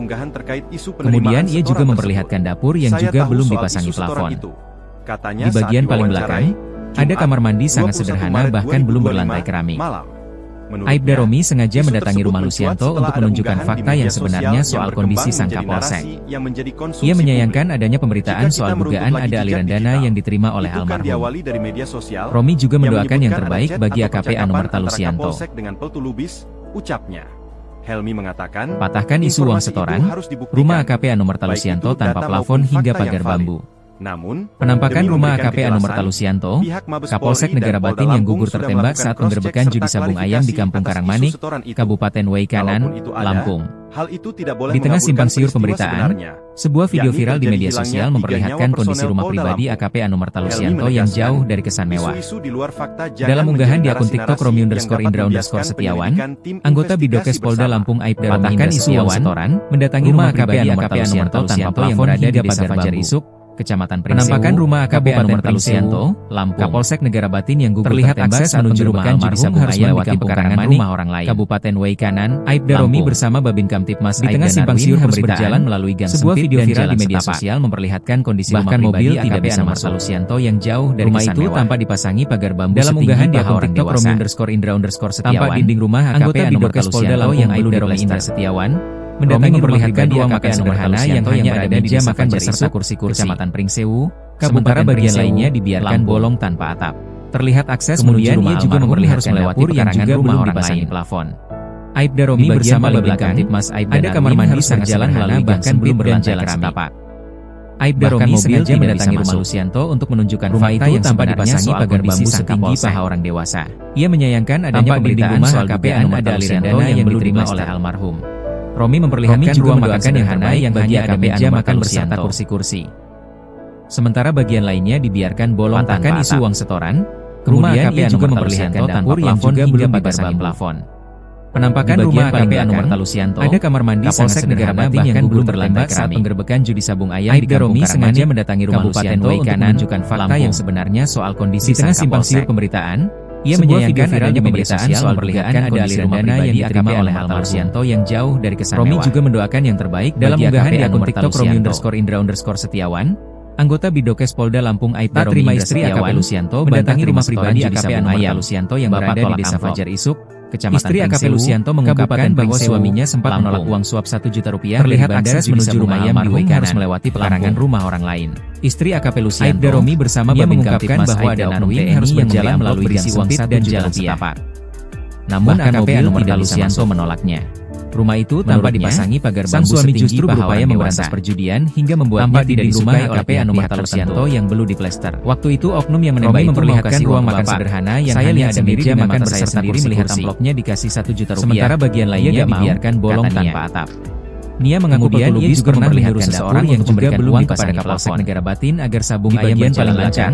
Kemudian ia juga memperlihatkan dapur yang juga belum dipasangi plafon. Di bagian paling belakang, ada kamar mandi sangat sederhana bahkan belum berlantai keramik. Aibda Romi sengaja mendatangi rumah Lusianto untuk menunjukkan fakta yang sebenarnya soal kondisi sang Kapolsek. Ia menyayangkan adanya pemberitaan soal dugaan ada aliran dana yang diterima oleh almarhum. Romi juga mendoakan yang terbaik bagi AKP Anumerta Lusianto. Helmi mengatakan, patahkan isu uang setoran, rumah AKP Anumerta Lusianto tanpa plafon hingga pagar bambu. Namun, penampakan rumah AKP Anumerta Lusianto, Kapolsek Negara Batin yang gugur tertembak saat penggerbekan judi sabung ayam di Kampung Karangmanik, Kabupaten Waikanan, Lampung. Di tengah simpang siur pemberitaan, sebuah video viral di media sosial memperlihatkan kondisi rumah pribadi AKP Anumerta Lusianto yang jauh dari kesan mewah. Dalam unggahan di akun TikTok Romi_Indra_Setiawan, anggota Bidokes Polda Lampung Aibda Romi Indra Setiawan, mendatangi rumah AKP Anumerta Lusianto tanpa plafon yang berada di Desa Fajar Isuk, Kecamatan Pringsewu. Penampakan rumah AKP Anumerta Lusianto, Lampung. Kapolsek Negara Batin yang gugur terlihat akses menuju rumah almarhum harus melewati pekarangan rumah orang lain. Kabupaten Waikanan, Aibda Romi bersama Babin Kamtipmas di tengah simpang siur harus berjalan melalui gang sempit dan jalan di media sosial memperlihatkan kondisi bahkan mobil tidak bisa masuk Lusianto yang jauh dari rumah itu tanpa dipasangi pagar bambu. Dalam unggahan di akun TikTok Romi_Indra_Setiawan, tampak dinding rumah AKP Anumerta Lusianto yang Aibda Romi Indra Setiawan mendatangi memperlihatkan ruang makan sederhana yang hanya ada meja makan beserta kursi-kursi. Kecamatan Pringsewu, sementara bagian lainnya dibiarkan bolong tanpa atap. Terlihat akses menuju rumah juga memperlihatkan dapur yang juga belum dipasangi plafon. Aibda Romi bersama Babin Kamtipmas Aibda ada kamar mandi sangat sederhana bahkan belum berlantai keramik. Aibda Romi sengaja mendatangi rumah Lusianto untuk menunjukkan fakta yang tanpa dipasangi pagar bambu setinggi paha orang dewasa. Ia menyayangkan adanya pemberitaan soal dugaan ada aliran dana yang belum diterima oleh almarhum. Romi memperlihatkan ruang makan sederhana yang hanya ada meja makan beserta kursi-kursi. Sementara bagian lainnya dibiarkan bolong tanpa isu uang setoran. Kemudian ia juga memperlihatkan dapur yang juga belum dipasangi plafon. Penampakan rumah AKP Anumerta Lusianto, ada kamar mandi sangat sederhana bahkan belum berlantai saat penggerbekan judi sabung ayam di Kampung Karangmanik. Sengaja mendatangi rumah Lusianto untuk menunjukkan fakta yang sebenarnya soal kondisi sang simpang siur pemberitaan. Ia menyayangkan adanya pemberitaan soal perlihatkan ada aliran dana yang diterima oleh almarhum Lusianto yang jauh dari kesan mewah. Romi juga mendoakan yang terbaik dalam unggahan di akun TikTok Romi_Indra_Setiawan. Anggota Bidokes Polda Lampung Aibda Romi Indra Setiawan mendatangi rumah pribadi AKP Anumerta Lusianto yang berada di Desa Fajar Isuk, Kecamatan Istri AKP Lusianto mengungkapkan bahwa suaminya sempat menolak uang suap Rp1 juta. Terlihat akses menuju rumah almarhum harus melewati pekarangan rumah orang lain. Istri AKP Lusianto, Aibda Romi bersama Babin Kamtipmas bahwa ada Narwin harus berjalan melalui gang sempit dan jalan setapak. Namun AKP Anumerta Lusianto menolaknya. Rumah itu tanpa dipasangi pagar bambu setinggi justru berupaya memberantas perjudian hingga membuatnya tidak disukai AKP Anumerta Lusianto yang belum diplester. Waktu itu oknum yang menembak itu memperlihatkan ruang makan sederhana yang hanya ada meja makan beserta sendiri melihat amplopnya dikasih Rp1 juta. Sementara bagian lainnya dibiarkan bolong tanpa atap. Nia mengaku ia juga pernah mengurus seseorang yang juga belum kepada Kapolsek Negara Batin agar sabung ayam paling lancar.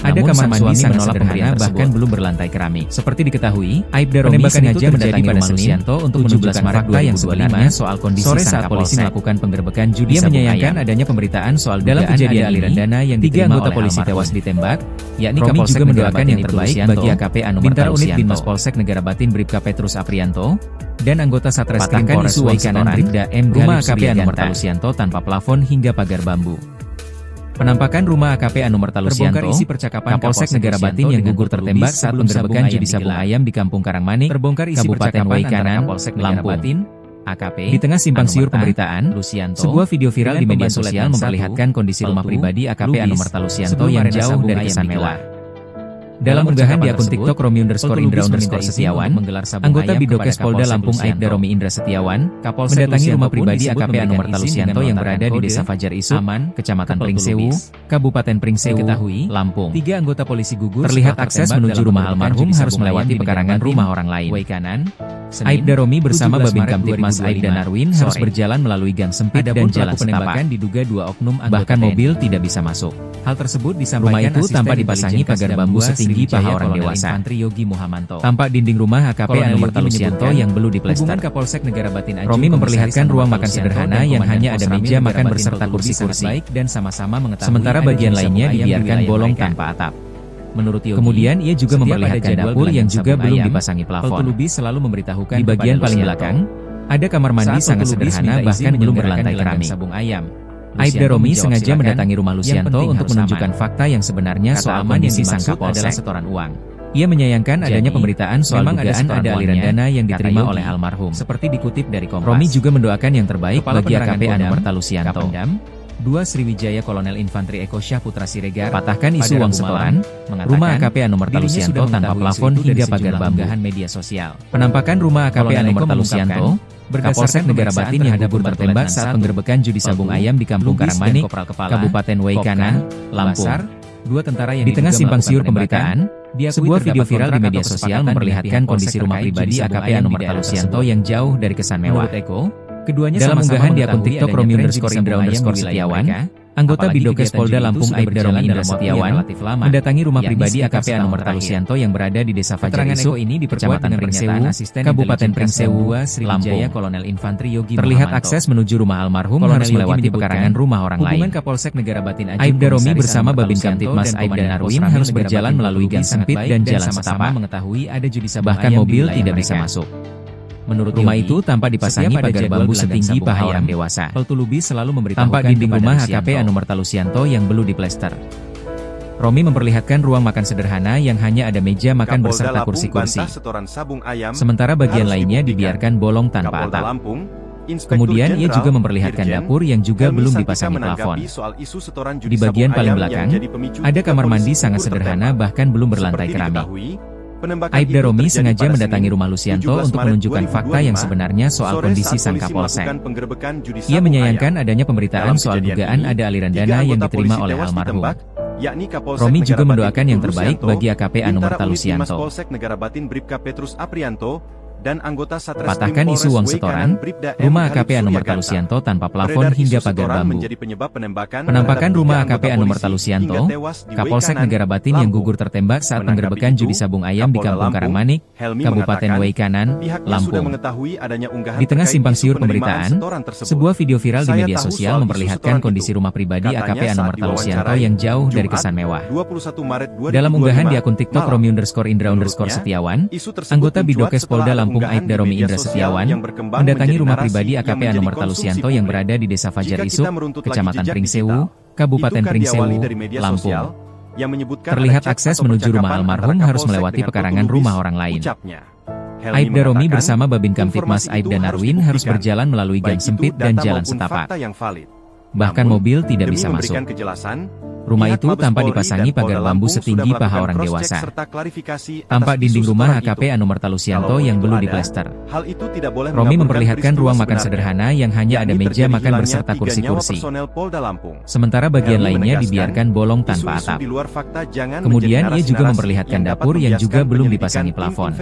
Ada kamar mandi sangat sederhana bahkan belum berlantai keramik. Seperti diketahui, Aibda Romi sengaja mendatangi rumah Lusianto untuk menunjukkan fakta yang sebenarnya soal kondisi sang polisi melakukan penggerbekan judi sabung ayam. Ia menyayangkan adanya pemberitaan soal dalam kejadian aliran dana yang diterima oleh anggota polisi tewas ditembak, yakni Kapolsek juga mendoakan yang terbaik bagi AKP Anumerta Lusianto. Binmas Polsek Negara Batin Bribka Petrus Aprianto dan anggota Satreskrim Polres Waikanan Bribda M. Rumah AKP Anumerta Lusianto tanpa plafon hingga pagar bambu. Penampakan rumah AKP Anumerta Lusianto, Kapolsek Negara Batin yang gugur tertembak saat penggerbekan judi sabung ayam di Kampung Karangmanik, Kabupaten Waikanan, Lampung. AKP di tengah simpang siur pemberitaan, sebuah video viral di media sosial memperlihatkan kondisi rumah pribadi AKP Anumerta Lusianto yang jauh dari kesan mewah. Dalam unggahan di akun TikTok Romi_Indra_Setiawan, anggota Bidokes Polda Lampung Aibda Romi Indra Setiawan, mendatangi rumah pribadi AKP Anu Martalusianto yang berada di Desa Fajar Isu, Kecamatan Pringsewu, Kabupaten Pringsewu, Lampung. 3 anggota polisi gugur. Terlihat akses menuju rumah almarhum harus melewati pekarangan rumah orang lain. Aibda Romi bersama Babin Kamtibmas Aibda Narwin harus berjalan melalui gang sempit dan jalan setapak. Diduga 2 oknum bahkan mobil tidak bisa masuk. Hal tersebut disampaikan rumah itu tanpa dipasangi pagar bambu setinggi paha orang dewasa. Tampak dinding rumah AKP Anu Martalusianto yang belum diplester. Romi memperlihatkan ruang makan sederhana yang hanya ada meja makan berserta kursi-kursi. Sementara bagian lainnya dibiarkan bolong tanpa atap. Menurut Yogi, kemudian ia juga memperlihatkan dapur yang juga belum dipasangi plafon. Di bagian paling belakang, ada kamar mandi sangat sederhana bahkan belum berlantai keramik. Aibda Romi sengaja mendatangi rumah Lusianto untuk menunjukkan fakta yang sebenarnya soal kondisi sang Kapolsek. Ia menyayangkan adanya pemberitaan soal dugaan ada aliran dana yang diterima oleh almarhum. Seperti dikutip dari Kompas, Romi juga mendoakan yang terbaik bagi AKP Anu Martalusianto. 2 Sriwijaya Kolonel Infantri Eko Syah Putra Siregar patahkan isu uang setoran, rumah AKP Anu Martalusianto tanpa plafon hingga pagar bambu. Media sosial. Penampakan rumah AKP Anu Martalusianto, Kapolsek Negara Batin yang gugur tertembak saat penggerbekan judi sabung ayam di Kampung Karangmanik, Kabupaten Waikanan, Lampung. Di tengah simpang siur pemberitaan, sebuah video viral di media sosial memperlihatkan kondisi rumah pribadi AKP Anu Martalusianto yang jauh dari kesan mewah. Keduanya dalam unggahan di akun TikTok Romi_Indra_Setiawan, anggota Bidokes Polda Lampung Aibda Romi Indra Setiawan, mendatangi rumah pribadi AKP Anu Martalusianto yang berada di Desa Fajar Isu, Kecamatan Pringsewu, Kabupaten Pringsewu, Lampung. Terlihat akses menuju rumah almarhum harus melewati pekarangan rumah orang lain. Aibda Romi bersama Babin Kamtibmas Aibda Narwin harus berjalan melalui gang sempit dan jalan setapak, bahkan mobil tidak bisa masuk. Menurut rumah itu tanpa dipasangi pagar bambu setinggi paha orang dewasa. Tampak dinding rumah AKP Anu Martalusianto yang belum diplester. Romi memperlihatkan ruang makan sederhana yang hanya ada meja makan berserta kursi-kursi. Sementara bagian lainnya dibiarkan bolong tanpa atap. Kemudian ia juga memperlihatkan dapur yang juga belum dipasangi plafon. Di bagian paling belakang, ada kamar mandi sangat sederhana bahkan belum berlantai keramik. Aibda Romi sengaja mendatangi rumah Lusianto untuk menunjukkan fakta yang sebenarnya soal kondisi sang Kapolsek. Ia menyayangkan adanya pemberitaan soal dugaan ada aliran dana yang diterima oleh almarhum. Romi juga mendoakan yang terbaik bagi AKP Anu Martalusianto. Dan anggota patahkan isu uang setoran, rumah AKP Anu Martalusianto tanpa plafon hingga pagar bambu. Penampakan rumah AKP Anu Martalusianto, Kapolsek Negara Batin yang gugur tertembak saat penggerbekan judi sabung ayam di Kampung Karangmanik, Kabupaten Waikanan, Lampung. Di tengah simpang siur pemberitaan, sebuah video viral di media sosial memperlihatkan kondisi rumah pribadi AKP Anu Martalusianto yang jauh dari kesan mewah. Dalam unggahan di akun TikTok Romi_Indra_Setiawan, anggota Bidokes Polda Lampung Aibda Romi Indra Setiawan, mendatangi rumah pribadi AKP Anu Martalusianto yang berada di Desa Fajar Isu, Kecamatan Pringsewu, Kabupaten Pringsewu, Lampung. Terlihat akses menuju rumah almarhum harus melewati pekarangan rumah orang lain. Aibda Romi bersama Babin Kamtibmas Aibda Narwin harus berjalan melalui gang sempit dan jalan setapak. Bahkan mobil tidak bisa masuk. Rumah itu tanpa dipasangi pagar bambu setinggi paha orang dewasa. Tampak dinding rumah AKP Anu Martalusianto yang belum diplester. Romi memperlihatkan ruang makan sederhana yang hanya ada meja makan berserta kursi-kursi. Sementara bagian lainnya dibiarkan bolong tanpa atap. Kemudian ia juga memperlihatkan dapur yang juga belum dipasangi plafon.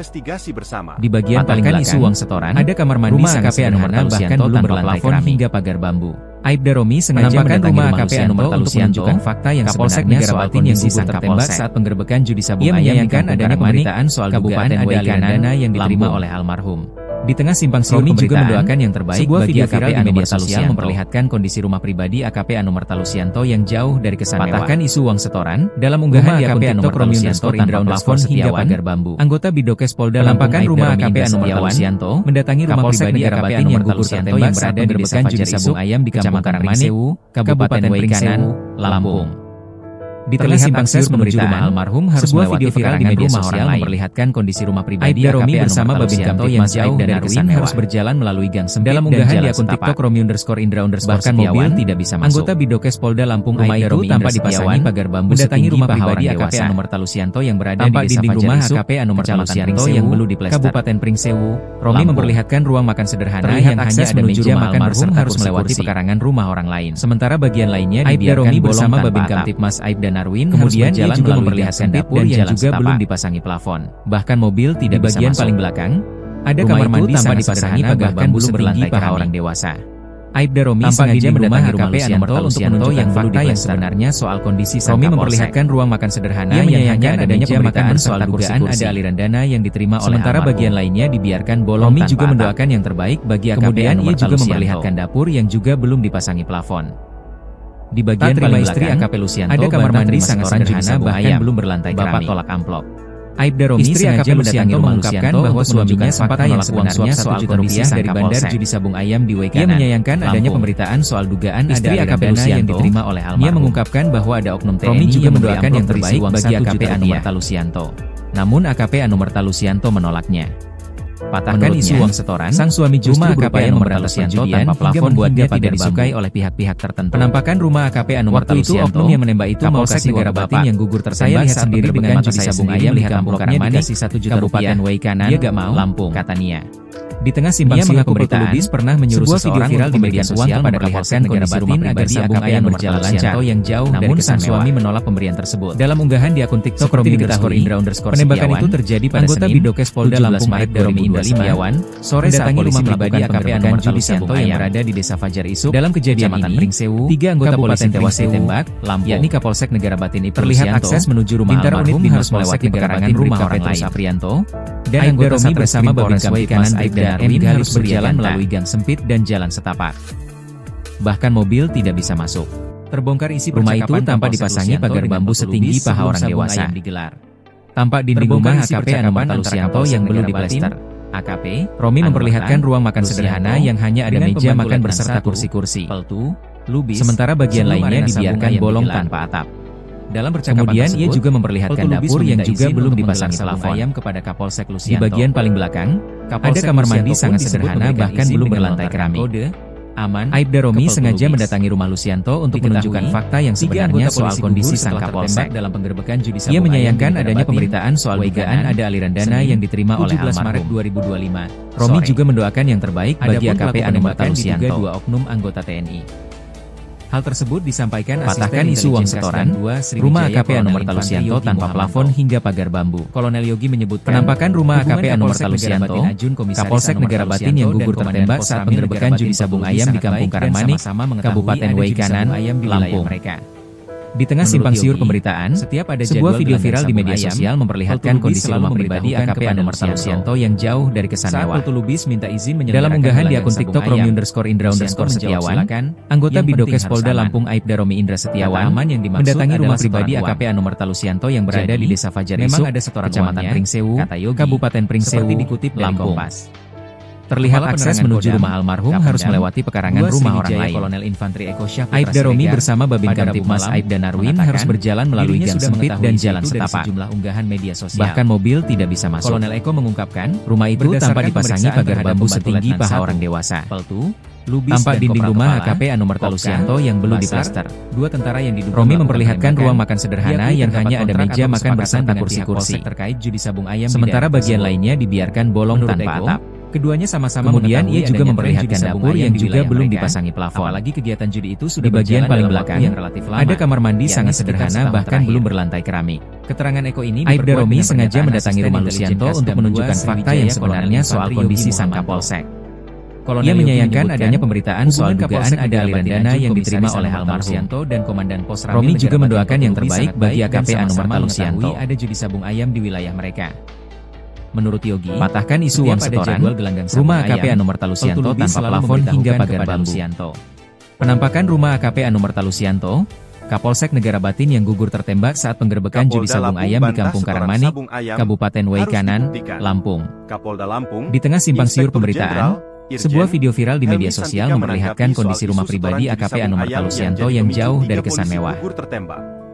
Di bagian paling belakang, uang setoran, ada kamar mandi AKP Anu Martalusianto tanpa plafon hingga pagar bambu. Aibda Romi sengaja mendatangi rumah AKP Anu Martalusianto untuk menunjukkan fakta yang sebenarnya soal kondisi sang tertembak saat penggerbekan judi sabung ayam. Ia menyayangkan adanya pemberitaan soal dugaan ada aliran dana yang diterima oleh almarhum. Di tengah simpang siur Romi juga mendoakan yang terbaik bagi AKP Anu Martalusianto, memperlihatkan kondisi rumah pribadi AKP Anu Martalusianto yang jauh dari kesan mewah. Patahkan isu uang setoran, dalam unggahan di akun TikTok Romi_Indra plafon hingga pagar bambu. Anggota Bidokes Polda Lampung rumah AKP Anu Martalusianto, mendatangi rumah pribadi AKP Anu Martalusianto yang berada di Desa Fajar Isu, ayam di Kecamatan Pringsewu, Kabupaten Waikanan, Lampung. Di tengah simpang siur menuju rumah almarhum harus melewati viral di media sosial memperlihatkan kondisi rumah pribadi Romi bersama Babin Kamtip yang jauh dari kesan harus berjalan melalui gang sempit. Dalam unggahan di akun TikTok Romi_Indra_Setiawan, bahkan mobil tidak bisa masuk. Anggota Bidokes Polda Lampung rumah itu tanpa dipasangi pagar bambu mendatangi rumah pribadi AKP Anomar Talusianto yang berada di desa rumah AKP Anomar Talusianto yang belum diplester. Kabupaten Pringsewu, Romi memperlihatkan ruang makan sederhana yang hanya ada meja makan beserta harus melewati pekarangan rumah orang lain. Sementara bagian lainnya dibiarkan bolong bersama Babin Kamtip Mas Aib dan Arwin. Kemudian ia juga memperlihatkan dapur yang juga belum dipasangi plafon. Bahkan mobil tidak bisa masuk. Di bagian paling belakang, ada kamar mandi tanpa dipasangi pagar bambu setinggi paha orang dewasa. Aib dan Romi sengaja mendatangi rumah Lucianto untuk menunjukkan fakta yang sebenarnya soal kondisi sang Kapolsek. Romi memperlihatkan ruang makan sederhana yang hanya adanya pemberitaan soal dugaan ada aliran dana yang diterima oleh sementara bagian lainnya dibiarkan bolong. Romi juga mendoakan yang terbaik bagi AKP. Kemudian ia juga memperlihatkan dapur yang juga belum dipasangi plafon. Di bagian paling istri AKP Lucianto ada kamar mandi sangat sederhana bahkan belum berlantai keramik. Tolak amplop. Aib dan Romi sengaja mendatangi rumah Lucianto bahwa suaminya sempat menolak sebenarnya soal kondisi dari bandar judi sabung ayam di Waikanan. Ia menyayangkan adanya pemberitaan soal dugaan ada aliran dana yang diterima oleh almarhum. Ia mengungkapkan bahwa ada oknum TNI. Romi juga mendoakan yang terbaik bagi AKP Anomar Talusianto. Namun AKP Anomar Talusianto menolaknya. Patahkan isu uang setoran, sang suami justru berupaya memberantas penjudian hingga membuatnya tidak disukai oleh pihak-pihak tertentu. Penampakan rumah AKP Anomar Talusianto, waktu itu oknum yang menembak itu Kapolsek Negara Batin yang gugur tertembak saat sendiri dengan judi sabung ayam di Kampung Karangmani, Kabupaten Waikanan, Lampung, kata Nia. Di tengah simpang siur pemberitaan, pernah menyuruh sebuah video viral di media sosial memperlihatkan kondisi rumah pribadi AKP Anomar Talusianto yang jauh namun sang suami menolak pemberian tersebut. Dalam unggahan di akun TikTok Romi_Indra_Setiawan, penembakan itu terjadi pada Anggota Bidokes Polda Lampung Aib dan Romi_Indra_Setiawan sore datangi rumah pribadi AKP Anomar Talusianto yang berada di Desa Fajar Isuk. Dalam kejadian ini, Pringsewu, 3 anggota polisi tewas ditembak, yakni Kapolsek Negara Batin Ibtu Terlihat akses menuju rumah almarhum harus melewati pekarangan rumah orang lain. Aprianto dan anggota Romi bersama Babin Kamtip Mas Aib dan Arwin harus berjalan melalui gang sempit dan jalan setapak. Bahkan mobil tidak bisa masuk. Terbongkar isi rumah itu tanpa dipasangi pagar bambu setinggi paha orang dewasa. Tampak dinding rumah AKP Anomar Talusianto yang belum diplester. AKP, Romi memperlihatkan ruang makan sederhana yang hanya ada meja makan beserta kursi-kursi. Sementara bagian lainnya dibiarkan bolong tanpa atap. Dalam percakapan kemudian tersebut, ia juga memperlihatkan dapur yang juga belum dipasangi plafon. Ayam kepada Kapolsek Lucianto. Di bagian paling belakang, ada kamar mandi sangat sederhana bahkan belum berlantai keramik. Aman. Aib dan Romi sengaja mendatangi rumah Lucianto untuk menunjukkan fakta yang sebenarnya soal kondisi sang Kapolsek. Dalam penggerbekan judi sabung. Ia menyayangkan adanya pemberitaan soal dugaan ada aliran dana yang diterima oleh almarhum. 17 Maret 2025. Romi juga mendoakan yang terbaik bagi AKP Anomar Talusianto. Dua oknum anggota TNI. Hal tersebut disampaikan patahkan isu uang setoran, rumah AKP Anomar Talusianto tanpa plafon hingga pagar bambu. Kolonel Yogi menyebutkan penampakan rumah AKP Anomar Talusianto, Kapolsek Negara Batin yang gugur tertembak saat penggerbekan judi sabung ayam di Kampung Karangmani, Kabupaten Waikanan, Lampung. Di tengah simpang siur pemberitaan, sebuah video viral di media sosial memperlihatkan kondisi rumah pribadi AKP Anomar Talusianto yang jauh dari kesan mewah. Dalam unggahan di akun TikTok Romi_Indra_Setiawan, anggota Bidokes Polda Lampung Aib dan Romi_Indra_Setiawan mendatangi rumah pribadi AKP Anomar Talusianto yang berada di Desa Fajar Isuk, Kecamatan Pringsewu, Kabupaten Pringsewu, Lampung. Terlihat akses menuju rumah almarhum harus melewati pekarangan rumah orang lain. Kolonel Infanteri Eko Syafri Aib dan Romi bersama Babin Kamtip Mas Aib dan Arwin harus berjalan melalui gang sempit dan jalan setapak. Bahkan mobil tidak bisa masuk. Kolonel Eko mengungkapkan, rumah itu tanpa dipasangi pagar bambu setinggi paha orang dewasa. Tampak dinding rumah AKP Anomar Talusianto yang belum diplester. Dua tentara yang diduga Romi memperlihatkan ruang makan sederhana yang hanya ada meja makan beserta kursi-kursi. Sementara bagian lainnya dibiarkan bolong tanpa atap. Keduanya sama-sama kemudian ia juga memperlihatkan dapur yang juga belum dipasangi plafon. Apalagi kegiatan judi itu sudah di bagian paling belakang yang relatif lama. Ada kamar mandi sangat sederhana bahkan belum berlantai keramik. Keterangan Eko ini Aib dan Romi sengaja mendatangi rumah Lucianto untuk menunjukkan fakta yang sebenarnya soal kondisi sang Kapolsek. Ia menyayangkan adanya pemberitaan soal dugaan ada aliran dana yang diterima oleh almarhum. Dan Komandan Pos Romi juga mendoakan yang terbaik bagi AKP Anomar Talusianto. Ada judi sabung ayam di wilayah mereka. Menurut Yogi, patahkan isu uang setoran, rumah AKP Anomar Talusianto tanpa plafon hingga pagar bambu. Penampakan rumah AKP Anomar Talusianto, Kapolsek Negara Batin yang gugur tertembak saat penggerbekan judi sabung ayam di Kampung Karangmani, Kabupaten Waikanan, Lampung. Di tengah simpang siur pemberitaan, sebuah video viral di media sosial memperlihatkan kondisi rumah pribadi AKP Anomar Talusianto yang jauh dari kesan mewah.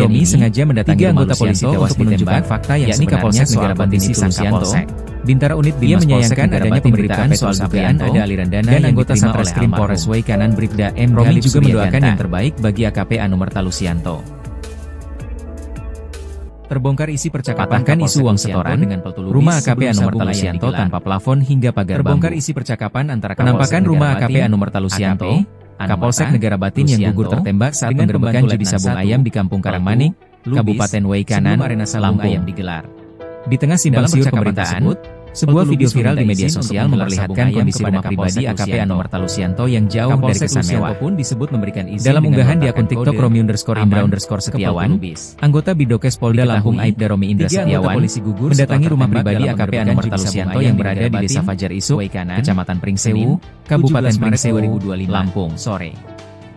Romi sengaja mendatangi anggota polisi untuk menunjukkan fakta yang sebenarnya soal kondisi sang Kapolsek. Bintara Unit Dia menyayangkan adanya pemberitaan soal dugaan ada aliran dana dan anggota Satreskrim Polres Waikanan Bribda M. Romi juga mendoakan yang terbaik bagi AKP Anumerta Lusianto. Terbongkar isi percakapan isu uang setoran dengan rumah AKP Anumerta Lusianto tanpa plafon hingga pagar bambu. Terbongkar isi percakapan antara penampakan rumah AKP Anumerta Lusianto, Kapolsek Negara Batin yang gugur tertembak saat penggerebekan judi sabung ayam di Kampung Karangmanik, Kabupaten Waikanan, Lampung digelar. Di tengah simpang siur pemerintahan, Sebuah video viral di media sosial memperlihatkan kondisi rumah pribadi AKP Anomerta Lusianto yang jauh dari kesan mewah. Pun disebut memberikan izin dalam unggahan di akun TikTok Romi_Indra_Setiawan, anggota Bidokes Polda Lampung Aibda Romi Indra Setiawan mendatangi rumah pribadi AKP Anomerta Lusianto yang berada di Desa Fajar Isuk, Kecamatan Pringsewu, Kabupaten Pringsewu, Lampung, sore.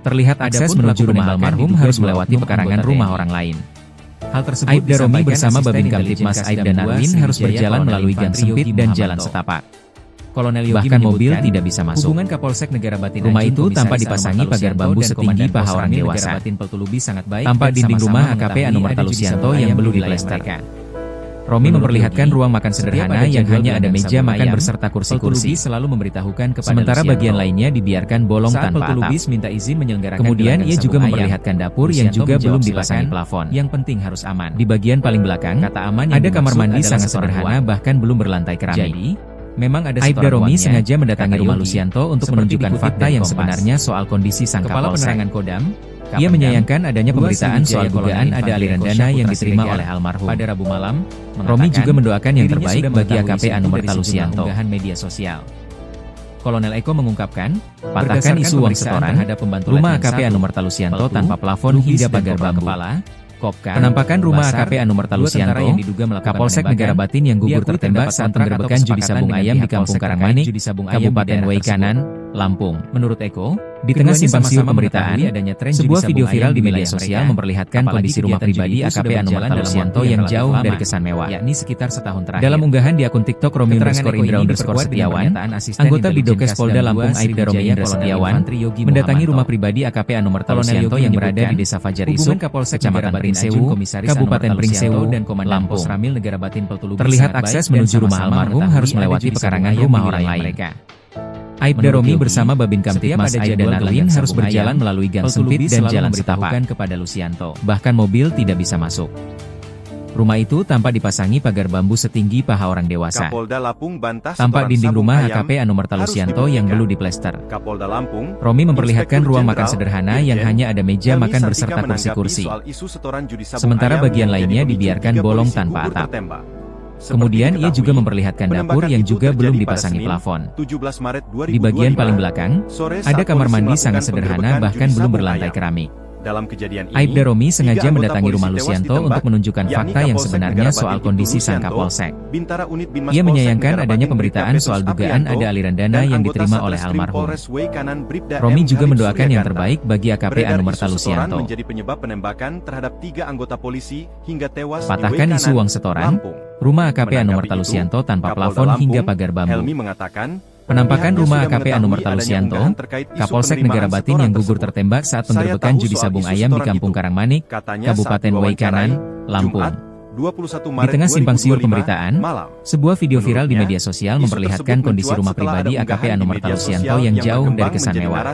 Terlihat akses menuju rumah almarhum harus melewati pekarangan rumah orang lain. Hal tersebut Aibda Romi bersama Babin Kamtibmas Aibda Narwin harus berjalan melalui gang sempit dan jalan setapak. Bahkan mobil tidak bisa masuk. Rumah itu tanpa dipasangi pagar bambu setinggi paha orang dewasa. Tampak dinding rumah AKP Anomerta Lusianto yang belum diplester. Romi memperlihatkan ruang makan sederhana yang hanya ada meja makan beserta kursi-kursi. Sementara bagian lainnya dibiarkan bolong tanpa atap. Kemudian ia juga memperlihatkan dapur yang juga belum dipasangi plafon. Yang penting harus aman. Di bagian paling belakang, ada kamar mandi sangat sederhana bahkan belum berlantai keramik. Aibda Romi sengaja mendatangi rumah Lusianto untuk menunjukkan fakta yang sebenarnya soal kondisi sang Kapolsek. Ia menyayangkan adanya pemberitaan soal dugaan ada aliran dana yang diterima oleh almarhum. Pada Rabu malam, Romi juga mendoakan yang terbaik bagi AKP Anomerta Lusianto. Kolonel Eko mengungkapkan, patahkan isu uang setoran, rumah AKP Anomerta Lusianto tanpa plafon hingga pagar bambu. Penampakan rumah AKP Anomerta Lusianto, Kapolsek Negara Batin yang gugur tertembak saat penggerebekan judi sabung ayam di Kampung Karangmanik, Kabupaten Waikanan, Lampung. Menurut Eko, di tengah simpang siur pemberitaan, sebuah video viral di media sosial memperlihatkan kondisi rumah pribadi AKP Anomerta Lusianto yang jauh dari kesan mewah. Dalam unggahan di akun TikTok Romi_Indra_Setiawan, anggota Bidokes Polda Lampung Aibda Romi Indra Setiawan mendatangi rumah pribadi AKP Anomerta Lusianto yang berada di Desa Fajar Isuk, Kecamatan Pringsewu, Kabupaten Pringsewu, Lampung. Terlihat akses menuju rumah almarhum harus melewati pekarangan rumah orang lain. Aibda Romi bersama Babin Kamtibmas Aibda Narwin harus berjalan melalui gang sempit dan jalan setapak. Bahkan mobil tidak bisa masuk. Rumah itu tanpa dipasangi pagar bambu setinggi paha orang dewasa. Tampak dinding rumah AKP Anomerta Lusianto yang belum diplester. Romi memperlihatkan ruang makan sederhana yang hanya ada meja makan beserta kursi-kursi. Sementara bagian lainnya dibiarkan bolong tanpa atap. Kemudian ia juga memperlihatkan dapur yang juga belum dipasangi plafon. Di bagian paling belakang, ada kamar mandi sangat sederhana bahkan belum berlantai keramik. Aibda Romi sengaja mendatangi rumah Lusianto untuk menunjukkan fakta yang sebenarnya soal kondisi sang Kapolsek. Ia menyayangkan adanya pemberitaan soal dugaan ada aliran dana yang diterima oleh almarhum. Romi juga mendoakan yang terbaik bagi AKP Anomerta Lusianto. Patahkan isu uang setoran, rumah AKP Anomerta Lusianto tanpa plafon hingga pagar bambu. Penampakan rumah AKP Anomerta Lusianto, Kapolsek Negara Batin yang gugur tertembak saat penggerebekan judi sabung ayam di Kampung Karangmanik, Kabupaten Waikanan, Lampung. Di tengah simpang siur pemberitaan, sebuah video viral di media sosial memperlihatkan kondisi rumah pribadi AKP Anomerta Lusianto yang jauh dari kesan mewah.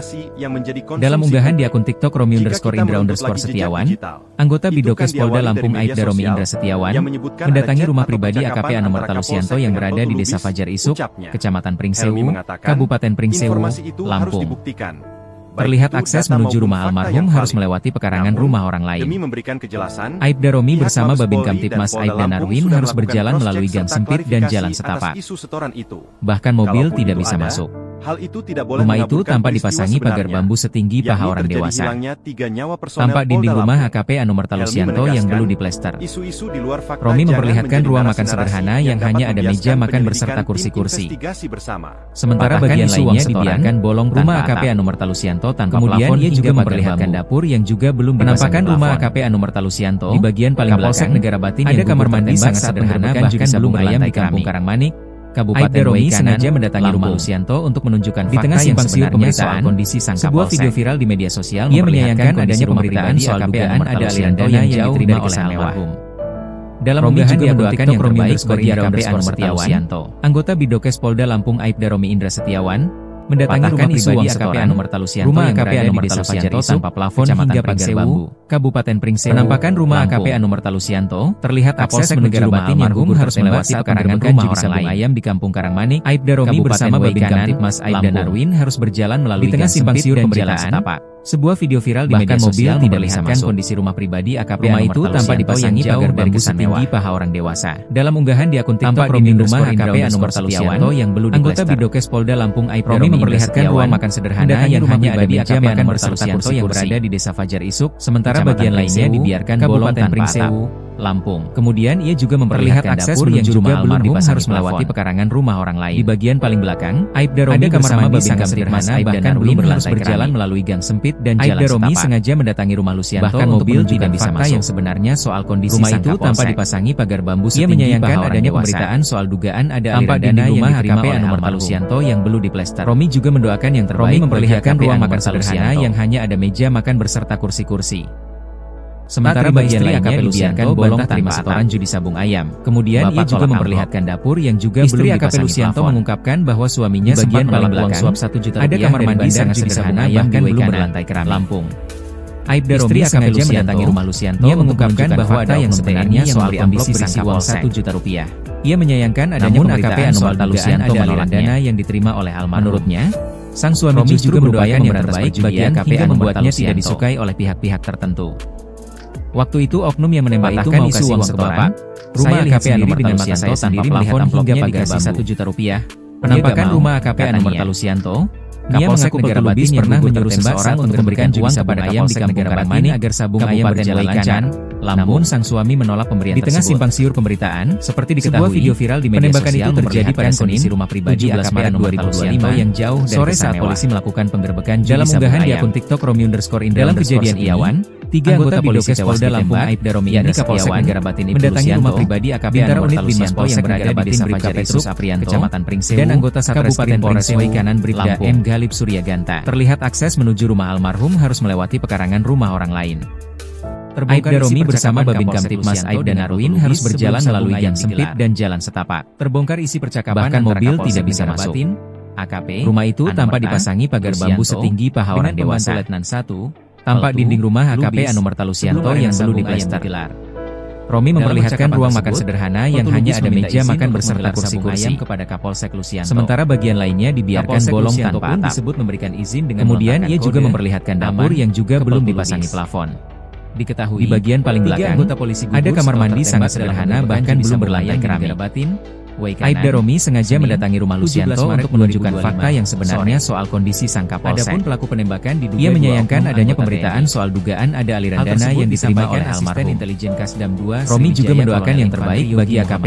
Dalam unggahan di akun TikTok Romi_Indra_Setiawan, anggota Bidokes Polda Lampung Aibda Romi Indra Setiawan mendatangi rumah pribadi AKP Anomerta Lusianto yang berada di Desa Fajar Isuk, Kecamatan Pringsewu, Kabupaten Pringsewu, Lampung. Terlihat akses menuju rumah almarhum harus melewati pekarangan rumah orang lain. Aibda Romi bersama Babin Kamtibmas Aibda Narwin harus berjalan melalui gang sempit dan jalan setapak. Bahkan mobil tidak bisa masuk. Rumah itu tanpa dipasangi pagar bambu setinggi paha orang dewasa. Tampak dinding rumah AKP Anomerta Lusianto yang belum diplester. Romi memperlihatkan ruang makan sederhana yang hanya ada meja makan beserta kursi-kursi. Sementara bagian lainnya dibiarkan bolong rumah AKP Anomerta Lusianto tanpa plafon. Ia juga memperlihatkan dapur yang juga belum dipasangi plafon. AKP Anomerta Lusianto di bagian paling belakang Negara Batin ada kamar mandi sangat sederhana bahkan belum berlantai Kampung Karangmanik, Kabupaten Romi sengaja mendatangi rumah Lusianto untuk menunjukkan fakta yang sebenarnya soal kondisi sang Kapolsek. Sebuah video viral di media sosial memperlihatkan adanya pemberitaan soal dugaan ada aliran dana yang jauh dari kesan mewah. Dalam unggahan dia mendoakan yang terbaik bagi AKP Anomerta Lusianto, anggota Bidokes Polda Lampung Aibda Romi Indra Setiawan mendatangi rumah pribadi AKP Anomerta Lusianto yang berada di Desa Fajar Isuk tanpa plafon hingga pagar bambu, Kabupaten Pringsewu. Penampakan rumah AKP Anomerta Lusianto, terlihat akses menuju rumah almarhum harus melewati pekarangan rumah orang lain di Kampung Karangmanik. Aibda Romi bersama Babin Kamtibmas Aibda Narwin harus berjalan melalui gang sempit dan jalan setapak. Sebuah video viral di media sosial memperlihatkan kondisi rumah pribadi AKP rumah itu tanpa dipasangi pagar bambu setinggi paha orang dewasa. Dalam unggahan di akun TikTok Romi rumah AKP Setiawanto yang belum diplester. Anggota Bidokes Polda Lampung Aibda Romi memperlihatkan ruang makan sederhana yang hanya ada meja makan beserta kursi yang berada di Desa Fajar Isuk, sementara bagian lainnya dibiarkan bolong tanpa atap. Lampung. Kemudian ia juga memperlihatkan akses dapur yang juga belum dipasang harus melewati pekarangan rumah orang lain. Di bagian paling belakang, Aibda Romi bersama babin kamtipmas bahkan belum harus berjalan melalui gang sempit dan jalan setapak. Aibda Romi sengaja mendatangi rumah Lucianto bahkan mobil tidak bisa masuk. Yang sebenarnya soal kondisi rumah itu tanpa dipasangi pagar bambu setinggi. Ia menyayangkan adanya pemberitaan soal dugaan ada aliran dana yang diterima oleh almarhum Lucianto yang belum diplester. Romi juga mendoakan yang terbaik. Romi memperlihatkan ruang makan sederhana yang hanya ada meja makan berserta kursi-kursi. Sementara bagian lainnya dibiarkan bolong tanpa setoran judi sabung ayam. Kemudian ia juga memperlihatkan dapur yang juga belum dipasangi Lucianto mengungkapkan bahwa suaminya bagian paling belakang suap 1 juta rupiah ada kamar mandi sangat sederhana bahkan belum berlantai keramik. Lampung. Aibda Romi sengaja mendatangi rumah Lucianto. Ia mengungkapkan bahwa ada yang sebenarnya soal kondisi berisi uang 1 juta rupiah. Ia menyayangkan adanya pemberitaan soal Lucianto aliran dana yang diterima oleh almarhum. Menurutnya, sang suami juga mendoakan yang terbaik bagi AKP membuatnya tidak disukai oleh pihak-pihak tertentu. Waktu itu oknum yang menembakkan isu uang setoran, rumah AKP Lucianto tanpa plafon hingga dikasih 1 juta rupiah. Penampakan rumah AKP Lucianto, Kapolsek Negara Batin pernah menyuruh seseorang untuk memberikan uang kepada Kapolsek Negara Batin agar sabung ayam berjalan lancar. Namun sang suami menolak pemberian tersebut. Di tengah simpang siur pemberitaan, seperti diketahui, sebuah video viral di media sosial itu terjadi pada kondisi rumah pribadi AKP 2025 yang jauh dan sore saat polisi melakukan penggerbekan dalam unggahan di akun TikTok Romi_Indra. Dalam kejadian ini, 3 anggota Bidokes Polda Lampung Aibda Romi yakni Kapolsek Negara Batin mendatangi rumah pribadi AKP Unit Binmas Polsek Negara Batin Desa Fajar Isuk, Kecamatan Pringsewu, dan anggota Satreskrim Polres Waikanan Bribda M. Galib Suryaganta. Terlihat akses menuju rumah almarhum harus melewati pekarangan rumah orang lain. Aibda Romi bersama babin kamtipmas Aibda Narwin harus berjalan melalui gang sempit dan jalan setapak. Terbongkar isi percakapan bahkan mobil tidak bisa masuk. AKP rumah itu tanpa dipasangi pagar bambu setinggi paha orang dewasa. Letnan 1 tampak dinding rumah AKP Lucianto yang belum diplester. Romi memperlihatkan ruang makan sederhana yang hanya ada meja makan berserta kursi-kursi kepada Kapolsek Lucianto. Sementara bagian lainnya dibiarkan bolong tanpa atap. Disebut memberikan izin dengan kemudian ia juga memperlihatkan dapur yang juga belum dipasangi plafon. Diketahui di bagian paling belakang ada kamar mandi sangat sederhana bahkan belum berlantai keramik. Aibda Romi sengaja mendatangi rumah Lucianto untuk menunjukkan fakta yang sebenarnya soal kondisi sang Kapolsek. Adapun pelaku penembakan diduga ia menyayangkan adanya pemberitaan soal dugaan ada aliran dana yang diterima oleh almarhum. Intelijen Kasdam 2 Romi juga mendoakan yang terbaik bagi AKP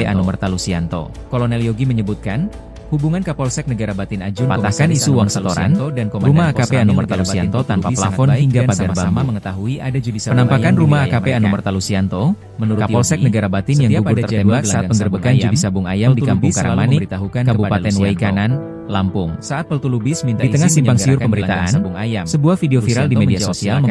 Lucianto. Kolonel Yogi menyebutkan, hubungan Kapolsek Negara Batin Ajun patahkan isu uang setoran dan rumah AKP Lucianto tanpa plafon hingga pagar bambu. Mengetahui ada judi sabung penampakan rumah AKP Lucianto menurut Kapolsek Negara Batin yang gugur tertembak saat penggerbekan judi sabung ayam di Kampung Karangmanik, Kabupaten Waikanan, Lampung. Saat Peltulubis minta di tengah simpang siur pemberitaan, sebuah video viral di media sosial